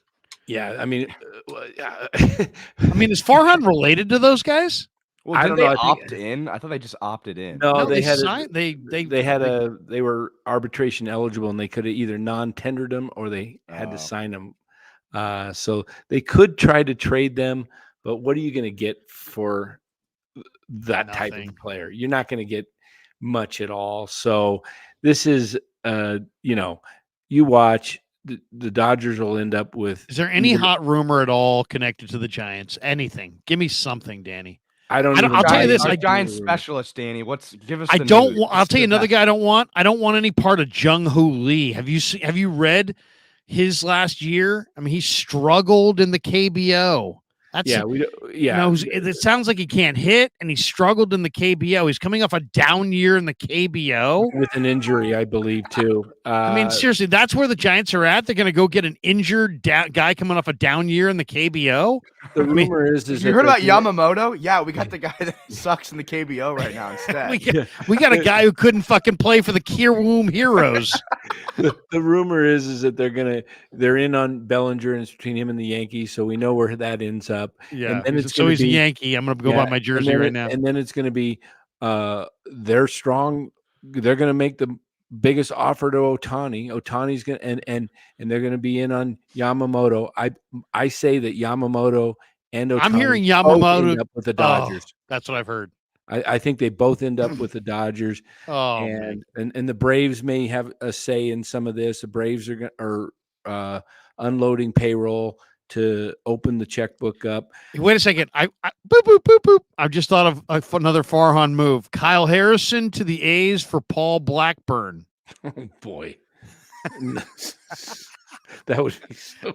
Yeah, I mean. I mean, is Farhan related to those guys? Well, I didn't don't they know. opt in? I thought they just opted in. No, they had signed. They were arbitration eligible, and they could have either non-tendered them or they had to sign them. So they could try to trade them, but what are you going to get for that type of player? You're not going to get much at all. So this is, you watch. The Dodgers will end up with. Is there any hot rumor at all connected to the Giants? Anything? Give me something, Danny. I'll tell you this. Our Giants specialist, Danny. Give us. I'll tell you another guy I don't want. I don't want any part of Jung-Hoo Lee. Have you read his last year? I mean, he struggled in the KBO. It sounds like he can't hit, and he struggled in the KBO. He's coming off a down year in the KBO with an injury, I believe, too. I mean, seriously, that's where the Giants are at. They're going to go get an injured guy coming off a down year in the KBO. The rumor is you heard about Yamamoto? Yeah, we got the guy that sucks in the KBO right now instead. we got a guy who couldn't fucking play for the Kierwoom Heroes. The rumor is that they're in on Bellinger, and it's between him and the Yankees, so we know where that ends up. Yeah, and he's a Yankee. I'm going to go buy my jersey right now. And then it's going to be they're strong. They're going to make the biggest offer to Ohtani. Ohtani's going to and they're going to be in on Yamamoto. I say that Yamamoto and Ohtani. I'm hearing Yamamoto end up with the Dodgers. That's what I've heard. I think they both end up with the Dodgers. And the Braves may have a say in some of this. The Braves are unloading payroll to open the checkbook up. Wait a second. I boop, boop, boop, boop. I just thought of another Farhan move. Kyle Harrison to the A's for Paul Blackburn. Oh, boy. That would be so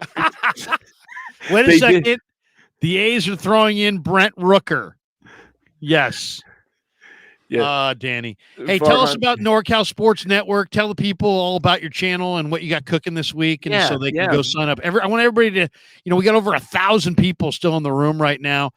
Wait a second. The A's are throwing in Brent Rooker. Yes. Yeah. Danny. Hey, tell us about NorCal Sports Network. Tell the people all about your channel and what you got cooking this week, and so they can go sign up. I want everybody to, we got over 1,000 people still in the room right now.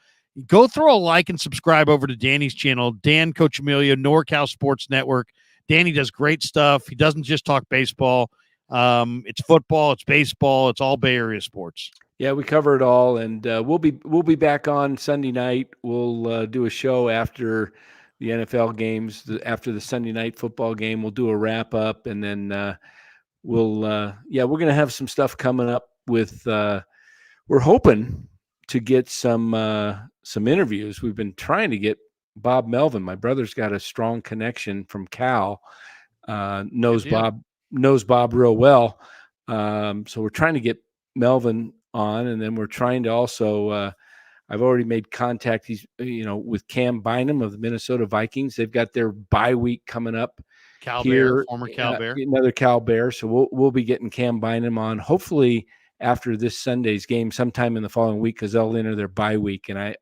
Go throw a like and subscribe over to Danny's channel, Dan Coach Amelia, NorCal Sports Network. Danny does great stuff. He doesn't just talk baseball. It's football, it's baseball, it's all Bay Area sports. Yeah, we cover it all, and we'll be back on Sunday night. We'll do a show after the NFL games, after the Sunday night football game. We'll do a wrap up, and then we're going to have some stuff coming up with. We're hoping to get some interviews. We've been trying to get Bob Melvin. My brother's got a strong connection from Cal. Knows Bob real well. So we're trying to get Melvin on, and then we're trying to also I've already made contact. He's, with Cam Bynum of the Minnesota Vikings. They've got their bye week coming up. Cal here, Bear, former Cal Bear, another Cal Bear. So we'll be getting Cam Bynum on hopefully after this Sunday's game, sometime in the following week, because they'll enter their bye week. And I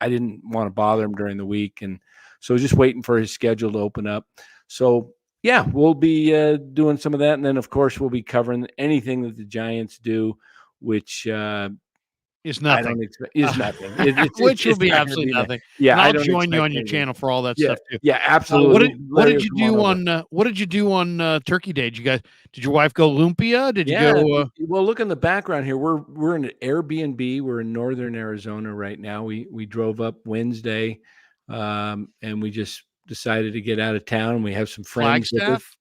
didn't want to bother him during the week, and so just waiting for his schedule to open up. So yeah, we'll be doing some of that, and then of course we'll be covering anything that the Giants do, which is nothing. I don't expect is nothing. Which will be absolutely nothing. Yeah, and I I'll don't join you expect on your anything. channel for all that Yeah, stuff too. yeah, absolutely. What did you do on What did you do on Turkey Day? Did your wife go lumpia? Did you go? Well, look in the background here. We're in an Airbnb. We're in northern Arizona right now. We drove up Wednesday, and we just decided to get out of town. We have some friends with us. Flagstaff?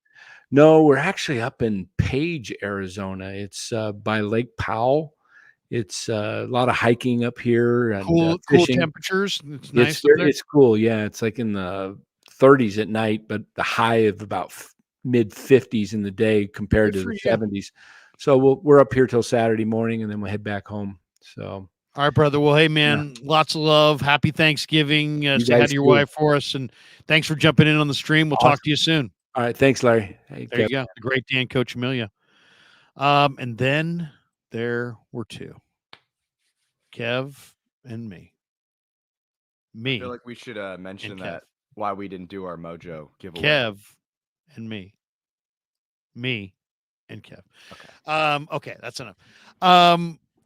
No, we're actually up in Page, Arizona. It's by Lake Powell. It's a lot of hiking up here and Cool fishing. temperatures. It's nice. It's cool. Yeah, it's like in the 30s at night, but the high of about mid 50s in the day compared to the 70s. So we're up here till Saturday morning, and then we'll head back home. So. All right, brother. Well, hey, man, lots of love. Happy Thanksgiving. Say hi to your wife for us, and thanks for jumping in on the stream. We'll talk to you soon. All right. Thanks, Larry. Hey, there you go. The great Dan, Coach Amelia. And then there were two, Kev and me. I feel like we should mention that why we didn't do our Mojo giveaway. Kev and me. Me and Kev. Okay. Okay, that's enough.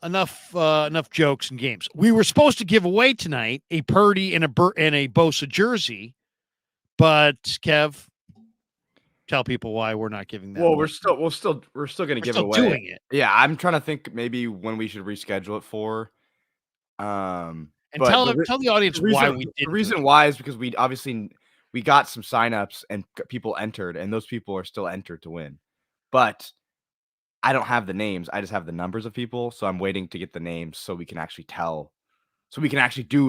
Enough jokes and games. We were supposed to give away tonight a Purdy and a Bosa jersey, but Kev, tell people why we're not giving that. Well, away. we're still going to give it away. Doing it. Yeah, I'm trying to think maybe when we should reschedule it for. And tell the audience why we did. The reason why is because we got some signups and people entered, and those people are still entered to win, but I don't have the names. I just have the numbers of people, so I'm waiting to get the names so we can actually tell. So we can actually do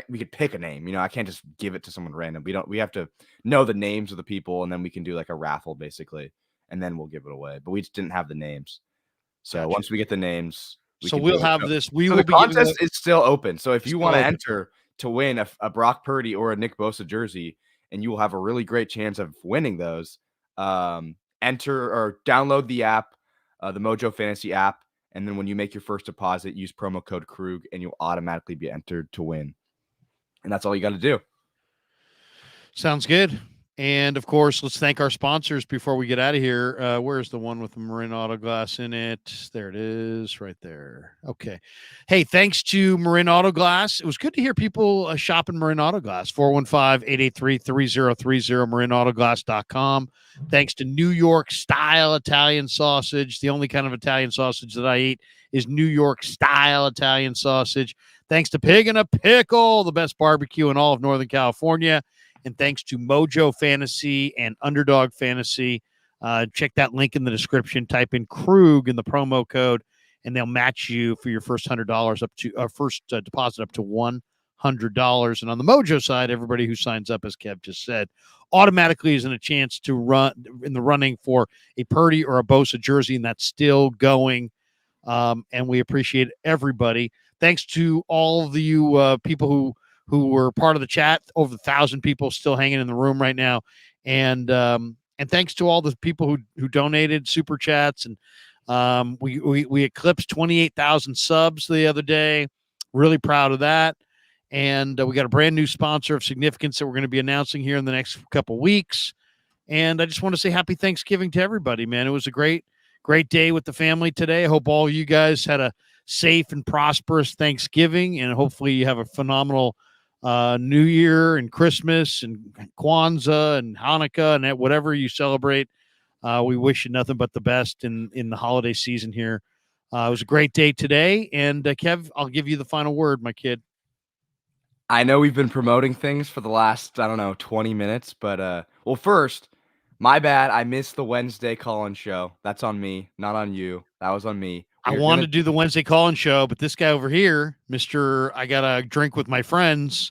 we could pick a name. I can't just give it to someone random. We have to know the names of the people, and then we can do like a raffle basically, and then we'll give it away. But we just didn't have the names. So once we get the names, we'll have this. The contest is still open. So if you want to enter to win a Brock Purdy or a Nick Bosa jersey, and you will have a really great chance of winning those, enter or download the app, the Mojo Fantasy app. And then when you make your first deposit, use promo code Krueg, and you'll automatically be entered to win. And that's all you got to do. Sounds good. And, of course, let's thank our sponsors before we get out of here. Where's the one with the Marin Auto Glass in it? There it is right there. Okay. Hey, thanks to Marin Auto Glass. It was good to hear people shopping Marin Auto Glass. 415-883-3030, marinautoglass.com. Thanks to New York style Italian sausage. The only kind of Italian sausage that I eat is New York style Italian sausage. Thanks to Pig and a Pickle, the best barbecue in all of Northern California. And thanks to Mojo Fantasy and Underdog Fantasy. Check that link in the description. Type in Krueg in the promo code, and they'll match you for your first $100 up to first deposit up to $100. And on the Mojo side, everybody who signs up, as Kev just said, automatically is in a chance to run in the running for a Purdy or a Bosa jersey, and that's still going. And we appreciate everybody. Thanks to all of you people who were part of the chat, over 1,000 people still hanging in the room right now. And thanks to all the people who donated super chats. And we eclipsed 28,000 subs the other day. Really proud of that. And we got a brand new sponsor of significance that we're going to be announcing here in the next couple weeks. And I just want to say happy Thanksgiving to everybody, man. It was a great day with the family today. I hope all you guys had a safe and prosperous Thanksgiving, and hopefully you have a phenomenal New Year and Christmas and Kwanzaa and Hanukkah and whatever you celebrate. We wish you nothing but the best in the holiday season here. It was a great day today. And Kev, I'll give you the final word, my kid. I know we've been promoting things for the last, 20 minutes, but well, first, my bad. I missed the Wednesday call-in show. That's on me, not on you. That was on me. I wanted to do the Wednesday call-in show, but this guy over here, Mr. I got to drink with my friends.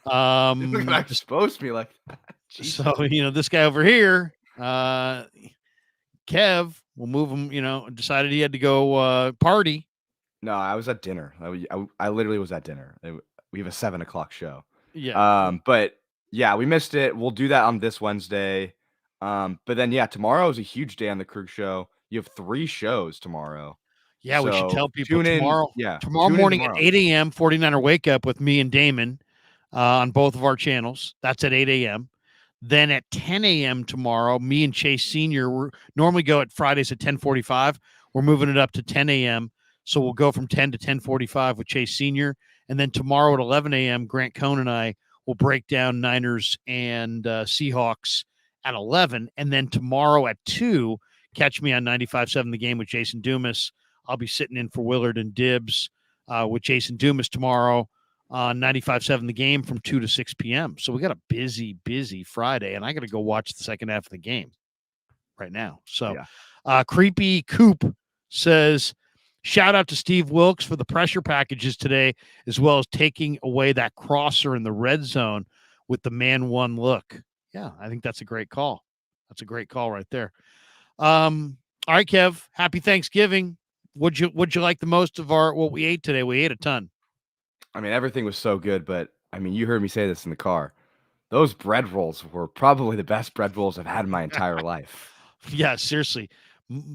Exposed me like that. So, this guy over here, Kev, we'll move him, decided he had to go party. No, I was at dinner. I literally was at dinner. We have a 7:00 show. Yeah. But yeah, we missed it. We'll do that on this Wednesday. But then yeah, tomorrow is a huge day on the Krueg show. You have 3 shows tomorrow. Yeah, we should So tell people tune in. tomorrow. Yeah, Tomorrow tune in morning tomorrow. at 8 a.m. 49er Wake Up with me and Damon on both of our channels. That's at 8 a.m. Then at 10 a.m. tomorrow, me and Chase Senior, we normally go at Fridays at 10:45. We're moving it up to 10 a.m. So we'll go from 10 to 10:45 with Chase Senior. And then tomorrow at 11 a.m., Grant Cohn and I will break down Niners and Seahawks at 11. And then tomorrow at 2, catch me on 95.7 The Game with Jason Dumas. I'll be sitting in for Willard and Dibbs with Jason Dumas tomorrow on 95.7 The Game from 2 to 6 p.m. So we got a busy, busy Friday, and I got to go watch the second half of the game right now. So Creepy Coop says, shout out to Steve Wilkes for the pressure packages today, as well as taking away that crosser in the red zone with the man one look. Yeah, I think that's a great call. That's a great call right there. All right, Kev, happy Thanksgiving. What'd you like the most of what we ate today? We ate a ton. I mean, everything was so good, but I mean, you heard me say this in the car. Those bread rolls were probably the best bread rolls I've had in my entire life. Yeah, seriously.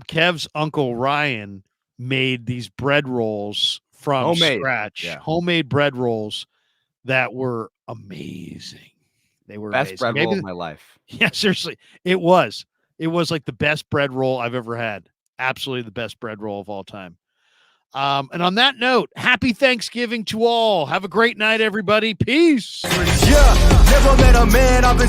Kev's uncle Ryan made these bread rolls from scratch. Yeah. Homemade bread rolls that were amazing. They were best amazing. bread roll of my life. Yeah, seriously. It was like the best bread roll I've ever had. Absolutely the best bread roll of all time. And on that note, happy Thanksgiving to all. Have a great night, everybody. Peace. Yeah, never met a man I've been